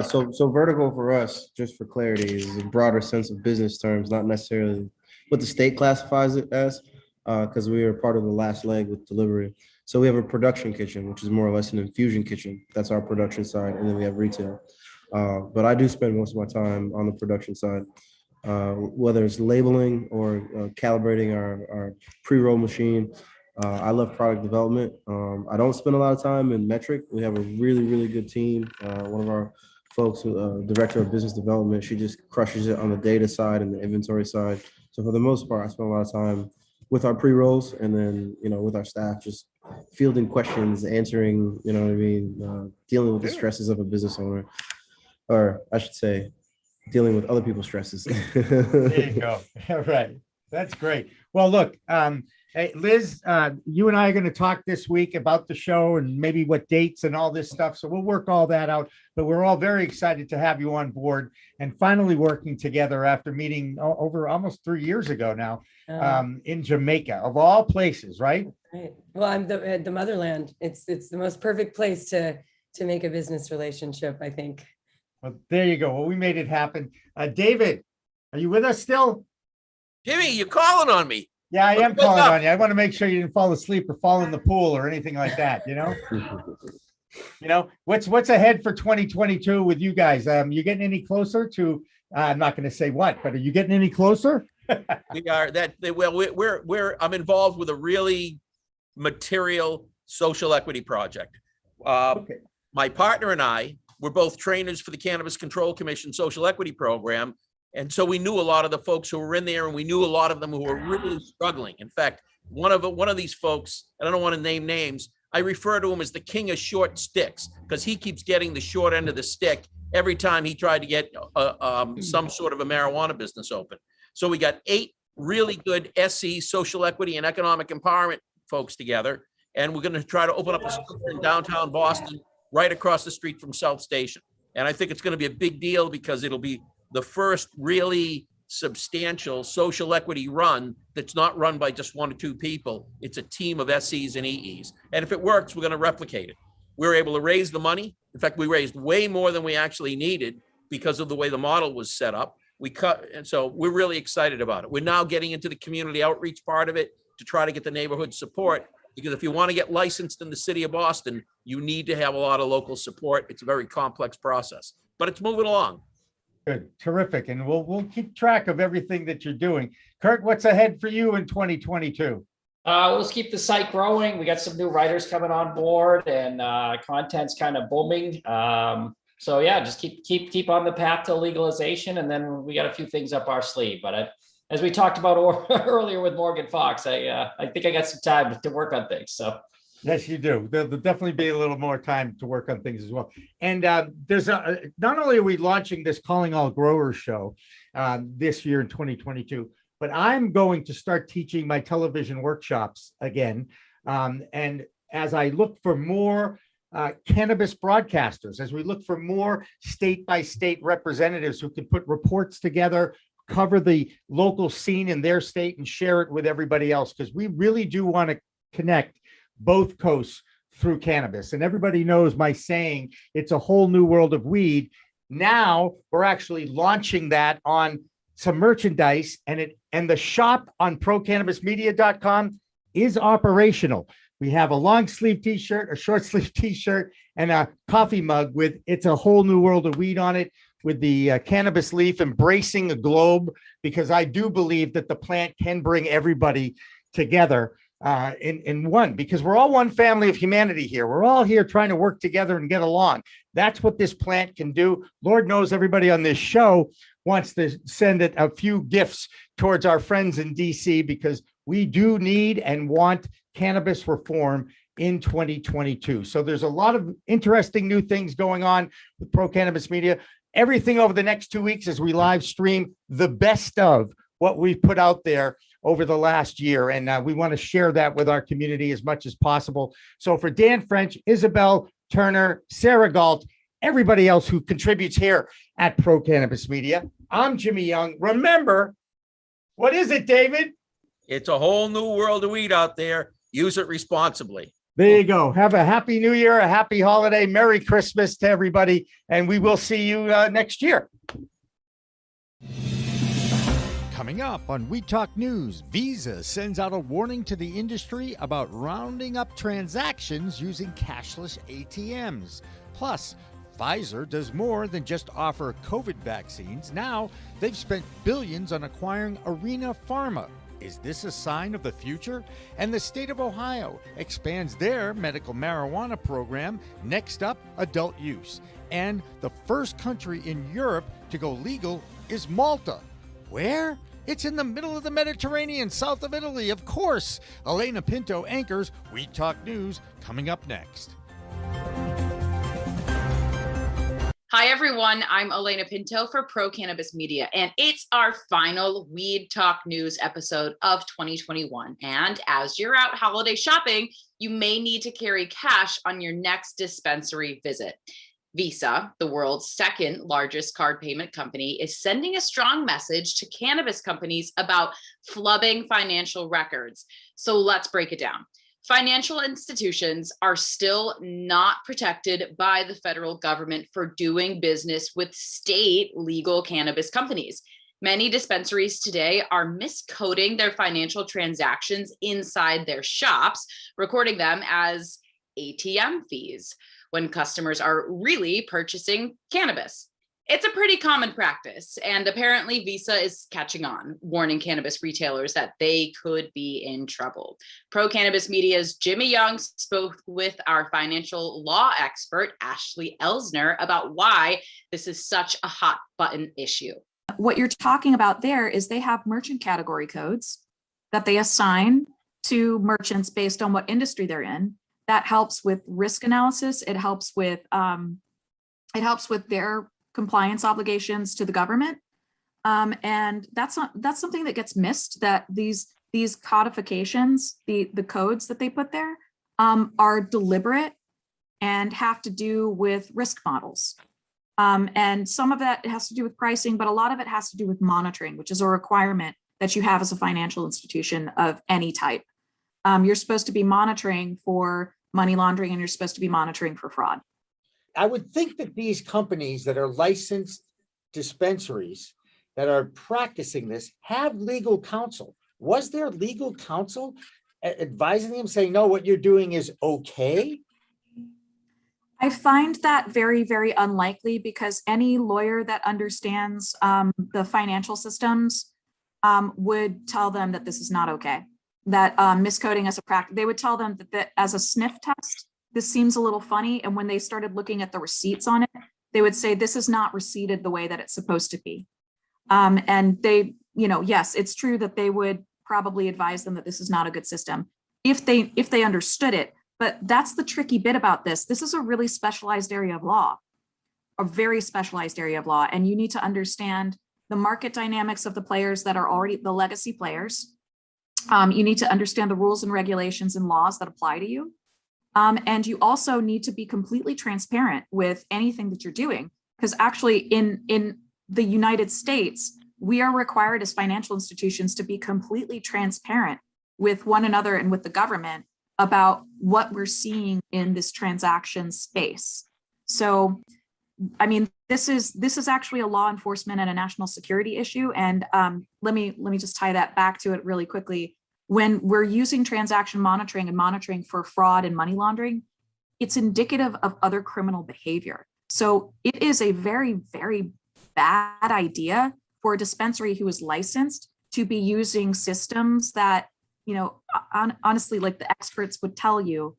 So vertical for us, just for clarity, is a broader sense of business terms, not necessarily what the state classifies it as, because we are part of the last leg with delivery. So we have a production kitchen, which is more or less an infusion kitchen. That's our production side, and then we have retail. But I do spend most of my time on the production side, whether it's labeling or calibrating our pre-roll machine. I love product development. I don't spend a lot of time in metric. We have a really, really good team. One of our folks, director of business development, she just crushes it on the data side and the inventory side. So for the most part, I spend a lot of time with our pre-rolls, and then, with our staff, just fielding questions, answering, dealing with the stresses of a business owner, or I should say, dealing with other people's stresses. There you go. All right. That's great. Well, look, Hey, Liz, you and I are going to talk this week about the show and maybe what dates and all this stuff. So we'll work all that out. But we're all very excited to have you on board and finally working together after meeting over almost 3 years ago now in Jamaica, of all places, right? Right. Well, I'm the motherland. It's the most perfect place to make a business relationship, I think. Well, there you go. Well, we made it happen. David, are you with us still? Jimmy, you're calling on me. Yeah, I am calling on you. I want to make sure you didn't fall asleep or fall in the pool or anything like that, you know? You know, what's ahead for 2022 with you guys? You getting any closer to, I'm not going to say what, but are you getting any closer? We are I'm involved with a really material social equity project. Okay. My partner and I were both trainers for the Cannabis Control Commission Social Equity Program. And so we knew a lot of the folks who were in there, and we knew a lot of them who were really struggling. In fact, one of these folks, I don't want to name names, I refer to him as the king of short sticks because he keeps getting the short end of the stick every time he tried to get some sort of a marijuana business open. So we got 8 really good SE, social equity and economic empowerment folks together. And we're going to try to open up a store in downtown Boston, right across the street from South Station. And I think it's going to be a big deal because it'll be the first really substantial social equity run that's not run by just 1 or 2 people. It's a team of SEs and EEs. And if it works, we're going to replicate it. We were able to raise the money. In fact, we raised way more than we actually needed because of the way the model was set up. And so we're really excited about it. We're now getting into the community outreach part of it to try to get the neighborhood support. Because if you want to get licensed in the city of Boston, you need to have a lot of local support. It's a very complex process, but it's moving along. Good, terrific. And we'll keep track of everything that you're doing. Curt, what's ahead for you in 2022? We'll just keep the site growing. We got some new writers coming on board, and content's kind of booming. So yeah, just keep on the path to legalization, and then we got a few things up our sleeve. But as we talked about earlier with Morgan Fox, I think I got some time to work on things. So. Yes, you do. There'll definitely be a little more time to work on things as well. And there's not only are we launching this Calling All Growers show this year in 2022, but I'm going to start teaching my television workshops again. And as I look for more cannabis broadcasters, as we look for more state-by-state representatives who can put reports together, cover the local scene in their state and share it with everybody else, because we really do want to connect both coasts through cannabis. And everybody knows my saying, it's a whole new world of weed. Now we're actually launching that on some merchandise, and the shop on procannabismedia.com is operational. We have a long sleeve t-shirt, a short sleeve t-shirt, and a coffee mug with "It's a Whole New World of Weed" on it, with the cannabis leaf embracing a globe, because I do believe that the plant can bring everybody together in one, because we're all one family of humanity here. We're all here trying to work together and get along. That's what this plant can do. Lord knows everybody on this show wants to send it a few gifts towards our friends in DC, because we do need and want cannabis reform in 2022. So there's a lot of interesting new things going on with Pro Cannabis Media. Everything over the next 2 weeks as we live stream the best of what we've put out there over the last year. And we want to share that with our community as much as possible. So for Dan French, Isabel Turner, Sarah Galt, everybody else who contributes here at Pro Cannabis Media, I'm Jimmy Young. Remember, what is it, David? It's a whole new world of weed out there. Use it responsibly. There you go. Have a happy new year, a happy holiday, Merry Christmas to everybody. And we will see you next year. Coming up on We Talk News, Visa sends out a warning to the industry about rounding up transactions using cashless ATMs. Plus, Pfizer does more than just offer COVID vaccines. Now, they've spent billions on acquiring Arena Pharma. Is this a sign of the future? And the state of Ohio expands their medical marijuana program. Next up, adult use. And the first country in Europe to go legal is Malta. Where? It's in the middle of the Mediterranean, south of Italy, of course. Elena Pinto anchors We Talk News, coming up next. Hi, everyone. I'm Elena Pinto for Pro Cannabis Media, and it's our final Weed Talk News episode of 2021. And as you're out holiday shopping, you may need to carry cash on your next dispensary visit. Visa, the world's second largest card payment company, is sending a strong message to cannabis companies about flubbing financial records. So let's break it down. Financial institutions are still not protected by the federal government for doing business with state legal cannabis companies. Many dispensaries today are miscoding their financial transactions inside their shops, recording them as ATM fees when customers are really purchasing cannabis. It's a pretty common practice, and apparently Visa is catching on, warning cannabis retailers that they could be in trouble. Pro Cannabis Media's Jimmy Young spoke with our financial law expert, Ashley Elsner, about why this is such a hot button issue. What you're talking about there is they have merchant category codes that they assign to merchants based on what industry they're in. That helps with risk analysis. It helps with their compliance obligations to the government. And that's something that gets missed, that these codifications, the codes that they put there are deliberate and have to do with risk models. And some of that has to do with pricing, but a lot of it has to do with monitoring, which is a requirement that you have as a financial institution of any type. You're supposed to be monitoring for money laundering, and you're supposed to be monitoring for fraud. I would think that these companies that are licensed dispensaries that are practicing this have legal counsel. Was there legal counsel advising them, saying, no, what you're doing is okay? I find that very, very unlikely, because any lawyer that understands the financial systems would tell them that this is not okay, that miscoding as a practice. They would tell them that as a sniff test, this seems a little funny. And when they started looking at the receipts on it, they would say, this is not receipted the way that it's supposed to be. And they, yes, it's true that they would probably advise them that this is not a good system if they understood it. But that's the tricky bit about this. This is a really specialized area of law, a very specialized area of law. And you need to understand the market dynamics of the players that are already the legacy players. You need to understand the rules and regulations and laws that apply to you. And you also need to be completely transparent with anything that you're doing, because actually in the United States, we are required as financial institutions to be completely transparent with one another and with the government about what we're seeing in this transaction space. So, I mean, this is actually a law enforcement and a national security issue. And let me just tie that back to it really quickly. When we're using transaction monitoring and monitoring for fraud and money laundering, it's indicative of other criminal behavior. So it is a very, very bad idea for a dispensary who is licensed to be using systems that, honestly, like the experts would tell you,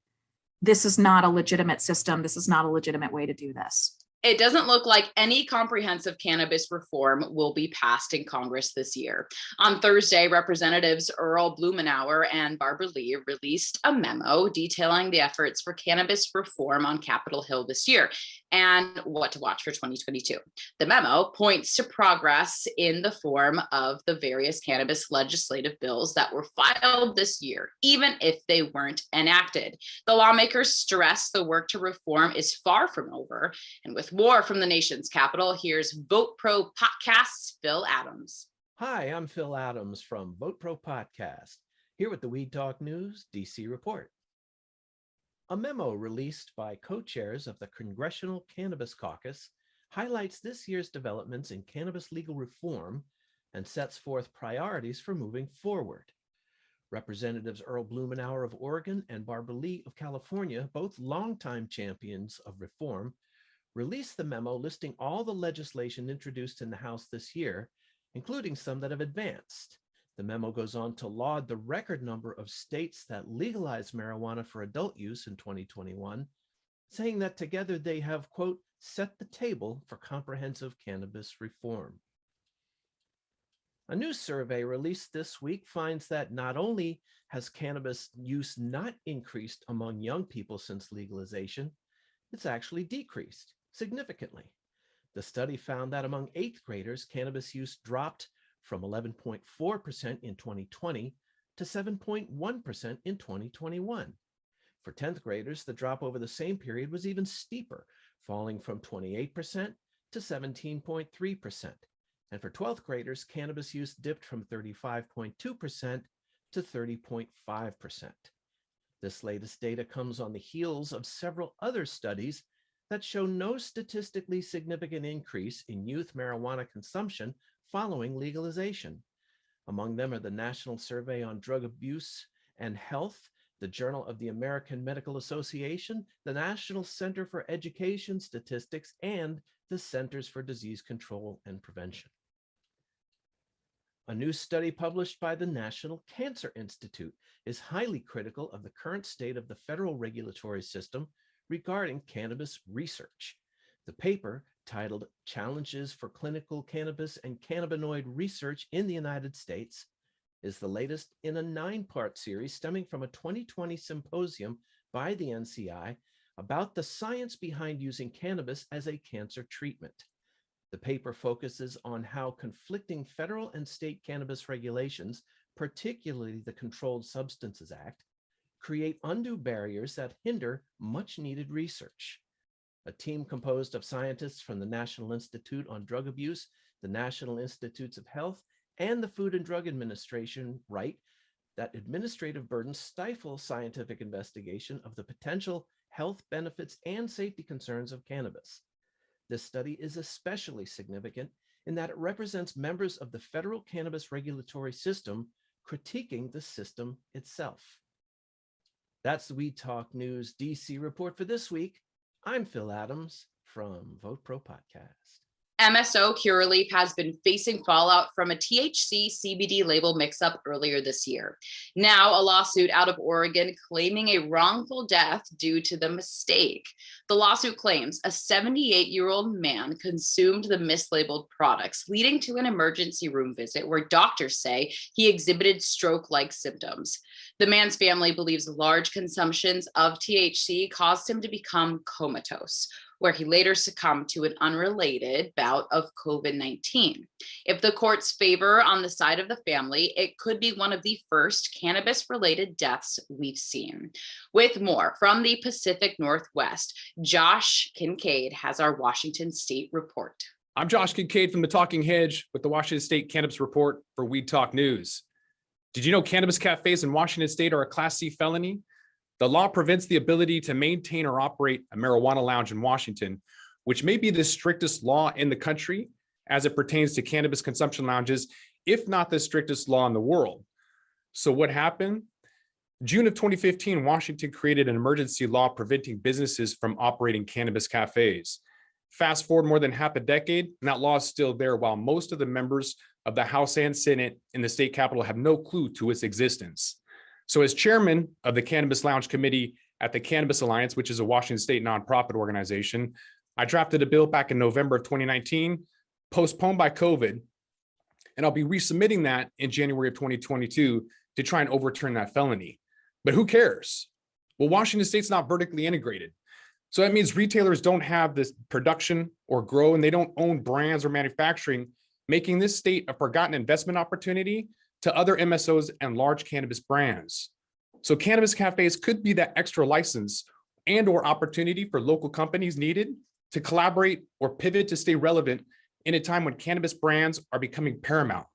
this is not a legitimate system. This is not a legitimate way to do this. It doesn't look like any comprehensive cannabis reform will be passed in Congress this year. On Thursday, Representatives Earl Blumenauer and Barbara Lee released a memo detailing the efforts for cannabis reform on Capitol Hill this year and what to watch for 2022. The memo points to progress in the form of the various cannabis legislative bills that were filed this year, even if they weren't enacted. The lawmakers stress the work to reform is far from over, and with more from the nation's capital, here's Vote Pro Podcast's Phil Adams. Hi, I'm Phil Adams from Vote Pro Podcast, here with the Weed Talk News DC Report. A memo released by co-chairs of the Congressional Cannabis Caucus highlights this year's developments in cannabis legal reform and sets forth priorities for moving forward. Representatives Earl Blumenauer of Oregon and Barbara Lee of California, both longtime champions of reform, released the memo listing all the legislation introduced in the House this year, including some that have advanced. The memo goes on to laud the record number of states that legalized marijuana for adult use in 2021, saying that together they have, quote, set the table for comprehensive cannabis reform. A new survey released this week finds that not only has cannabis use not increased among young people since legalization, it's actually decreased significantly. The study found that among 8th graders, cannabis use dropped from 11.4% in 2020 to 7.1% in 2021. For 10th graders, the drop over the same period was even steeper, falling from 28% to 17.3%. And for 12th graders, cannabis use dipped from 35.2% to 30.5%. This latest data comes on the heels of several other studies that show no statistically significant increase in youth marijuana consumption following legalization. Among them are the National Survey on Drug Abuse and Health, the Journal of the American Medical Association, the National Center for Education Statistics, and the Centers for Disease Control and Prevention. A new study published by the National Cancer Institute is highly critical of the current state of the federal regulatory system regarding cannabis research. The paper, titled Challenges for Clinical Cannabis and Cannabinoid Research in the United States, is the latest in a 9-part series stemming from a 2020 symposium by the NCIA about the science behind using cannabis as a cancer treatment. The paper focuses on how conflicting federal and state cannabis regulations, particularly the Controlled Substances Act, create undue barriers that hinder much-needed research. A team composed of scientists from the National Institute on Drug Abuse, the National Institutes of Health, and the Food and Drug Administration write that administrative burdens stifle scientific investigation of the potential health benefits and safety concerns of cannabis. This study is especially significant in that it represents members of the federal cannabis regulatory system critiquing the system itself. That's the Weed Talk News DC report for this week. I'm Phil Adams from Vote Pro Podcast. MSO Curaleaf has been facing fallout from a THC CBD label mix-up earlier this year. Now, a lawsuit out of Oregon claiming a wrongful death due to the mistake. The lawsuit claims a 78-year-old man consumed the mislabeled products, leading to an emergency room visit where doctors say he exhibited stroke-like symptoms. The man's family believes large consumptions of THC caused him to become comatose, where he later succumbed to an unrelated bout of COVID-19. If the courts favor on the side of the family, it could be one of the first cannabis-related deaths we've seen. With more from the Pacific Northwest, Josh Kincaid has our Washington State report. I'm Josh Kincaid from the Talking Hedge with the Washington State Cannabis Report for Weed Talk News. Did you know cannabis cafes in Washington State are a Class C felony? The law prevents the ability to maintain or operate a marijuana lounge in Washington, which may be the strictest law in the country as it pertains to cannabis consumption lounges, if not the strictest law in the world. So what happened? June of 2015, Washington created an emergency law preventing businesses from operating cannabis cafes. Fast forward more than half a decade, and that law is still there, while most of the members of the House and Senate in the state capitol have no clue to its existence. So as chairman of the Cannabis Lounge Committee at the Cannabis Alliance, which is a Washington State nonprofit organization, I drafted a bill back in November of 2019, postponed by COVID, and I'll be resubmitting that in January of 2022 to try and overturn that felony. But who cares? Well, Washington State's not vertically integrated. So that means retailers don't have this production or grow, and they don't own brands or manufacturing, making this state a forgotten investment opportunity to other MSOs and large cannabis brands. So cannabis cafes could be that extra license and or opportunity for local companies needed to collaborate or pivot to stay relevant in a time when cannabis brands are becoming paramount.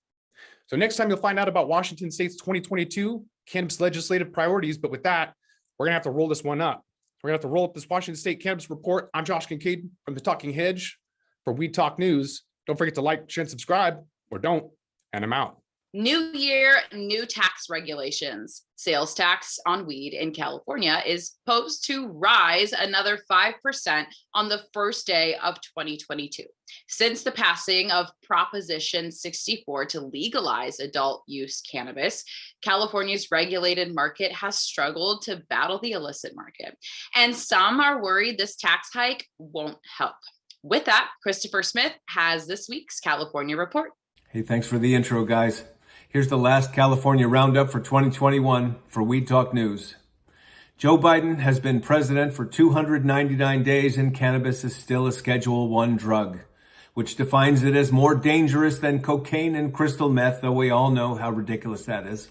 So next time you'll find out about Washington State's 2022 cannabis legislative priorities. But with that, we're gonna have to roll this one up. We're gonna have to roll up this Washington State Cannabis Report. I'm Josh Kincaid from the Talking Hedge for Weed Talk News. Don't forget to like, share, and subscribe, or don't, and I'm out. New year, new tax regulations. Sales tax on weed in California is posed to rise another 5% on the first day of 2022. Since the passing of Proposition 64 to legalize adult use cannabis, California's regulated market has struggled to battle the illicit market. And some are worried this tax hike won't help. With that, Christopher Smith has this week's California Report. Hey, thanks for the intro, guys. Here's the last California roundup for 2021 for Weed Talk News. Joe Biden has been president for 299 days and cannabis is still a Schedule I drug. which defines it as more dangerous than cocaine and crystal meth, though we all know how ridiculous that is.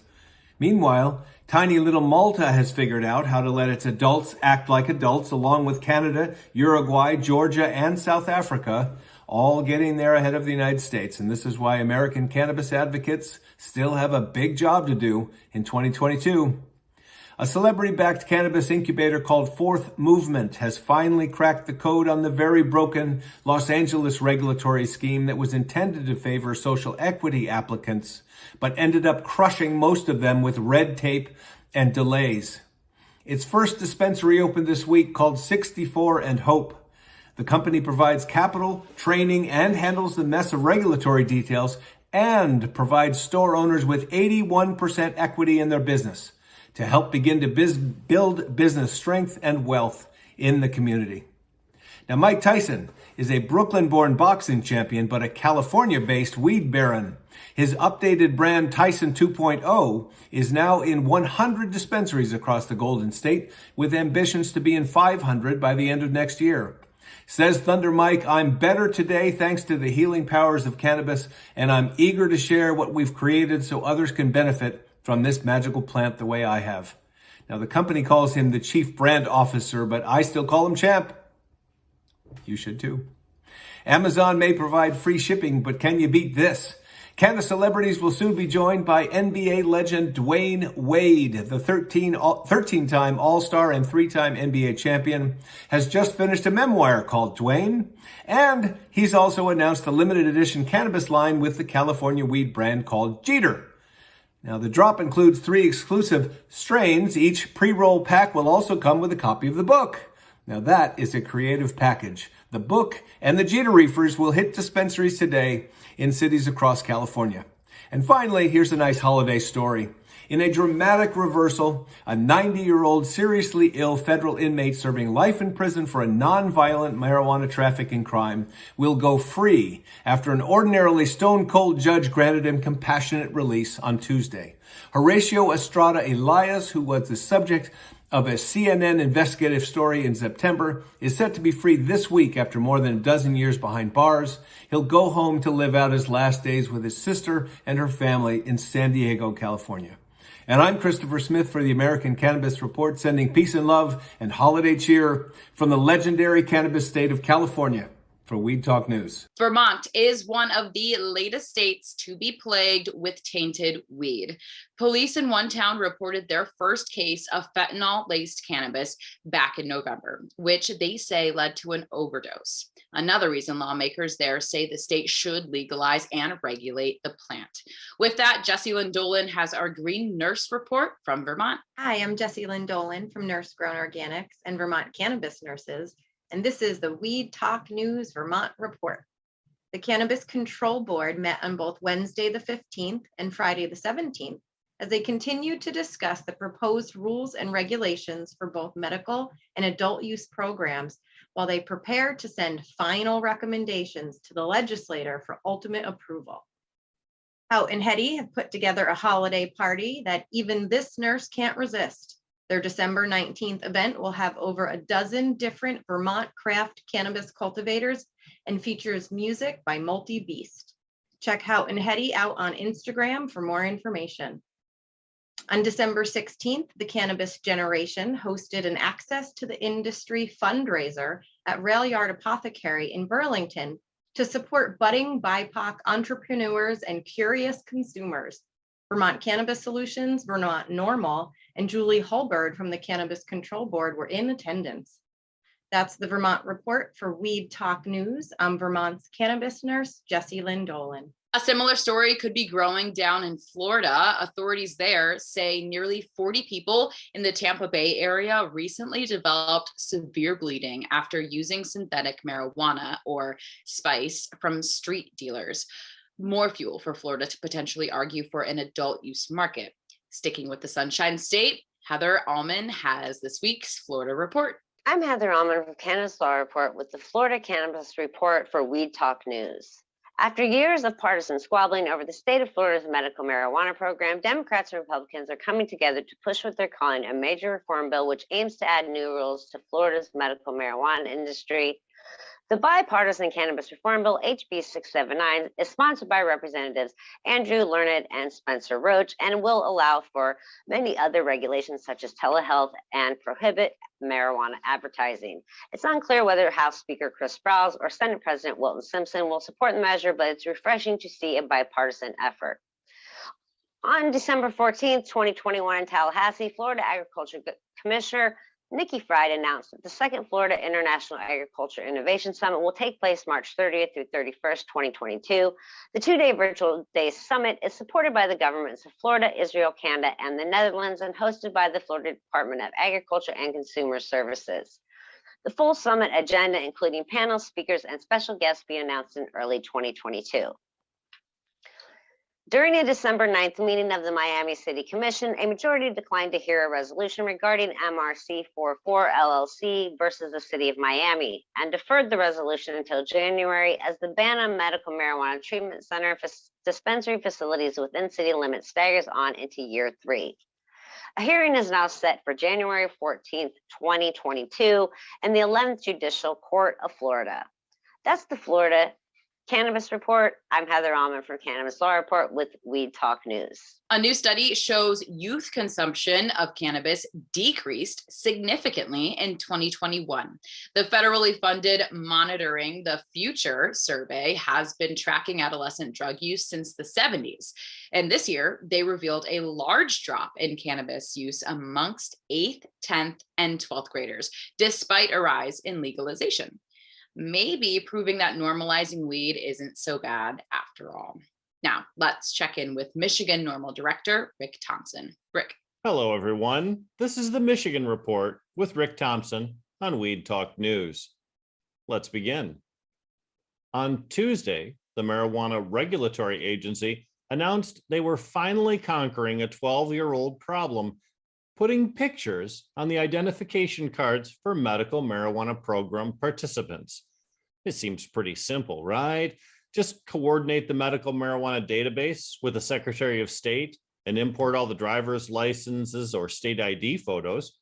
Meanwhile, tiny little Malta has figured out how to let its adults act like adults, along with Canada, Uruguay, Georgia, and South Africa, all getting there ahead of the United States. And this is why American cannabis advocates still have a big job to do in 2022. A celebrity-backed cannabis incubator called Fourth Movement has finally cracked the code on the very broken Los Angeles regulatory scheme that was intended to favor social equity applicants, but ended up crushing most of them with red tape and delays. Its first dispensary opened this week, called 64 and Hope. The company provides capital, training, and handles the mess of regulatory details, and provides store owners with 81% equity in their business to help begin to build business strength and wealth in the community. Now, Mike Tyson is a Brooklyn-born boxing champion, but a California-based weed baron. His updated brand, Tyson 2.0, is now in 100 dispensaries across the Golden State, with ambitions to be in 500 by the end of next year. Says Thunder Mike, "I'm better today thanks to the healing powers of cannabis, and I'm eager to share what we've created so others can benefit from this magical plant the way I have." Now, the company calls him the Chief Brand Officer, but I still call him Champ. You should too. Amazon may provide free shipping, but can you beat this? Canada celebrities will soon be joined by NBA legend Dwayne Wade. The 13-time All-Star and 3-time NBA champion has just finished a memoir called Dwayne, and he's also announced a limited edition cannabis line with the California weed brand called Jeter. Now, the drop includes 3 exclusive strains. Each pre-roll pack will also come with a copy of the book. Now, that is a creative package. The book and the Jeter Reefers will hit dispensaries today in cities across California. And finally, here's a nice holiday story. In a dramatic reversal, a 90-year-old seriously ill federal inmate serving life in prison for a non-violent marijuana trafficking crime will go free after an ordinarily stone-cold judge granted him compassionate release on Tuesday. Horatio Estrada Elias, who was the subject of a CNN investigative story in September, is set to be freed this week after more than a dozen years behind bars. He'll go home to live out his last days with his sister and her family in San Diego, California. And I'm Christopher Smith for the American Cannabis Report, sending peace and love and holiday cheer from the legendary cannabis state of California. For Weed Talk News. Vermont is one of the latest states to be plagued with tainted weed. Police in one town reported their first case of fentanyl-laced cannabis back in November, which they say led to an overdose. Another reason lawmakers there say the state should legalize and regulate the plant. With that, Jessie Lynn Dolan has our Green Nurse Report from Vermont. Hi, I'm Jessie Lynn Dolan from Nurse Grown Organics and Vermont Cannabis Nurses, and this is the Weed Talk News Vermont Report. The Cannabis Control Board met on both Wednesday the 15th and Friday the 17th as they continued to discuss the proposed rules and regulations for both medical and adult use programs while they prepare to send final recommendations to the legislator for ultimate approval. Hout and Hetty have put together a holiday party that even this nurse can't resist. Their December 19th event will have over a dozen different Vermont craft cannabis cultivators and features music by Multi Beast. Check Hout and Hetty out on Instagram for more information. On December 16th, the Cannabis Generation hosted an Access to the Industry fundraiser at Rail Yard Apothecary in Burlington to support budding BIPOC entrepreneurs and curious consumers. Vermont Cannabis Solutions, Vermont NORML, and Julie Hulberd from the Cannabis Control Board were in attendance. That's the Vermont Report for Weed Talk News. I'm Vermont's cannabis nurse, Jessie Lynn Dolan. A similar story could be growing down in Florida. Authorities there say nearly 40 people in the Tampa Bay area recently developed severe bleeding after using synthetic marijuana or spice from street dealers. More fuel for Florida to potentially argue for an adult use market. Sticking with the Sunshine State, Heather Allman has this week's Florida Report. I'm Heather Allman from Cannabis Law Report with the Florida Cannabis Report for Weed Talk News. After years of partisan squabbling over the state of Florida's medical marijuana program, Democrats and Republicans are coming together to push what they're calling a major reform bill, which aims to add new rules to Florida's medical marijuana industry. The bipartisan Cannabis Reform Bill, HB 679, is sponsored by Representatives Andrew Learned and Spencer Roach and will allow for many other regulations such as telehealth and prohibit marijuana advertising. It's unclear whether House Speaker Chris Sprowls or Senate President Wilton Simpson will support the measure, but it's refreshing to see a bipartisan effort. On December 14th, 2021 in Tallahassee, Florida Agriculture Commissioner Nikki Fried announced that the second Florida International Agriculture Innovation Summit will take place March 30th through 31st, 2022. The two-day virtual day summit is supported by the governments of Florida, Israel, Canada, and the Netherlands, and hosted by the Florida Department of Agriculture and Consumer Services. The full summit agenda, including panels, speakers, and special guests, be announced in early 2022. During a December 9th meeting of the Miami City Commission, a majority declined to hear a resolution regarding MRC 44 LLC versus the City of Miami and deferred the resolution until January as the ban on medical marijuana treatment center dispensary facilities within city limits staggers on into year 3. A hearing is now set for January 14th, 2022 in the 11th Judicial Court of Florida. That's the Florida Cannabis Report. I'm Heather Allman from Cannabis Law Report with Weed Talk News. A new study shows youth consumption of cannabis decreased significantly in 2021. The federally funded Monitoring the Future survey has been tracking adolescent drug use since the 70s. And this year, they revealed a large drop in cannabis use amongst 8th, 10th, and 12th graders, despite a rise in legalization. Maybe proving that normalizing weed isn't so bad after all. Now, let's check in with Michigan NORML Director, Rick Thompson. Rick. Hello, everyone. This is the Michigan Report with Rick Thompson on Weed Talk News. Let's begin. On Tuesday, the Marijuana Regulatory Agency announced they were finally conquering a 12-year-old problem, putting pictures on the identification cards for medical marijuana program participants. It seems pretty simple, right? Just coordinate the medical marijuana database with the Secretary of State and import all the driver's licenses or state ID photos.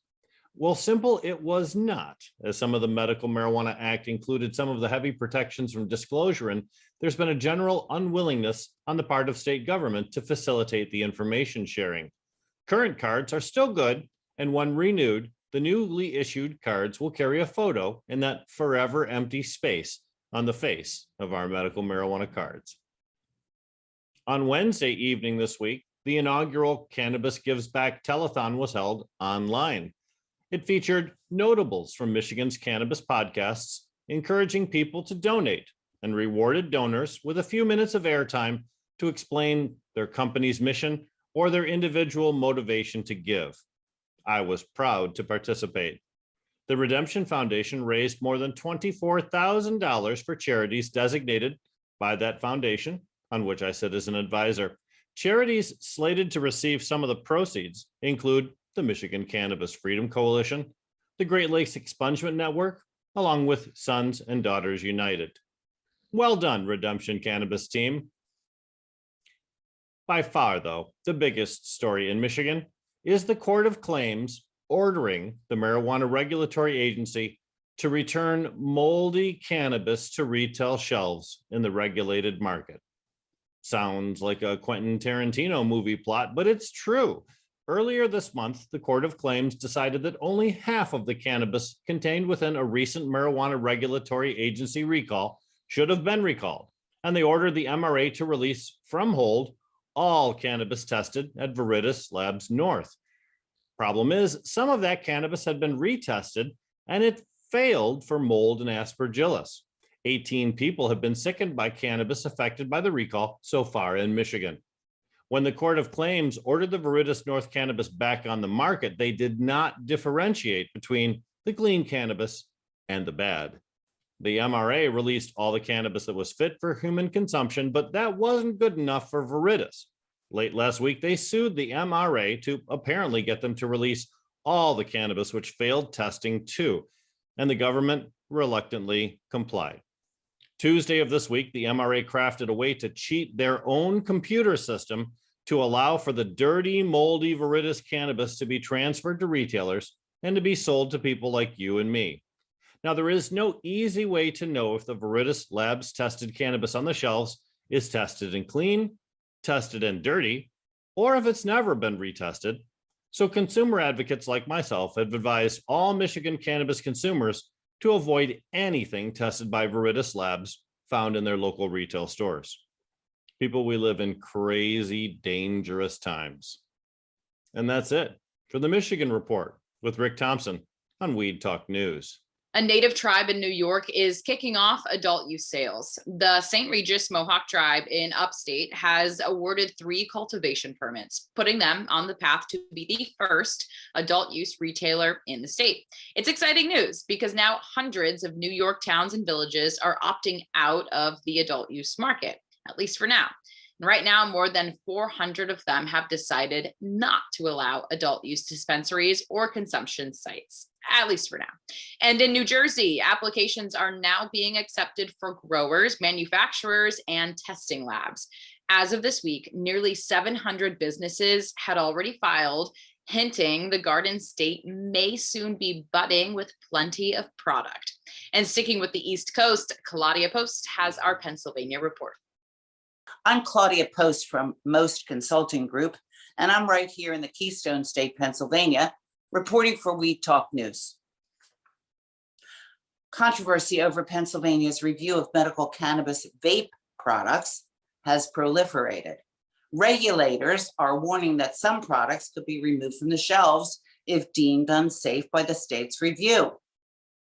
Well, simple it was not, as some of the Medical Marijuana Act included some of the heavy protections from disclosure, and there's been a general unwillingness on the part of state government to facilitate the information sharing. Current cards are still good, and when renewed, the newly issued cards will carry a photo in that forever empty space on the face of our medical marijuana cards. On Wednesday evening this week, the inaugural Cannabis Gives Back Telethon was held online. It featured notables from Michigan's cannabis podcasts, encouraging people to donate, and rewarded donors with a few minutes of airtime to explain their company's mission or their individual motivation to give. I was proud to participate. The Redemption Foundation raised more than $24,000 for charities designated by that foundation, on which I sit as an advisor. Charities slated to receive some of the proceeds include the Michigan Cannabis Freedom Coalition, the Great Lakes Expungement Network, along with Sons and Daughters United. Well done, Redemption Cannabis team. By far, though, the biggest story in Michigan is the Court of Claims ordering the Marijuana Regulatory Agency to return moldy cannabis to retail shelves in the regulated market. Sounds like a Quentin Tarantino movie plot, but it's true. Earlier this month, the Court of Claims decided that only half of the cannabis contained within a recent Marijuana Regulatory Agency recall should have been recalled, and they ordered the MRA to release from hold all cannabis tested at Viridis Labs North. Problem is, some of that cannabis had been retested and it failed for mold and aspergillus. 18 people have been sickened by cannabis affected by the recall so far in Michigan. When the Court of Claims ordered the Viridis North cannabis back on the market, they did not differentiate between the clean cannabis and the bad. The MRA released all the cannabis that was fit for human consumption, but that wasn't good enough for Viridis. Late last week, they sued the MRA to apparently get them to release all the cannabis which failed testing too, and the government reluctantly complied. Tuesday of this week, the MRA crafted a way to cheat their own computer system to allow for the dirty, moldy Viridis cannabis to be transferred to retailers and to be sold to people like you and me. Now, there is no easy way to know if the Viridis Labs tested cannabis on the shelves is tested and clean, tested and dirty, or if it's never been retested. So consumer advocates like myself have advised all Michigan cannabis consumers to avoid anything tested by Viridis Labs found in their local retail stores. People, we live in crazy, dangerous times. And that's it for the Michigan Report with Rick Thompson on Weed Talk News. A native tribe in New York is kicking off adult use sales. The St. Regis Mohawk tribe in upstate has awarded 3 cultivation permits, putting them on the path to be the first adult use retailer in the state. It's exciting news because now hundreds of New York towns and villages are opting out of the adult use market, at least for now. And right now, more than 400 of them have decided not to allow adult use dispensaries or consumption sites, at least for now. And in New Jersey, applications are now being accepted for growers, manufacturers, and testing labs. As of this week, nearly 700 businesses had already filed, hinting the Garden State may soon be budding with plenty of product. And sticking with the East Coast, Claudia Post has our Pennsylvania report. I'm Claudia Post from Most Consulting Group, and I'm right here in the Keystone State, Pennsylvania, reporting for Weed Talk News. Controversy over Pennsylvania's review of medical cannabis vape products has proliferated. Regulators are warning that some products could be removed from the shelves if deemed unsafe by the state's review.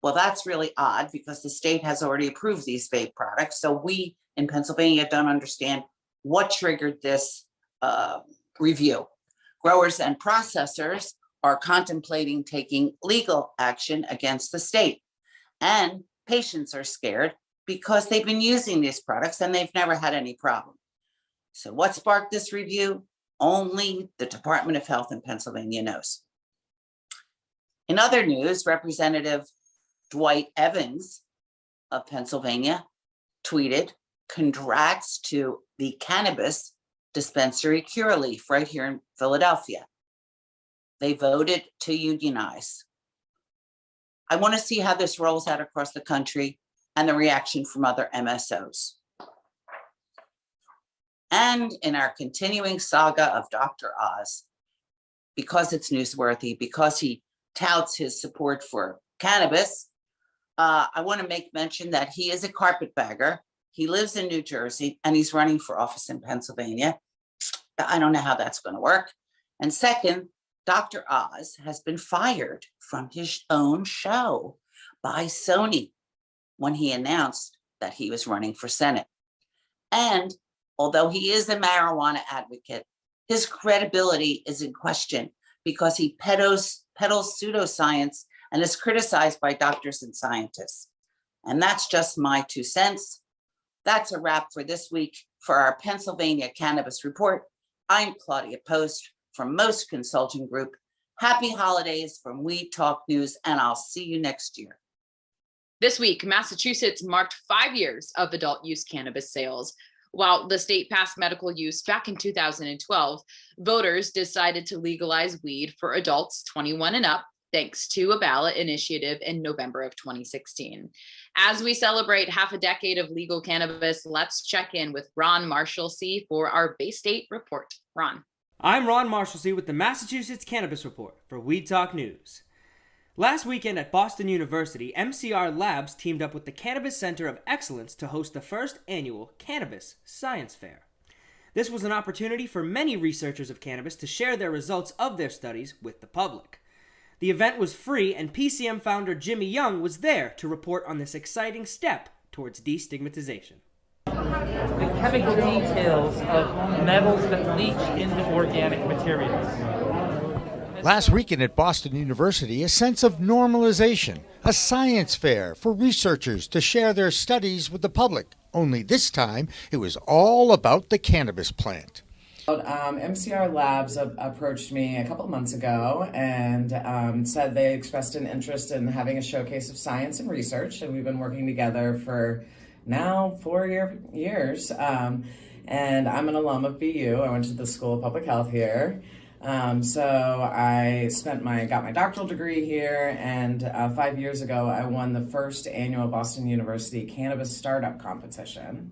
Well, that's really odd because the state has already approved these vape products, so we in Pennsylvania don't understand what triggered this review. Growers and processors are contemplating taking legal action against the state. And patients are scared because they've been using these products and they've never had any problem. So what sparked this review? Only the Department of Health in Pennsylvania knows. In other news, Representative Dwight Evans of Pennsylvania tweeted, "Congrats to the Cannabis Dispensary Curaleaf right here in Philadelphia. They voted to unionize." I want to see how this rolls out across the country and the reaction from other MSOs. And in our continuing saga of Dr. Oz, because it's newsworthy, because he touts his support for cannabis, I want to make mention that he is a carpetbagger. He lives in New Jersey and he's running for office in Pennsylvania. I don't know how that's going to work. And second, Dr. Oz has been fired from his own show by Sony when he announced that he was running for Senate. And although he is a marijuana advocate, his credibility is in question because he peddles pseudoscience and is criticized by doctors and scientists. And that's just my 2 cents. That's a wrap for this week for our Pennsylvania Cannabis Report. I'm Claudia Post from Most Consulting Group. Happy holidays from Weed Talk News, and I'll see you next year. This week, Massachusetts marked 5 years of adult use cannabis sales. While the state passed medical use back in 2012, voters decided to legalize weed for adults 21 and up, thanks to a ballot initiative in November of 2016. As we celebrate half a decade of legal cannabis, let's check in with Ron Marshalsea for our Bay State report. Ron. I'm Ron Marshalsea with the Massachusetts Cannabis Report for Weed Talk News. Last weekend at Boston University, MCR Labs teamed up with the Cannabis Center of Excellence to host the first annual Cannabis Science Fair. This was an opportunity for many researchers of cannabis to share their results of their studies with the public. The event was free, and PCM founder Jimmy Young was there to report on this exciting step towards destigmatization. The chemical details of metals that leach into organic materials. Last weekend at Boston University, a sense of normalization, a science fair for researchers to share their studies with the public. Only this time, it was all about the cannabis plant. MCR Labs approached me a couple of months ago and said they expressed an interest in having a showcase of science and research, and we've been working together for now 4 years. And I'm an alum of BU. I went to the School of Public Health here. So I got my doctoral degree here, and 5 years ago, I won the first annual Boston University Cannabis Startup Competition.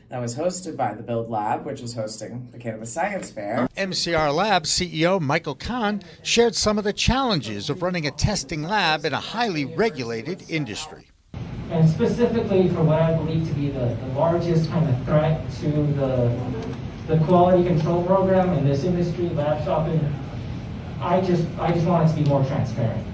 That was hosted by the Build Lab, which is hosting the Cannabis Science Fair. MCR Labs CEO Michael Kahn shared some of the challenges of running a testing lab in a highly regulated industry. And specifically for what I believe to be the largest kind of threat to the quality control program in this industry, lab shopping, I just want it to be more transparent.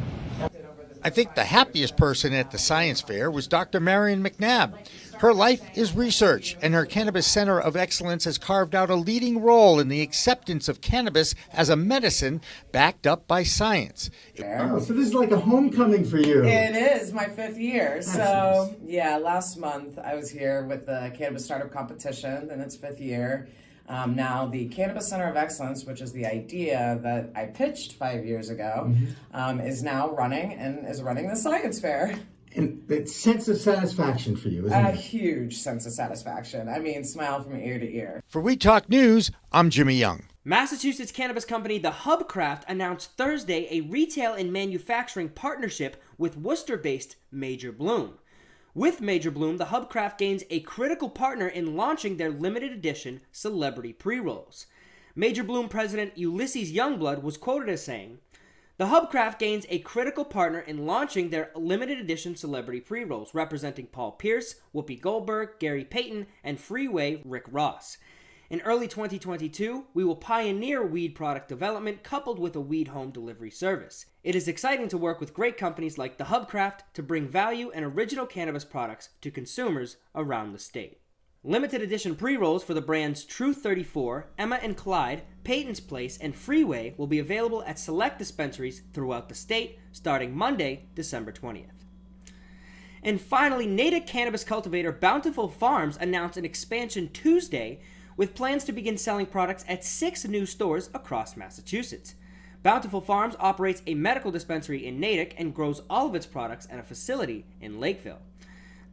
I think the happiest person at the science fair was Dr. Marion McNabb. Her life is research, and her Cannabis Center of Excellence has carved out a leading role in the acceptance of cannabis as a medicine backed up by science. Oh, so this is like a homecoming for you. It is my 5th year. So yeah, last month I was here with the Cannabis Startup Competition in its 5th year. Now the Cannabis Center of Excellence, which is the idea that I pitched 5 years ago, is now running the science fair. And that sense of satisfaction for you, isn't A it? huge sense of satisfaction. I mean, smile from ear to ear. For We Talk News, I'm Jimmy Young. Massachusetts cannabis company The Hubcraft announced Thursday a retail and manufacturing partnership with Worcester-based Major Bloom. With Major Bloom, The Hubcraft gains a critical partner in launching their limited edition celebrity pre-rolls. Major Bloom president Ulysses Youngblood was quoted as saying, "The Hubcraft gains a critical partner in launching their limited edition celebrity pre-rolls, representing Paul Pierce, Whoopi Goldberg, Gary Payton, and Freeway Rick Ross. In early 2022, we will pioneer weed product development coupled with a weed home delivery service. It is exciting to work with great companies like The Hubcraft to bring value and original cannabis products to consumers around the state." Limited edition pre-rolls for the brands Truth 34, Emma and Clyde, Peyton's Place, and Freeway will be available at select dispensaries throughout the state starting Monday, December 20th. And finally, native cannabis cultivator Bountiful Farms announced an expansion Tuesday with plans to begin selling products at 6 new stores across Massachusetts. Bountiful Farms operates a medical dispensary in Natick and grows all of its products at a facility in Lakeville.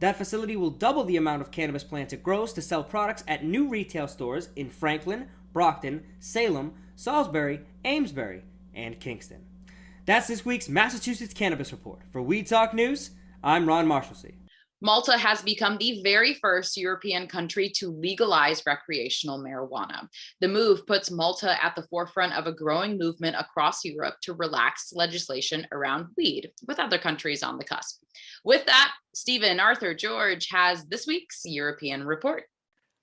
That facility will double the amount of cannabis plants it grows to sell products at new retail stores in Franklin, Brockton, Salem, Salisbury, Amesbury, and Kingston. That's this week's Massachusetts Cannabis Report. For Weed Talk News, I'm Ron Marshalsea. Malta has become the very first European country to legalize recreational marijuana. The move puts Malta at the forefront of a growing movement across Europe to relax legislation around weed, with other countries on the cusp. With that, Stephen Arthur George has this week's European Report.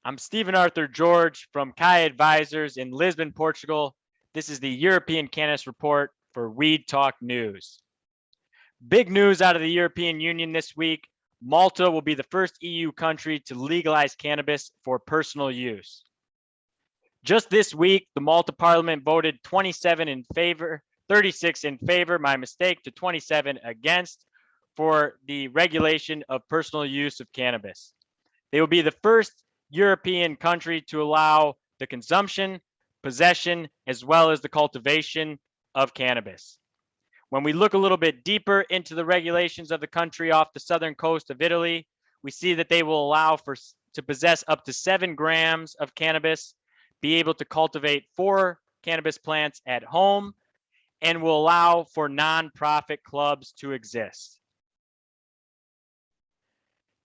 I'm Stephen Arthur George from Kai Advisors in Lisbon, Portugal. This is the European Cannabis Report for Weed Talk News. Big news out of the European Union this week. Malta will be the first EU country to legalize cannabis for personal use. Just this week, the Malta Parliament voted 36 in favor, to 27 against for the regulation of personal use of cannabis. They will be the first European country to allow the consumption, possession, as well as the cultivation of cannabis. When we look a little bit deeper into the regulations of the country off the southern coast of Italy, we see that they will allow to possess up to 7 grams of cannabis, be able to cultivate 4 cannabis plants at home, and will allow for nonprofit clubs to exist.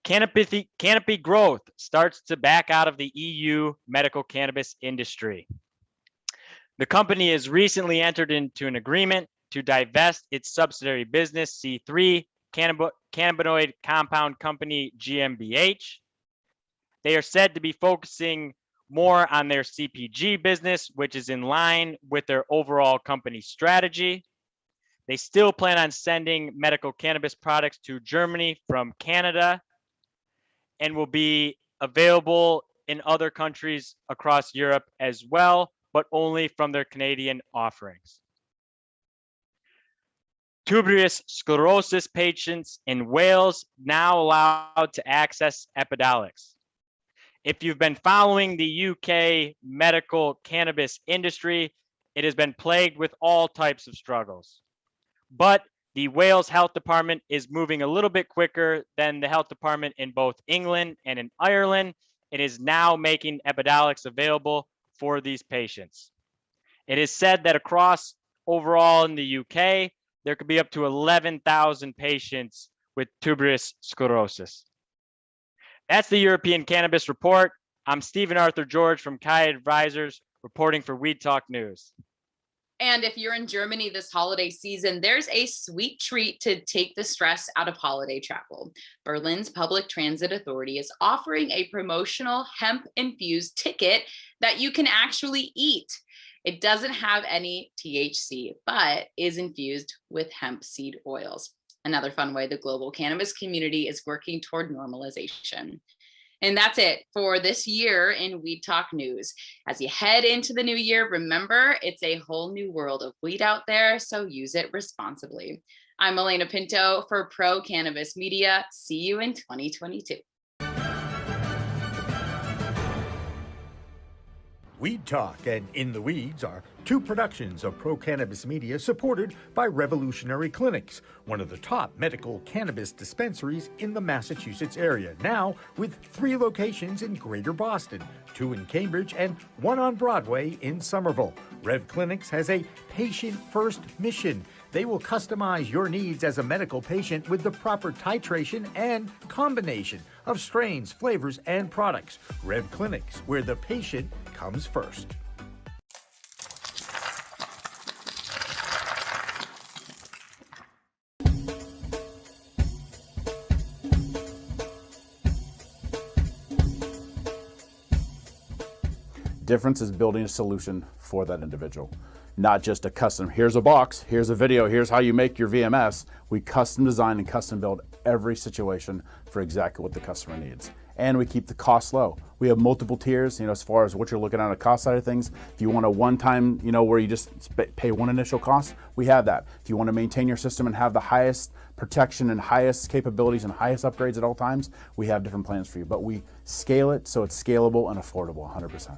Canopy Growth starts to back out of the EU medical cannabis industry. The company has recently entered into an agreement to divest its subsidiary business, C3 Cannabinoid Compound Company GmbH. They are said to be focusing more on their CPG business, which is in line with their overall company strategy. They still plan on sending medical cannabis products to Germany from Canada and will be available in other countries across Europe as well, but only from their Canadian offerings. Tuberous sclerosis patients in Wales now allowed to access Epidiolex. If you've been following the UK medical cannabis industry, it has been plagued with all types of struggles. But the Wales Health Department is moving a little bit quicker than the health department in both England and in Ireland. It is now making Epidiolex available for these patients. It is said that across overall in the UK, there could be up to 11,000 patients with tuberous sclerosis. That's the European Cannabis Report. I'm Stephen Arthur George from Kai Advisors, reporting for Weed Talk News. And if you're in Germany this holiday season, there's a sweet treat to take the stress out of holiday travel. Berlin's Public Transit Authority is offering a promotional hemp-infused ticket that you can actually eat. It doesn't have any THC, but is infused with hemp seed oils. Another fun way the global cannabis community is working toward normalization. And that's it for this year in Weed Talk News. As you head into the new year, remember, it's a whole new world of weed out there, so use it responsibly. I'm Elena Pinto for Pro Cannabis Media. See you in 2022. Weed Talk and In the Weeds are two productions of Pro Cannabis Media supported by Revolutionary Clinics, one of the top medical cannabis dispensaries in the Massachusetts area, now with 3 locations in Greater Boston, 2 in Cambridge and 1 on Broadway in Somerville. Rev Clinics has a patient-first mission. They will customize your needs as a medical patient with the proper titration and combination of strains, flavors, and products. Rev Clinics, where the patient comes first. Difference is building a solution for that individual. Not just a custom, here's a box, here's a video, here's how you make your VMS. We custom design and custom build every situation for exactly what the customer needs. And we keep the cost low. We have multiple tiers, as far as what you're looking at on the cost side of things. If you want a one-time, where you just pay one initial cost, we have that. If you want to maintain your system and have the highest protection and highest capabilities and highest upgrades at all times, we have different plans for you. But we scale it so it's scalable and affordable 100%.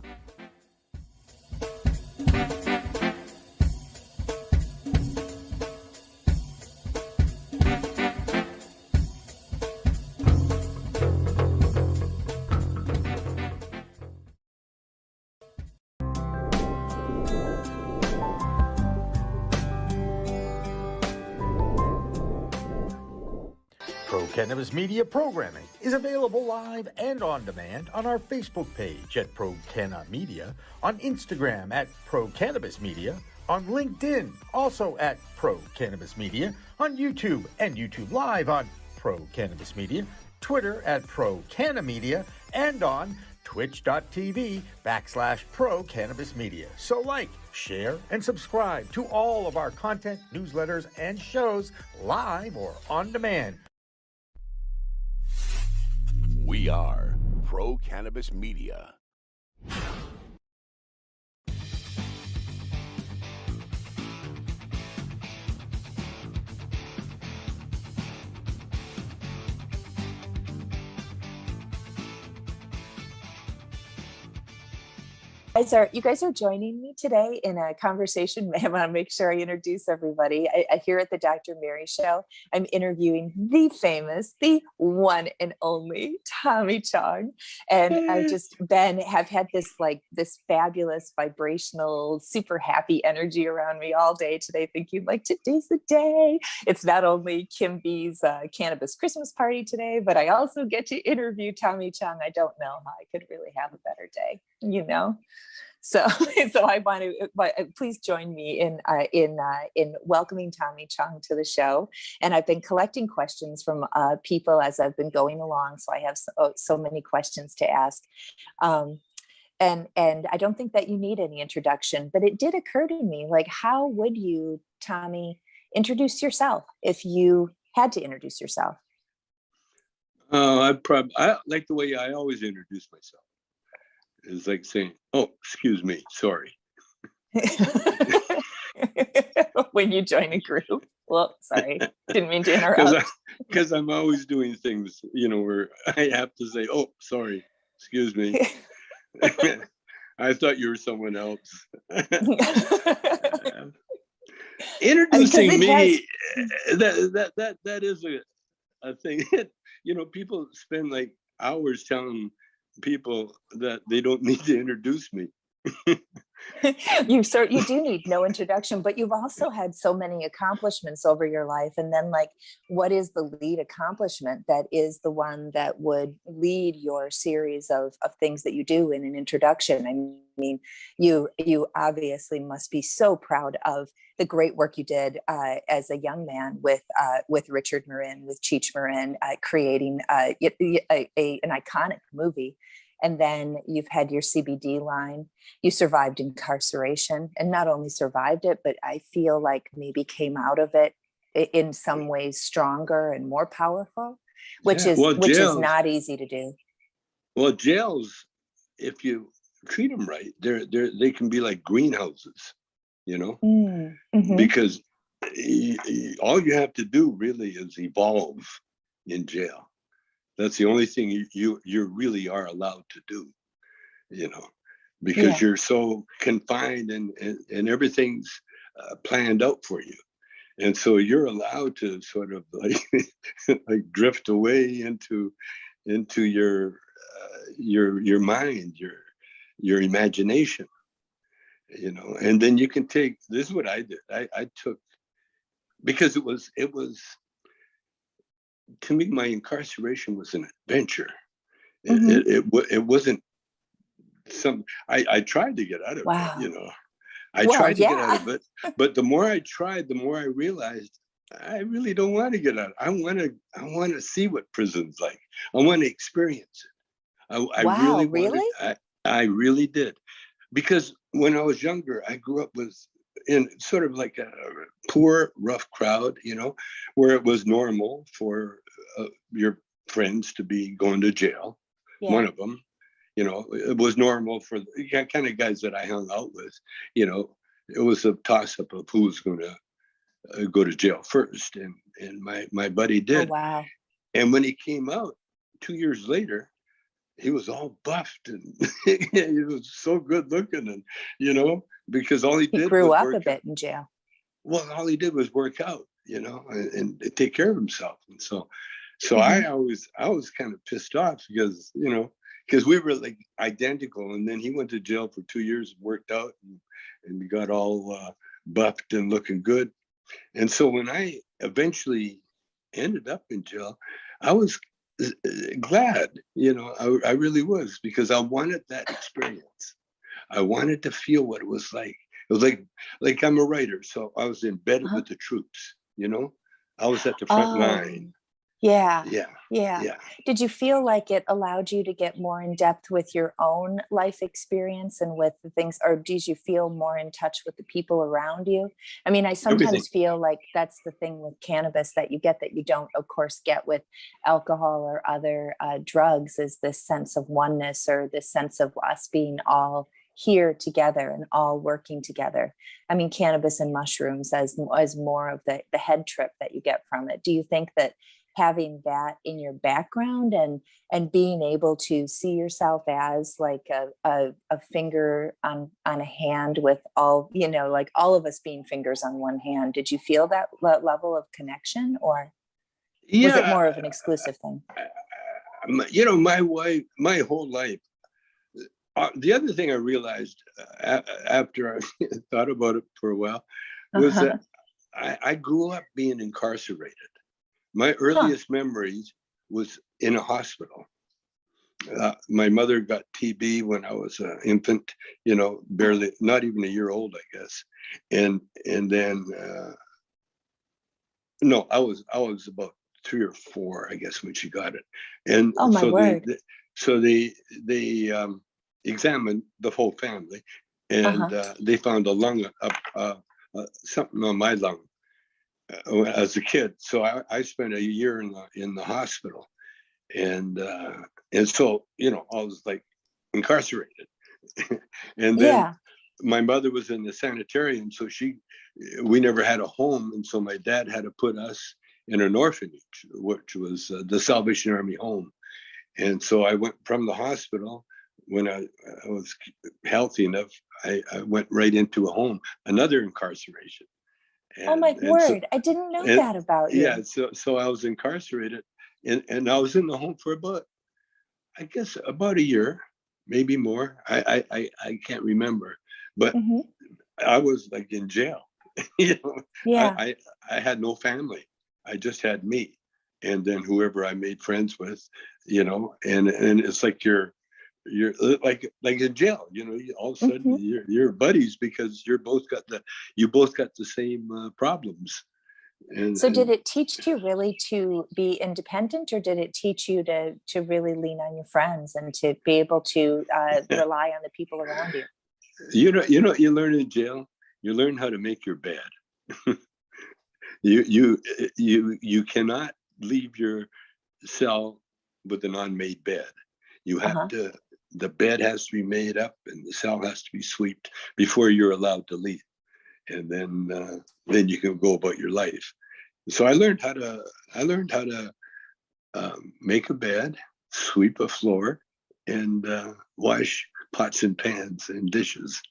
Pro Cannabis Media programming is available live and on demand on our Facebook page at Pro Canna Media, on Instagram at Pro Cannabis Media, on LinkedIn also at Pro Cannabis Media, on YouTube and YouTube Live on Pro Cannabis Media, Twitter at Pro Canna Media, and on twitch.tv/Pro Cannabis Media. So like, share, and subscribe to all of our content, newsletters, and shows live or on demand. We are Pro Cannabis Media. You guys are joining me today in a conversation. I want to make sure I introduce everybody. I here at the Dr. Mary Show, I'm interviewing the famous, the one and only Tommy Chong. And I've just have had this fabulous vibrational, super happy energy around me all day today, thinking today's the day. It's not only Kim B's cannabis Christmas party today, but I also get to interview Tommy Chong. I don't know how I could really have a better day, So I want to please join me in welcoming Tommy Chong to the show. And I've been collecting questions from people as I've been going along. So I have so many questions to ask. And I don't think that you need any introduction, but it did occur to me, how would you, Tommy, introduce yourself if you had to introduce yourself? I like the way I always introduce myself. It's like saying, "Oh, excuse me, sorry." When you join a group. Well, sorry, didn't mean to interrupt. Because I'm always doing things, where I have to say, "Oh, sorry, excuse me." I thought you were someone else. Introducing me, that is a thing. People spend hours telling people that they don't need to introduce me. You do need no introduction, but you've also had so many accomplishments over your life. And then, like, what is the lead accomplishment that is the one that would lead your series of things that you do in an introduction? I mean, you obviously must be so proud of the great work you did as a young man with Richard Marin, with Cheech Marin, creating an iconic movie. And then you've had your CBD line. You survived incarceration, and not only survived it, but I feel like maybe came out of it in some ways stronger and more powerful, which is not easy to do. Well, jails, if you treat them right, they can be like greenhouses, you know, because all you have to do really is evolve in jail. That's the only thing you really are allowed to do, you know, because you're so confined and everything's planned out for you. And so you're allowed to sort of like drift away into your mind, your imagination, you know, and then you can take, this is what I did. I took, because it was, to me, my incarceration was an adventure. It wasn't I tried to get out of it, you know. I tried to get out of it, but the more I tried, the more I realized I really don't want to get out. I want to see what prison's like. I want to experience it. I really did. Because when I was younger, I grew up in sort of like a poor, rough crowd, you know, where it was normal for your friends to be going to jail. One of them, you know, it was normal for the kind of guys that I hung out with, you know, it was a toss up of who was going to go to jail first. And my buddy did. Oh, wow. And when he came out 2 years later, he was all buffed and he was so good looking, and, you know, because all he did grew was up work a bit out. in jail. Well, all he did was work out, you know, and take care of himself. And so I was kind of pissed off because, you know, because we were like identical. And then he went to jail for 2 years, worked out, and we got all buffed and looking good. And so when I eventually ended up in jail, I was glad, you know, I really was, because I wanted that experience. I wanted to feel what it was like. It was like I'm a writer, so I was embedded with the troops, you know. I was at the front line. Yeah. Yeah. Did you feel like it allowed you to get more in depth with your own life experience and with the things, or did you feel more in touch with the people around you? I mean, I sometimes feel like that's the thing with cannabis that you get that you don't, of course, get with alcohol or other drugs, is this sense of oneness, or this sense of us being all here together and all working together. I mean, cannabis and mushrooms as more of the head trip that you get from it. Do you think that having that in your background and being able to see yourself as like a finger on a hand with all, you know, like all of us being fingers on one hand, did you feel that level of connection, or was it more of an exclusive thing? You know, my whole life, the other thing I realized after I thought about it for a while was that I grew up being incarcerated. My earliest memories was in a hospital. My mother got TB when I was an infant, you know, barely, not even a year old, I guess. And then, no, I was about 3 or 4, I guess, when she got it. And so they examined the whole family, and they found a lung, something on my lung. As a kid, so I spent a year in the hospital, and so, you know, I was like incarcerated, and then my mother was in the sanitarium, so we never had a home, and so my dad had to put us in an orphanage, which was the Salvation Army home, and so I went from the hospital. When I was healthy enough, I went right into a home, another incarceration. Oh my word! I didn't know that about you. Yeah, so I was incarcerated, and I was in the home for about a year, maybe more. I can't remember, but I was like in jail. You know, Yeah. I had no family. I just had me, and then whoever I made friends with, you know, and it's like you're like in jail, you know, all of a sudden you're buddies because you both got the same problems. And So did it teach you really to be independent, or did it teach you to really lean on your friends and to be able to rely on the people around you? You know what you learn in jail? You learn how to make your bed. You cannot leave your cell with an unmade bed. You have to, the bed has to be made up and the cell has to be swept before you're allowed to leave. And then you can go about your life. So I learned how to make a bed, sweep a floor, and wash pots and pans and dishes.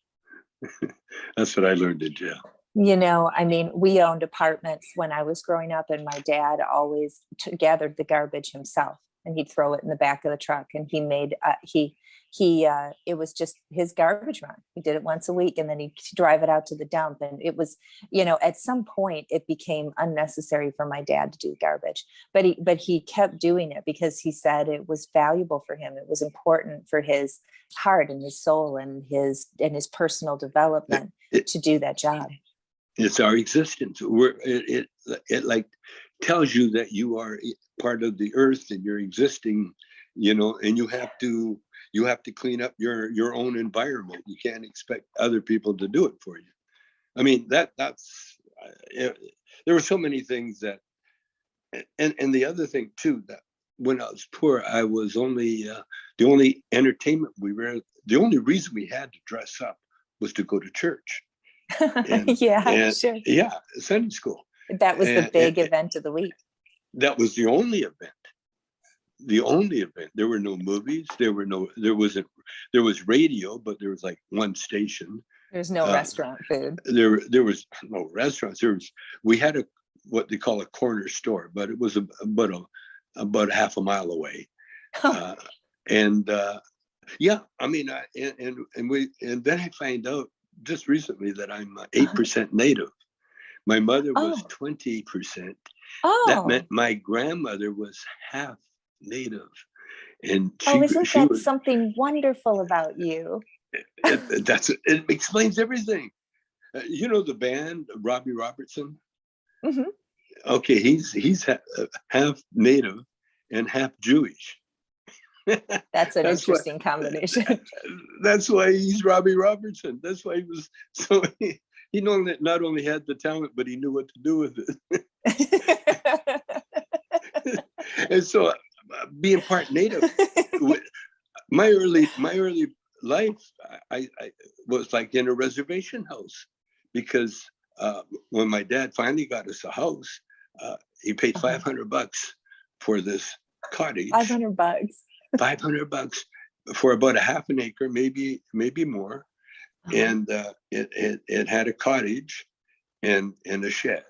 That's what I learned in jail. You know, I mean, we owned apartments when I was growing up, and my dad always gathered the garbage himself, and he'd throw it in the back of the truck. And he made it was just his garbage run. He did it once a week, and then he'd drive it out to the dump. And it was, you know, at some point it became unnecessary for my dad to do garbage, but he kept doing it because he said it was valuable for him. It was important for his heart and his soul and his personal development to do that job. It's our existence. It like tells you that you are part of the earth and you're existing, you know, and you have to clean up your own environment. You can't expect other people to do it for you. I mean, that's there were so many things that, and the other thing too, that when I was poor, I was only the only entertainment the only reason we had to dress up was to go to church. And, sure. Yeah, Sunday school. That was the big event of the week. That was the only event. The only event. There were no movies. There was radio, but there was like one station. There's no restaurant food. There was no restaurants. We had what they call a corner store, but it was about half a mile away. Yeah, I mean, and then I find out just recently that I'm 8% Native. My mother was 20%. That meant my grandmother was half Native, and isn't that something wonderful about you? It explains everything. You know the band Robbie Robertson? Mm-hmm. Okay, he's half Native and half Jewish. That's an interesting combination. That's why he's Robbie Robertson. That's why he was so. He not only had the talent, but he knew what to do with it. And so, being part Native, my early life, I was like in a reservation house, because when my dad finally got us a house, he paid $500 for this cottage. $500. $500 for about a half an acre, maybe more. And it had a cottage and a shed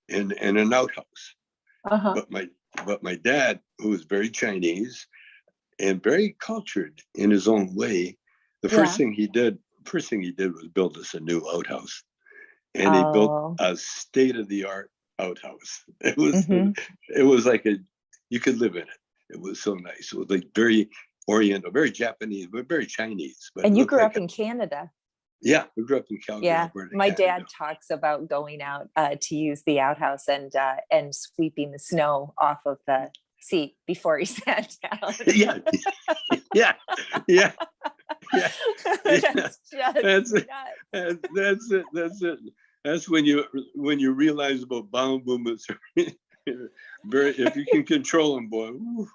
and an outhouse. But my dad, who was very Chinese and very cultured in his own way, the first thing he did was build us a new outhouse. And he built a state-of-the-art outhouse. It was like you could live in it. It was so nice. It was like very Oriental, very Japanese, but very Chinese. But and you grew up in Canada. Yeah, I grew up in Calgary. Yeah, my Canada. dad talks about going out to use the outhouse and sweeping the snow off of the seat before he sat down. Yeah. That's it. That's when you realize about bomb movements. If you can control them, boy. Woo.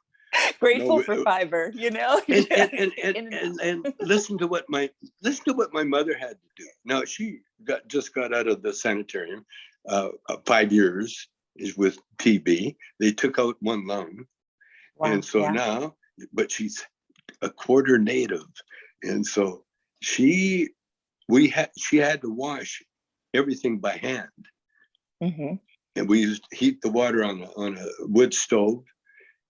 Grateful for fiber, you know. And listen to what my mother had to do. Now she just got out of the sanitarium. 5 years is with TB. They took out one lung, and so now, but she's a quarter Native, and so she had to wash everything by hand. Mm-hmm. And we used to heat the water on a wood stove,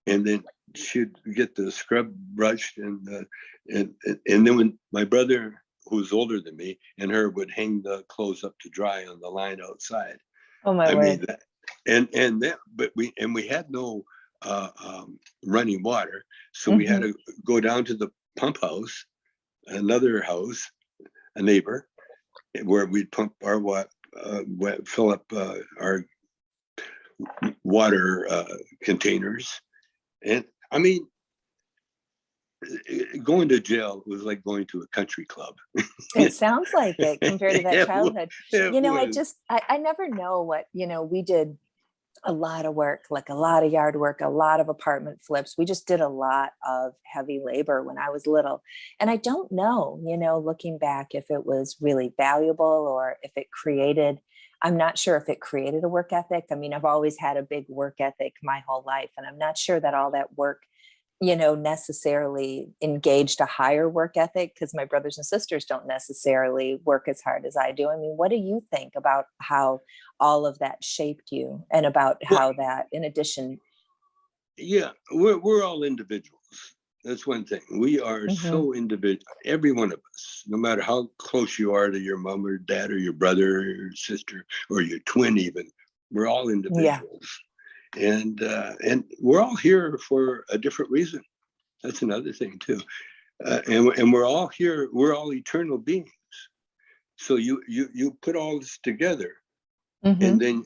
and then she'd get the scrub brushed, and then when my brother, who's older than me, and her would hang the clothes up to dry on the line outside. Oh my I word. mean that, and then, but we had no running water, so we had to go down to the pump house, another house, a neighbor, where we'd pump our fill up our water containers. And I mean, going to jail was like going to a country club. It sounds like it compared to that It childhood. it You know, was. I never know what, we did a lot of work, like a lot of yard work, a lot of apartment flips. We just did a lot of heavy labor when I was little. And I don't know, looking back, if it was really valuable or if it created, I'm not sure if it created a work ethic. I mean, I've always had a big work ethic my whole life, and I'm not sure that all that work, necessarily engaged a higher work ethic, because my brothers and sisters don't necessarily work as hard as I do. I mean, what do you think about how all of that shaped you, and about how that, in addition? Yeah, we're all individuals. That's one thing. We are so individual, every one of us, no matter how close you are to your mom or dad or your brother or your sister or your twin even, we're all individuals. And we're all here for a different reason. That's another thing too. And we're all here, we're all eternal beings. So you put all this together, and then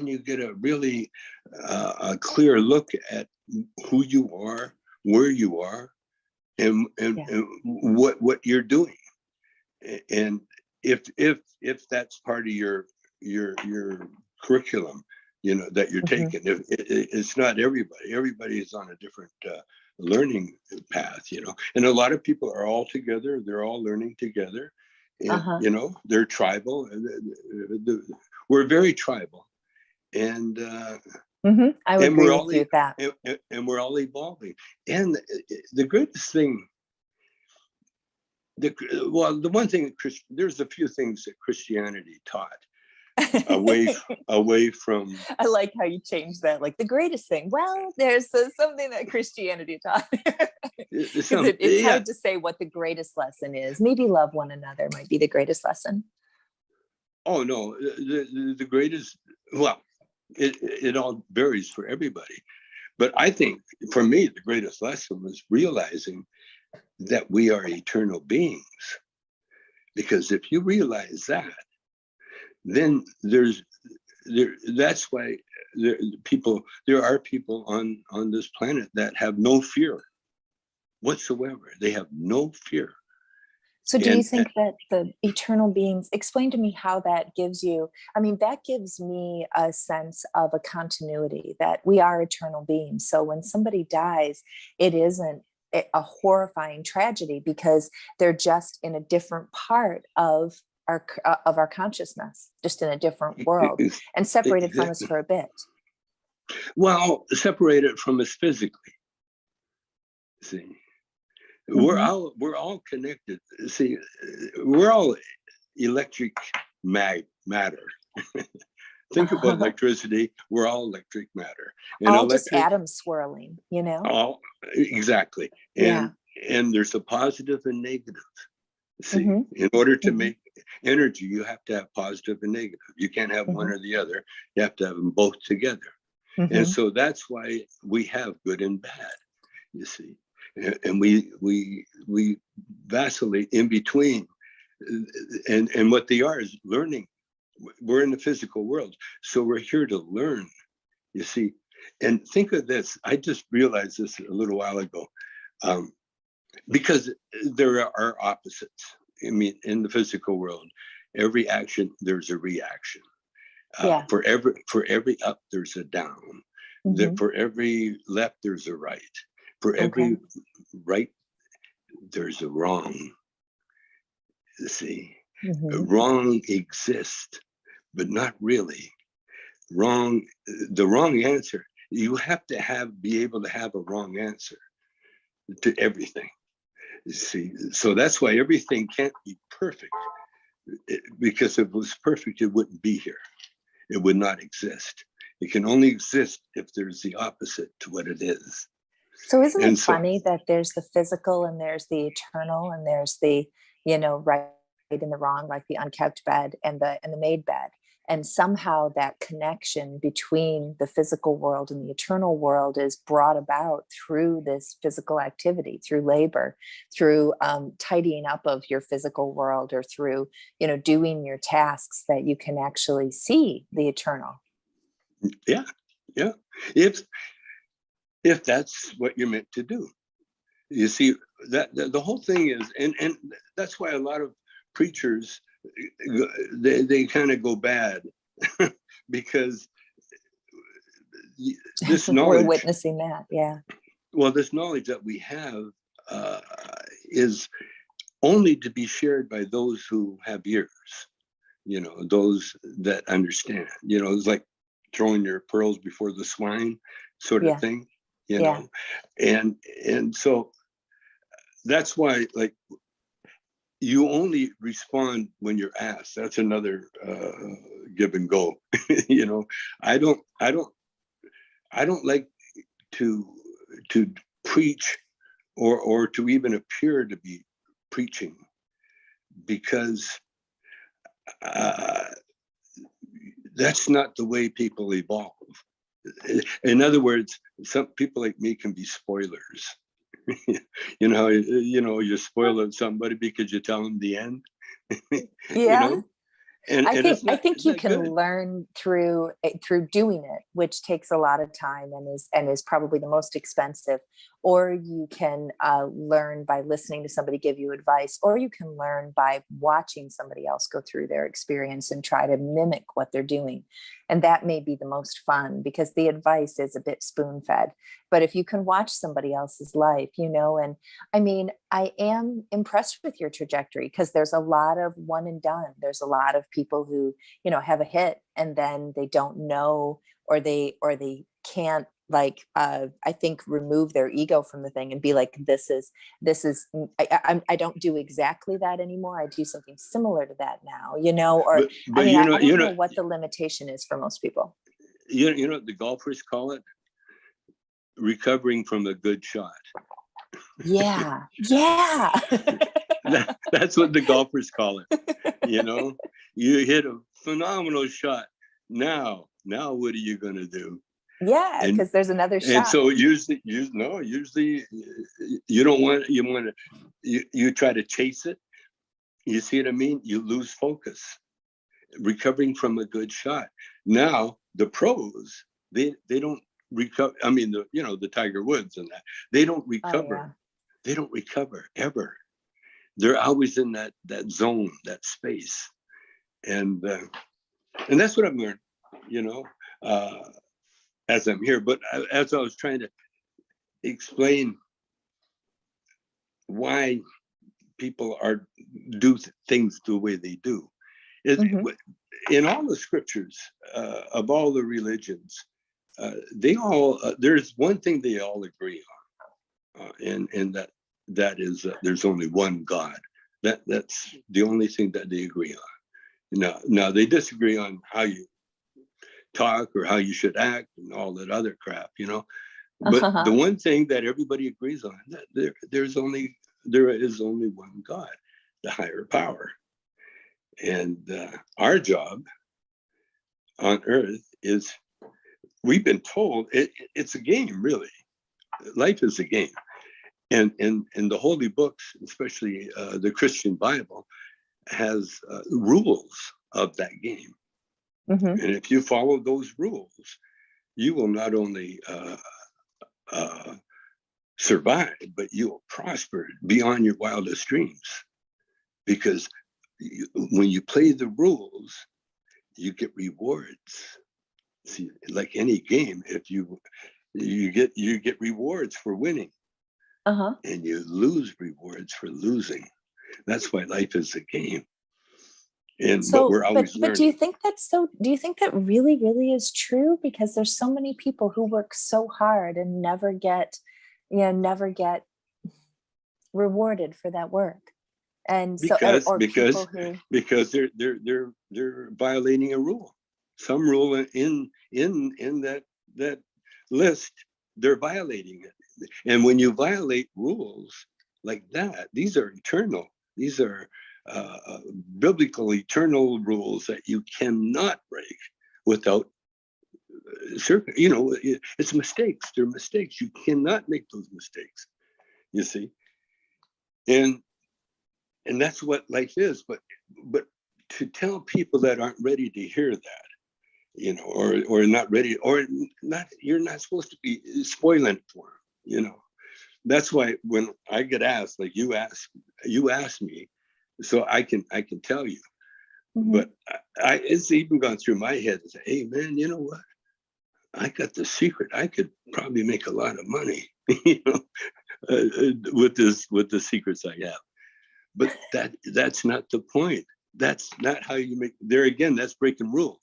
you get a really a clear look at who you are, where you are, and what you're doing. And if that's part of your curriculum, that you're taking, it's not everybody. Everybody is on a different learning path, and a lot of people are all together. They're all learning together, and they're tribal. We're very tribal, and I would agree with you with that. And we're all evolving. And the greatest thing, the one thing, there's a few things that Christianity taught away from. I like how you changed that. Like the greatest thing. Well, there's something that Christianity taught. It's hard to say what the greatest lesson is. Maybe love one another might be the greatest lesson. Oh no, the greatest. Well, it all varies for everybody, but I think for me the greatest lesson was realizing that we are eternal beings. Because if you realize that, then that's why there are people on this planet that have no fear whatsoever. They have no fear. So do you think that the eternal beings, explain to me how that gives you, I mean, that gives me a sense of a continuity, that we are eternal beings. So when somebody dies, it isn't a horrifying tragedy, because they're just in a different part of our consciousness, just in a different world, and separated from us for a bit. Well, separated from us physically. See, we're all connected. See, we're all electric matter. Think about electricity. We're all electric matter. And all just atoms swirling, All exactly. And there's a positive and negative. See, in order to make energy, you have to have positive and negative. You can't have one or the other. You have to have them both together. And so that's why we have good and bad, you see. And we vacillate in between. And what they are is learning. We're in the physical world, so we're here to learn, you see. And think of this. I just realized this a little while ago. Because there are opposites. I mean, in the physical world, every action, there's a reaction. For every up, there's a down. For every left, there's a right. For every right, there's a wrong. You see, wrong exists, but not really. The wrong answer. You have to be able to have a wrong answer to everything. You see, so that's why everything can't be perfect, because if it was perfect, it wouldn't be here. It would not exist. It can only exist if there's the opposite to what it is. So isn't And it so, funny that there's the physical and there's the eternal and there's the, right and the wrong, like the unkept bed and the made bed. And somehow that connection between the physical world and the eternal world is brought about through this physical activity, through labor, through tidying up of your physical world, or through, doing your tasks, that you can actually see the eternal. yeah. If that's what you're meant to do. You see, that the whole thing is, and that's why a lot of preachers, they kind of go bad because this knowledge, we're witnessing that. Yeah. Well, this knowledge that we have is only to be shared by those who have ears, those that understand. It's like throwing your pearls before the swine sort of thing, and so that's why, like, you only respond when you're asked. That's another give and go. I don't like to preach or to even appear to be preaching, because that's not the way people evolve. In other words, some people like me can be spoilers. You're spoiling somebody because you tell them the end. I think you can learn through doing it, which takes a lot of time and is probably the most expensive. Or you can learn by listening to somebody give you advice, or you can learn by watching somebody else go through their experience and try to mimic what they're doing. And that may be the most fun, because the advice is a bit spoon-fed. But if you can watch somebody else's life, and I mean, I am impressed with your trajectory, because there's a lot of one and done. There's a lot of people who, have a hit and then they don't know, or they can't, like, I think, remove their ego from the thing and be like, this is, I don't do exactly that anymore. I do something similar to that now, or but I don't know what the limitation is for most people. You know what the golfers call it? Recovering from a good shot. Yeah. That's what the golfers call it. You hit a phenomenal shot. Now what are you going to do? Yeah, because there's another shot. And so usually you don't want, you try to chase it. You see what I mean? You lose focus. Recovering from a good shot. Now the pros, they don't recover. I mean, the Tiger Woods and that, they don't recover. Oh, yeah. They don't recover ever. They're always in that zone, that space. And that's what I've learned, as I'm here. But as I was trying to explain why people do things the way they do, in all the scriptures of all the religions, they all there's one thing they all agree on, and that is there's only one God. That's the only thing that they agree on. Now they disagree on how you talk or how you should act and all that other crap, But the one thing that everybody agrees on, that there is only one God, the higher power. And our job on earth is, we've been told, it's a game, really. Life is a game. And the holy books, especially the Christian Bible, has rules of that game. And if you follow those rules, you will not only survive, but you will prosper beyond your wildest dreams. Because when you play the rules, you get rewards. See, like any game, if you get rewards for winning, and you lose rewards for losing. That's why life is a game. But we're always learning. But do you think that's so? Do you think that really, really is true? Because there's so many people who work so hard and never get rewarded for that work. And because they're violating a rule. Some rule in that list, they're violating it. and when you violate rules like that, these are eternal. These are biblical eternal rules that you cannot break without certain, it's mistakes. They're mistakes. You cannot make those mistakes, you see. And that's what life is. But to tell people that aren't ready to hear that, or not ready, or not, you're not supposed to be spoiling for them, That's why when I get asked, like you asked me, so I can tell you. Mm-hmm. But it's even gone through my head to say, hey man, you know what? I got the secret. I could probably make a lot of money, with the secrets I have. But that's not the point. That's not how you make. There again, that's breaking rules.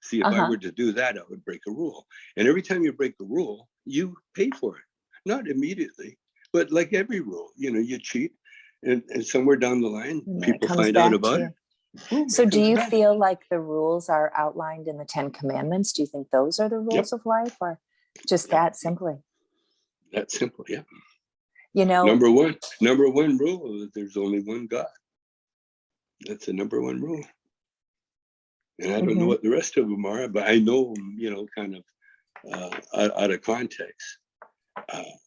See, if I were to do that, I would break a rule. And every time you break a rule, you pay for it. Not immediately, but like every rule, you cheat, and somewhere down the line, people find out about it. So do you feel like the rules are outlined in the 10 Commandments? Do you think those are the rules of life, or just that simply? That simple, yeah. Number one rule is there's only one God. That's the number one rule. And I don't know what the rest of them are, but I know them, kind of out of context.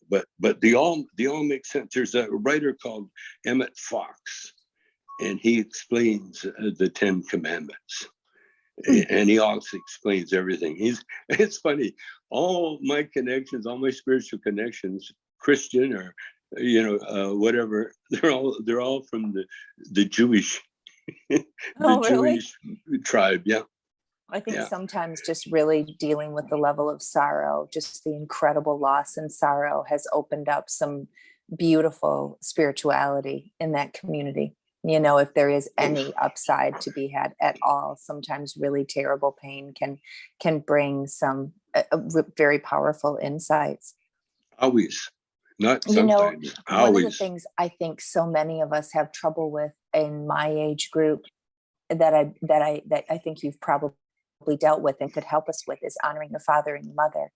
But they all make sense. There's a writer called Emmett Fox, and he explains the 10 Commandments, and he also explains everything. It's funny. All my connections, all my spiritual connections, Christian or whatever, they're all from the Jewish Jewish tribe. Yeah. I think sometimes just really dealing with the level of sorrow, just the incredible loss and sorrow has opened up some beautiful spirituality in that community. If there is any upside to be had at all, sometimes really terrible pain can bring some very powerful insights. Always, not sometimes. Always. One of the things I think so many of us have trouble with in my age group that I think you've probably dealt with and could help us with is honoring your father and your mother.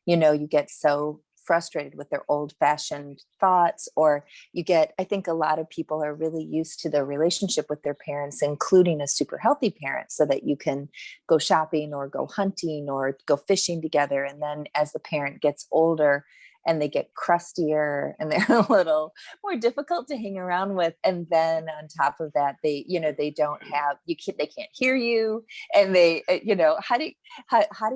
You get so frustrated with their old-fashioned thoughts, or I think a lot of people are really used to their relationship with their parents, including a super healthy parent, so that you can go shopping or go hunting or go fishing together. And then as the parent gets older and they get crustier and they're a little more difficult to hang around with. And then on top of that, they don't have, they can't hear you. And they, how do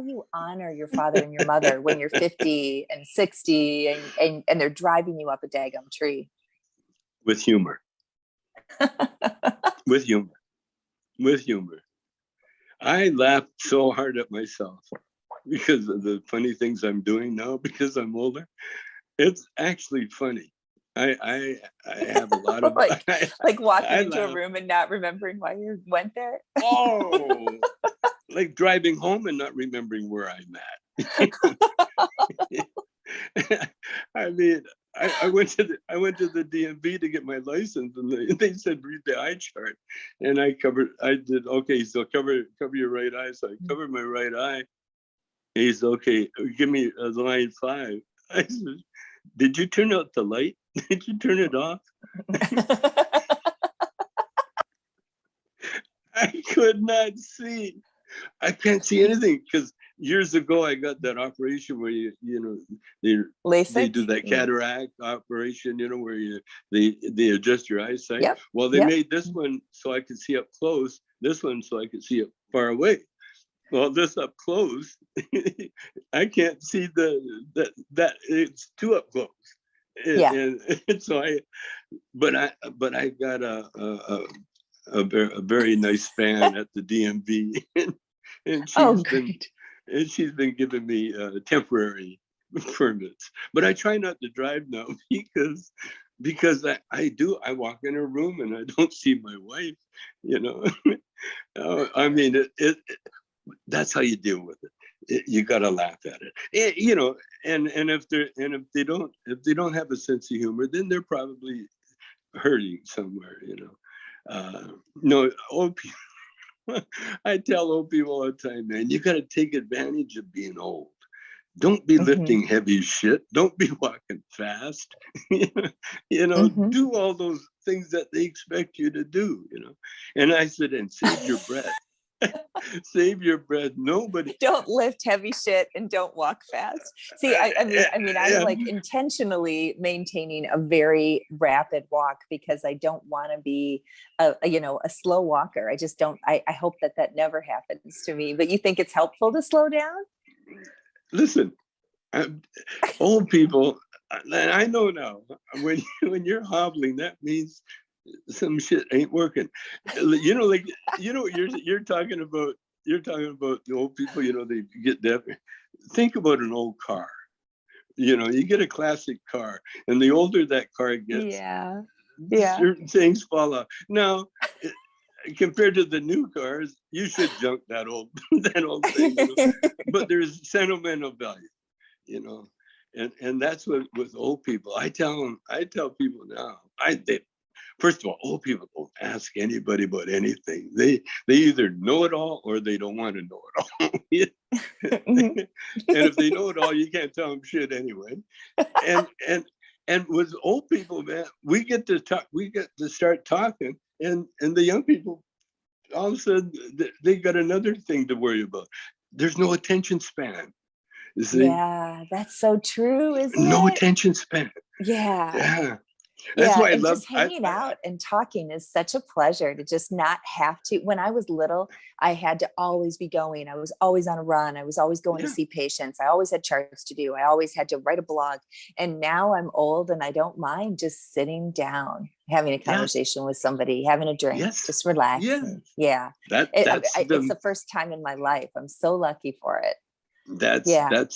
you honor your father and your mother when you're 50 and 60 and they're driving you up a daggum tree? With humor. With humor. I laughed so hard at myself because of the funny things I'm doing now because I'm older. It's actually funny. I have a lot of like walking into a room and not remembering why you went there. Oh, like driving home and not remembering where I'm at. I mean, I went to the DMV to get my license, and they said read the eye chart, and I did okay. So cover your right eye. So I covered my right eye. He said, okay, give me line 5. I said, did you turn out the light? Did you turn it off? I could not see. I can't see anything because years ago I got that operation where they do that cataract operation, where they adjust your eyesight. Yep. Well, they made this one so I could see up close, this one so I could see it far away. Well, this up close, I can't see that it's too up close. And so I got a very nice fan at the DMV, and she's been giving me temporary permits. But I try not to drive now because I walk in her room and I don't see my wife. I mean that's how you deal with it. You got to laugh at it. And if they don't have a sense of humor, then they're probably hurting somewhere. No, old people. I tell old people all the time, man, you got to take advantage of being old, Don't be lifting heavy shit. Don't be walking fast. Do all those things that they expect you to do, And I said, and save your breath. Save your breath. Nobody. Don't lift heavy shit and don't walk fast. See, I'm like intentionally maintaining a very rapid walk because I don't want to be a slow walker. I just don't. I hope that never happens to me. But you think it's helpful to slow down? Listen, old people, and I know now, when you're hobbling, that means some shit ain't working. You're talking about. You're talking about the old people. They get deaf. Think about an old car. You get a classic car, and the older that car gets, certain things fall off. Now, compared to the new cars, you should junk that old thing. But there's sentimental value, and that's what with old people. I tell people now. First of all, old people don't ask anybody about anything. They either know it all or they don't want to know it all. And if they know it all, you can't tell them shit anyway. And with old people, man, we get to talk. We get to start talking, and the young people, all of a sudden, they got another thing to worry about. There's no attention span. Yeah, that's so true, isn't it? No attention span. Yeah. That's why I love just hanging out and talking is such a pleasure to just not have to. When I was little, I had to always be going. I was always on a run. I was always going to see patients. I always had charts to do. I always had to write a blog. And now I'm old and I don't mind just sitting down, having a conversation with somebody, having a drink, just relaxing. Yeah. It's the first time in my life. I'm so lucky for it. That's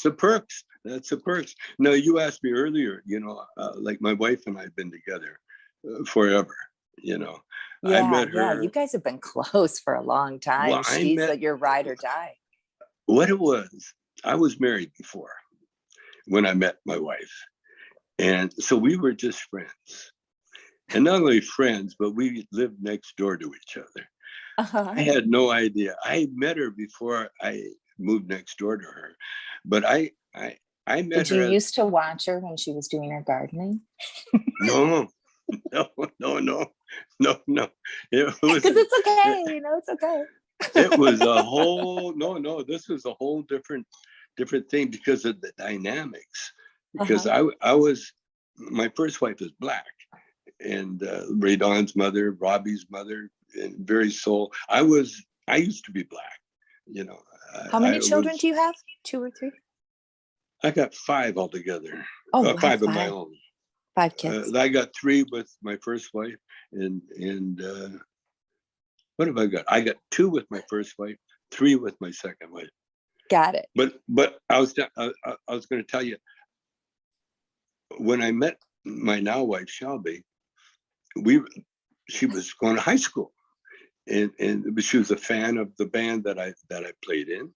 the perks. That's the perks. Now, you asked me earlier, like my wife and I have been together forever, I met her. You guys have been close for a long time. Well, she's like your ride or die. What it was, I was married before when I met my wife. And so we were just friends. And not only friends, but we lived next door to each other. I had no idea. I met her before I moved next door to her. But I met her. Did you used to watch her when she was doing her gardening? No. Because it's okay, it's okay. It was a whole this was a whole different thing because of the dynamics. Because my first wife was Black, and Ray Don's mother, Robbie's mother, and very soul. I used to be Black, How many children do you have? 2 or 3? I got 5 altogether. Oh, 5 of my own. 5 kids. I got 3 with my first wife, and what have I got? I got 2 with my first wife, 3 with my second wife. Got it. But I was going to tell you, when I met my now wife Shelby, she was going to high school, and she was a fan of the band that I played in,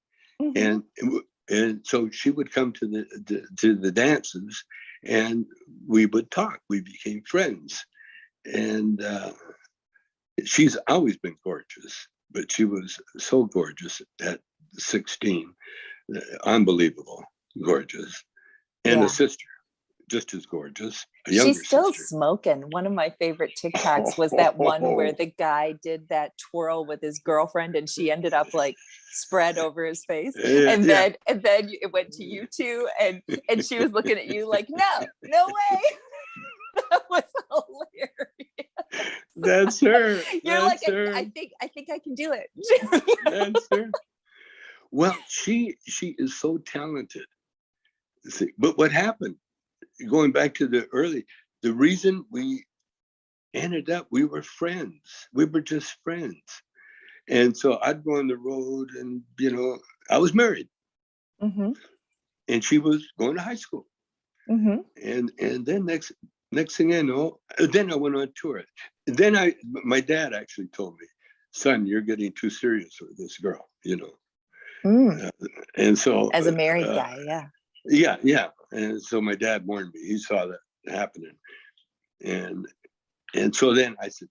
and so she would come to the dances, and we would talk. We became friends, and she's always been gorgeous, but she was so gorgeous at 16, unbelievable, gorgeous, and a sister, just as gorgeous. She's still smoking. One of my favorite TikToks was that one where the guy did that twirl with his girlfriend, and she ended up like spread over his face. And then it went to you two, and she was looking at you like, no way. That was hilarious. That's her. You're That's like, her. I think I can do it. That's her. Well, she is so talented. See, but what happened? Going back to the reason we ended up, we were friends. We were just friends. And so I'd go on the road, and, I was married. Mm-hmm. And she was going to high school. Mm-hmm. And then next thing I know, then I went on tour. Then my dad actually told me, son, you're getting too serious with this girl, and so as a married guy, yeah. And so my dad warned me. He saw that happening, and so then I said,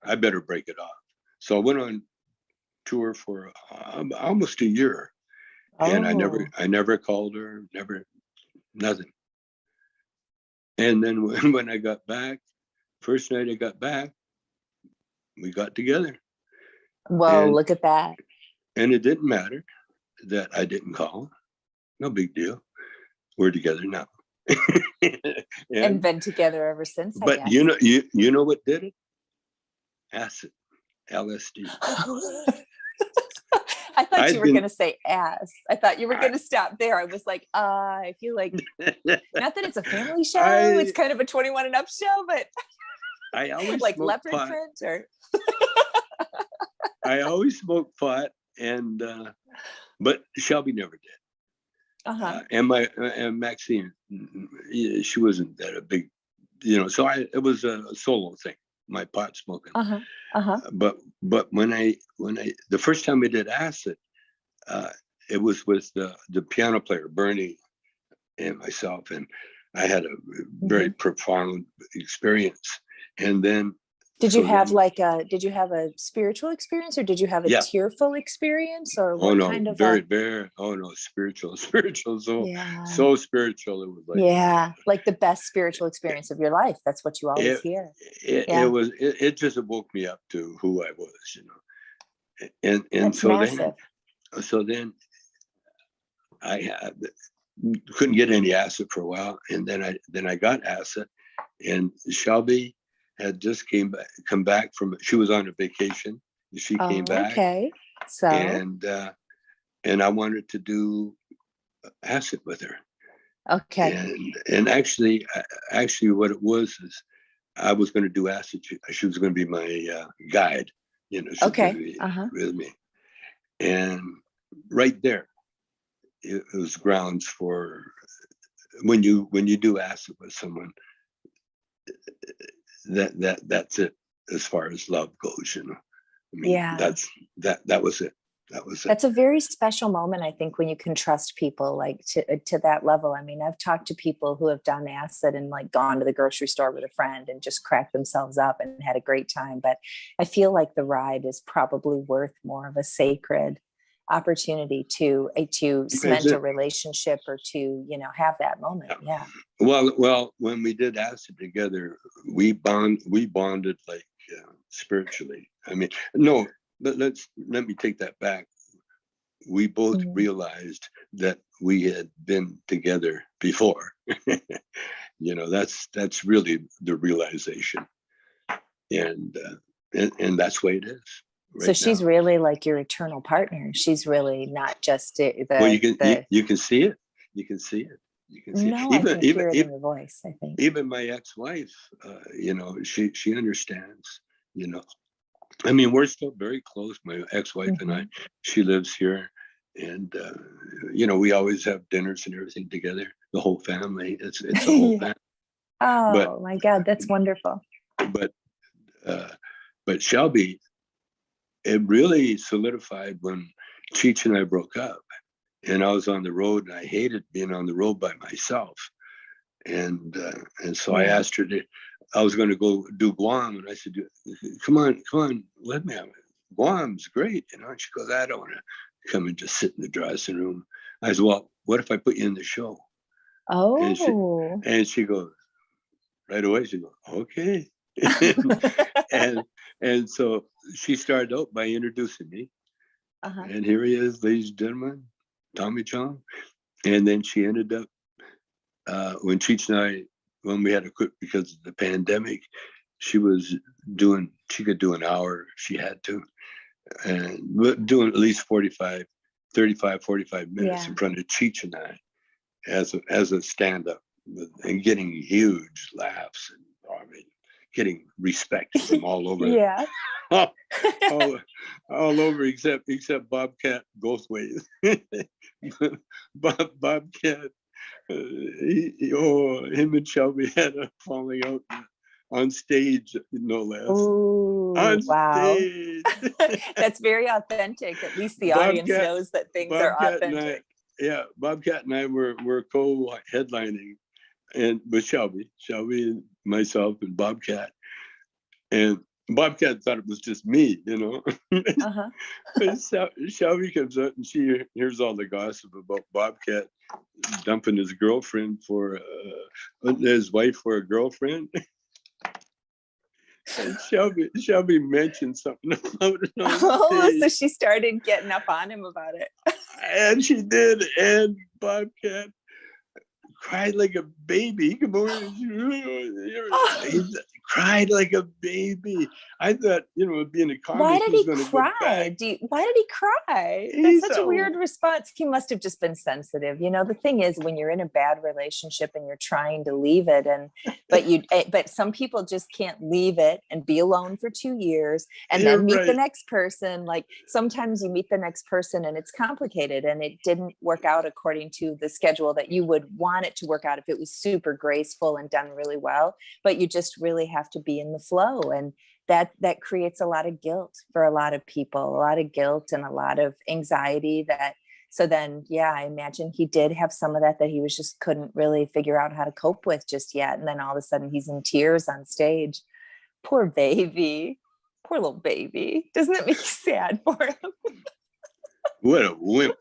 I better break it off. So I went on tour for almost a year, And Oh. I never called her, never, nothing. And then when I got back, first night I got back, we got together. Well, And- look at that. And it didn't matter that I didn't call. No big deal. We're together now. And been together ever since, I But guess. you know what did it? Acid, LSD. I thought you were been- going to say ass. I thought you were going to stop there. I was like, I feel like, not that it's a family show. It's kind of a 21 and up show, but I always like smoked leopard pot. print or. I always smoked pot, and but Shelby never did. Uh-huh. And Maxine, she wasn't that a big, So it was a solo thing. My pot smoking. Uh-huh. Uh-huh. But when I the first time I did acid, it was with the piano player Bernie and myself, and I had a very profound experience. And then Did you have a spiritual experience, or did you have a tearful experience, or what kind of spiritual, so Yeah. so spiritual. It was like the best spiritual experience of your life. That's what you always hear. It just woke me up to who I was, and That's so massive. then I couldn't get any acid for a while, and then I got acid, and Shelby had just come back from, she was on a vacation. She came back. Okay. So and I wanted to do acid with her. Okay. And actually what it was is I was going to do acid. She was going to be my guide, she was Okay. going to be with me. And right there, it was grounds for when you do acid with someone, that's it as far as love goes, that was it. That's a very special moment, I think, when you can trust people like to that level. I mean, I've talked to people who have done acid and like gone to the grocery store with a friend and just cracked themselves up and had a great time. But I feel like the ride is probably worth more of a sacred opportunity to cement a relationship or to, have that moment. Yeah. Well, when we did acid together, we bonded like spiritually. I mean, no, let me take that back. We both realized that we had been together before. That's really the realization, and that's the way it is. So she's really like your eternal partner. She's really not just you can see it. You can see it. You can see no, it. I can hear it in your voice, I think. Even my ex-wife, she understands, I mean, we're still very close, my ex-wife and I. She lives here, and we always have dinners and everything together, the whole family. It's a whole family. Oh my God, that's wonderful. But Shelby, it really solidified when Cheech and I broke up, and I was on the road, and I hated being on the road by myself. And so I asked her I was going to go do Guam, and I said, come on, let me have it. Guam's great. And she goes, I don't want to come and just sit in the dressing room. I said, well, what if I put you in the show? Oh. And she goes, right away, she goes, okay. and so she started out by introducing me. And here he is, ladies and gentlemen, Tommy Chong. And then she ended up, when Cheech and I, when we had to quit because of the pandemic, she could do an hour, she had to, and doing at least 45 minutes in front of Cheech and I as a stand-up, and getting huge laughs, and getting respect from all over. Yeah. all over except Bobcat Goldthwait. Bobcat, him and Shelby had a falling out on stage, no less. Ooh, on wow. stage. That's very authentic. At least the audience knows that things are authentic. Bobcat and I were co-headlining, and with Shelby and myself and Bobcat, and Bobcat thought it was just me, you know. Shelby comes out and she hears all the gossip about Bobcat dumping his girlfriend for his wife for a girlfriend. And Shelby mentioned something about it. So she started getting up on him about it. And she did. And Bobcat cried like a baby. Come on. He cried like a baby. I thought, you know, being a comic, why did he cry? Why did he cry? That's such a weird response. He must have just been sensitive. You know, the thing is, when you're in a bad relationship and you're trying to leave it, but some people just can't leave it and be alone for 2 years and then meet the next person. Like sometimes you meet the next person and it's complicated and it didn't work out according to the schedule that you would want it to work out if it was super graceful and done really well. But you just really have to be in the flow, and that creates a lot of guilt for a lot of people, a lot of guilt and a lot of anxiety. So then I imagine he did have some of that he was just couldn't really figure out how to cope with just yet, and then all of a sudden he's in tears on stage. Poor baby, poor little baby. Doesn't it make you sad for him? What a wimp.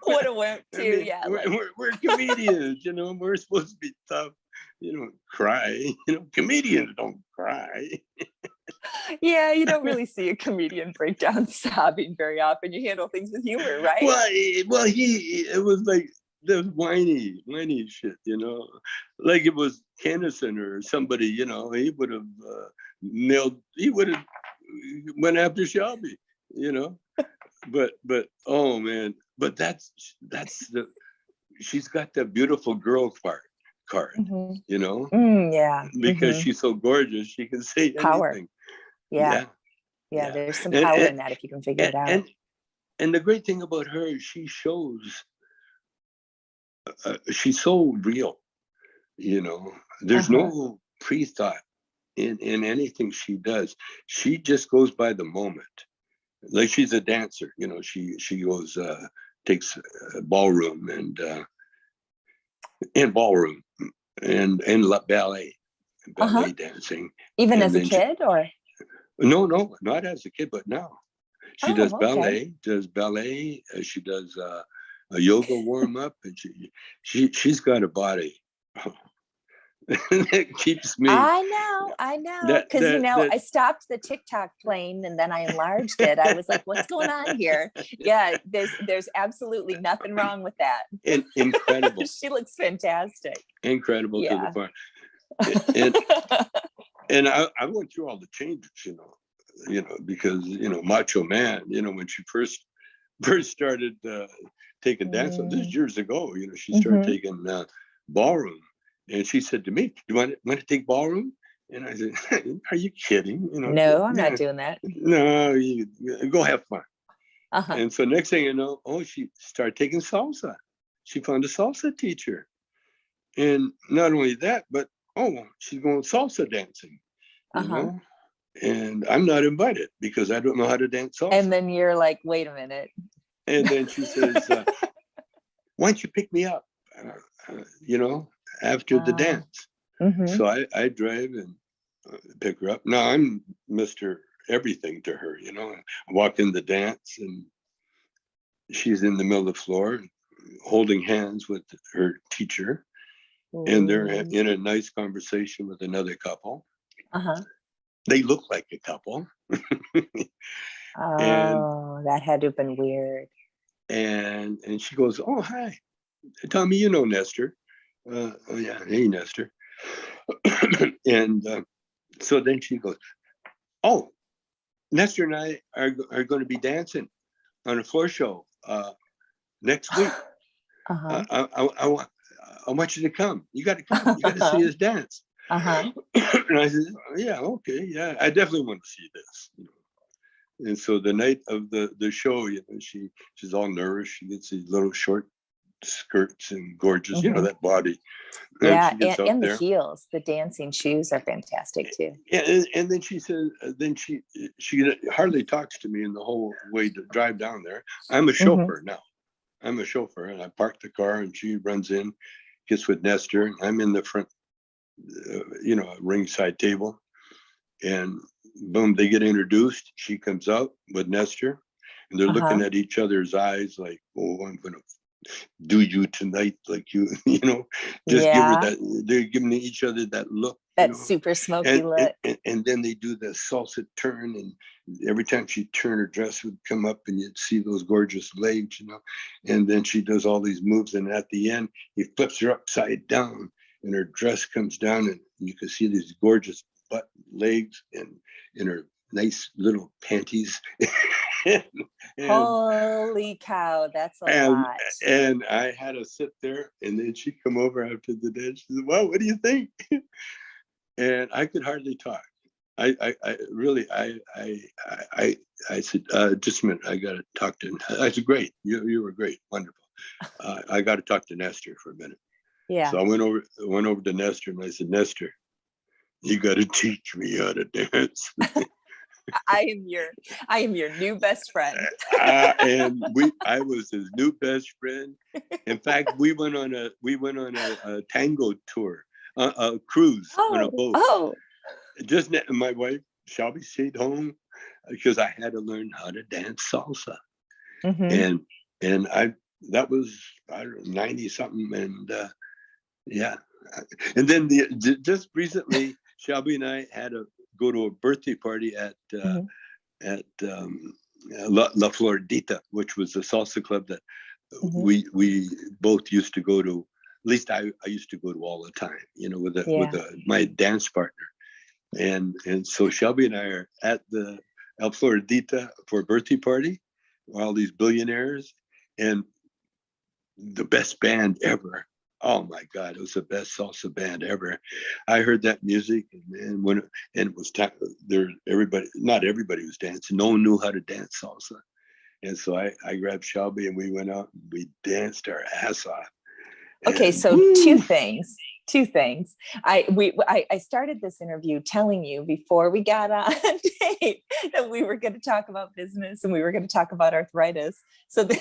What a wimp too. I mean, we're comedians, you know, we're supposed to be tough, you know, cry, you know, comedians don't cry. Yeah, you don't really see a comedian break down sobbing very often. You handle things with humor, right? Well, it was like the whiny shit, you know, like it was Kennison or somebody, you know, he would have went after Shelby, you know. But oh man, but that's she's got that beautiful girl card, you know. Because she's so gorgeous, she can say power. Anything. Yeah, there's some power in that if you can figure it out. And the great thing about her is she shows she's so real, you know. There's no pre-thought in anything she does. She just goes by the moment. Like she's a dancer, you know. She goes takes ballroom and ballet dancing. Even as a kid, or no, not as a kid, but now she does ballet. She does a yoga warm up, and she's got a body. That keeps me. I know, because I stopped the TikTok plane and then I enlarged it. I was like, "What's going on here?" Yeah, there's absolutely nothing wrong with that. Incredible. She looks fantastic. Incredible to the part. And I went through all the changes, you know, because you know, Macho Man, you know, when she first started taking dance, this is years ago, you know, she started taking ballroom. And she said to me, "Do you want to take ballroom?" And I said, "Are you kidding? You know, no, I'm not doing that. No, you go have fun." And so next thing you know, she started taking salsa. She found a salsa teacher, and not only that, but she's going salsa dancing. You know, and I'm not invited because I don't know how to dance salsa. And then you're like, "Wait a minute." And then she says, "Why don't you pick me up?" You know. After the dance. So I drive and pick her up. Now I'm Mr. Everything to her, you know. I walk in the dance and she's in the middle of the floor holding hands with her teacher. And they're in a nice conversation with another couple. They look like a couple. That had to have been weird. And she goes, "Oh, hi. Tommy, you know Nestor." Hey Nestor. And so then she goes, "Oh, Nestor and I are going to be dancing on a floor show next week. I want you to come. You got to come. You got to see us dance." And I said, "Yeah, okay, yeah, I definitely want to see this." You know? And so the night of the show, you know, she's all nervous. She gets these little short skirts and gorgeous, you know, that body. And the heels, the dancing shoes are fantastic too. Yeah, and then she says, then she hardly talks to me in the whole way to drive down there. I'm a chauffeur now. I'm a chauffeur, and I park the car, and she runs in, gets with Nestor. I'm in the front, you know, ringside table, and boom, they get introduced. She comes out with Nestor, and they're looking at each other's eyes like, oh, I'm gonna do you tonight, like you, you know, just give her that. They're giving each other that look, that super smoky look, and then they do the salsa turn, and every time she turned, her dress would come up, and you'd see those gorgeous legs, you know, and then she does all these moves, and at the end, he flips her upside down, and her dress comes down, and you can see these gorgeous butt legs and her nice little panties. and, holy cow, that's a lot. And I had to sit there, and then she'd come over after the dance. She said, well, what do you think? And I could hardly talk. I said, just a minute, I got to talk to him. I said, great, you were great, wonderful. I got to talk to Nestor for a minute. Yeah. So I went over to Nestor, and I said, Nestor, you got to teach me how to dance. I am your new best friend. And I was his new best friend. In fact, we went on a tango tour, a cruise on a boat. Oh, just my wife Shelby stayed home because I had to learn how to dance salsa, and that was 90 something, and yeah, and then just recently Shelby and I had to go to a birthday party at La Floridita, which was a salsa club that we both used to go to. At least I used to go to all the time, you know, with my dance partner. And so Shelby and I are at the El Floridita for a birthday party, all these billionaires, and the best band ever. Oh my God, it was the best salsa band ever. I heard that music, and it was time there. Not everybody was dancing. No one knew how to dance salsa, and so I grabbed Shelby, and we went out and we danced our ass off. Okay, so two things. I started this interview telling you before we got on tape that we were going to talk about business and we were going to talk about arthritis. So we're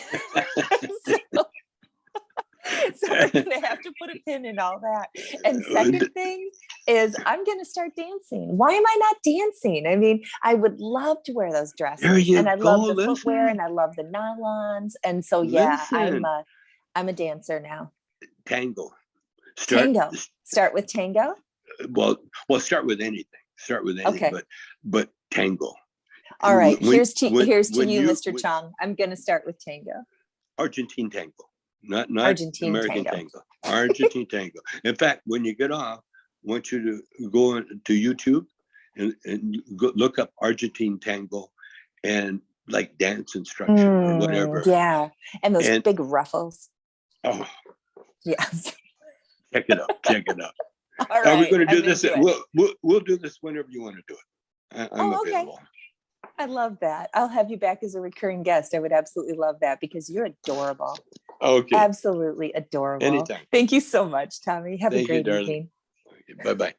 going to have to put a pin in all that. And second thing is I'm going to start dancing. Why am I not dancing? I mean, I would love to wear those dresses, and I love the footwear, and I love the nylons. And so, I'm a dancer now. Tango. Start with tango. Well, start with anything. Okay. But tango. All right. Here's to you, Mr. Chong. I'm going to start with tango. Argentine tango, not Argentine American tango. Argentine tango. In fact, when you get off, I want you to go to YouTube and look up Argentine tango and like dance instruction or whatever. Yeah, and those big ruffles. Oh. Yes. Check it out. All right. Are we going to do this? We'll do this whenever you want to do it. I'm available. Okay. I love that. I'll have you back as a recurring guest. I would absolutely love that because you're adorable. Okay. Absolutely adorable. Anytime. Thank you so much, Tommy. Have a great evening. Okay, bye-bye.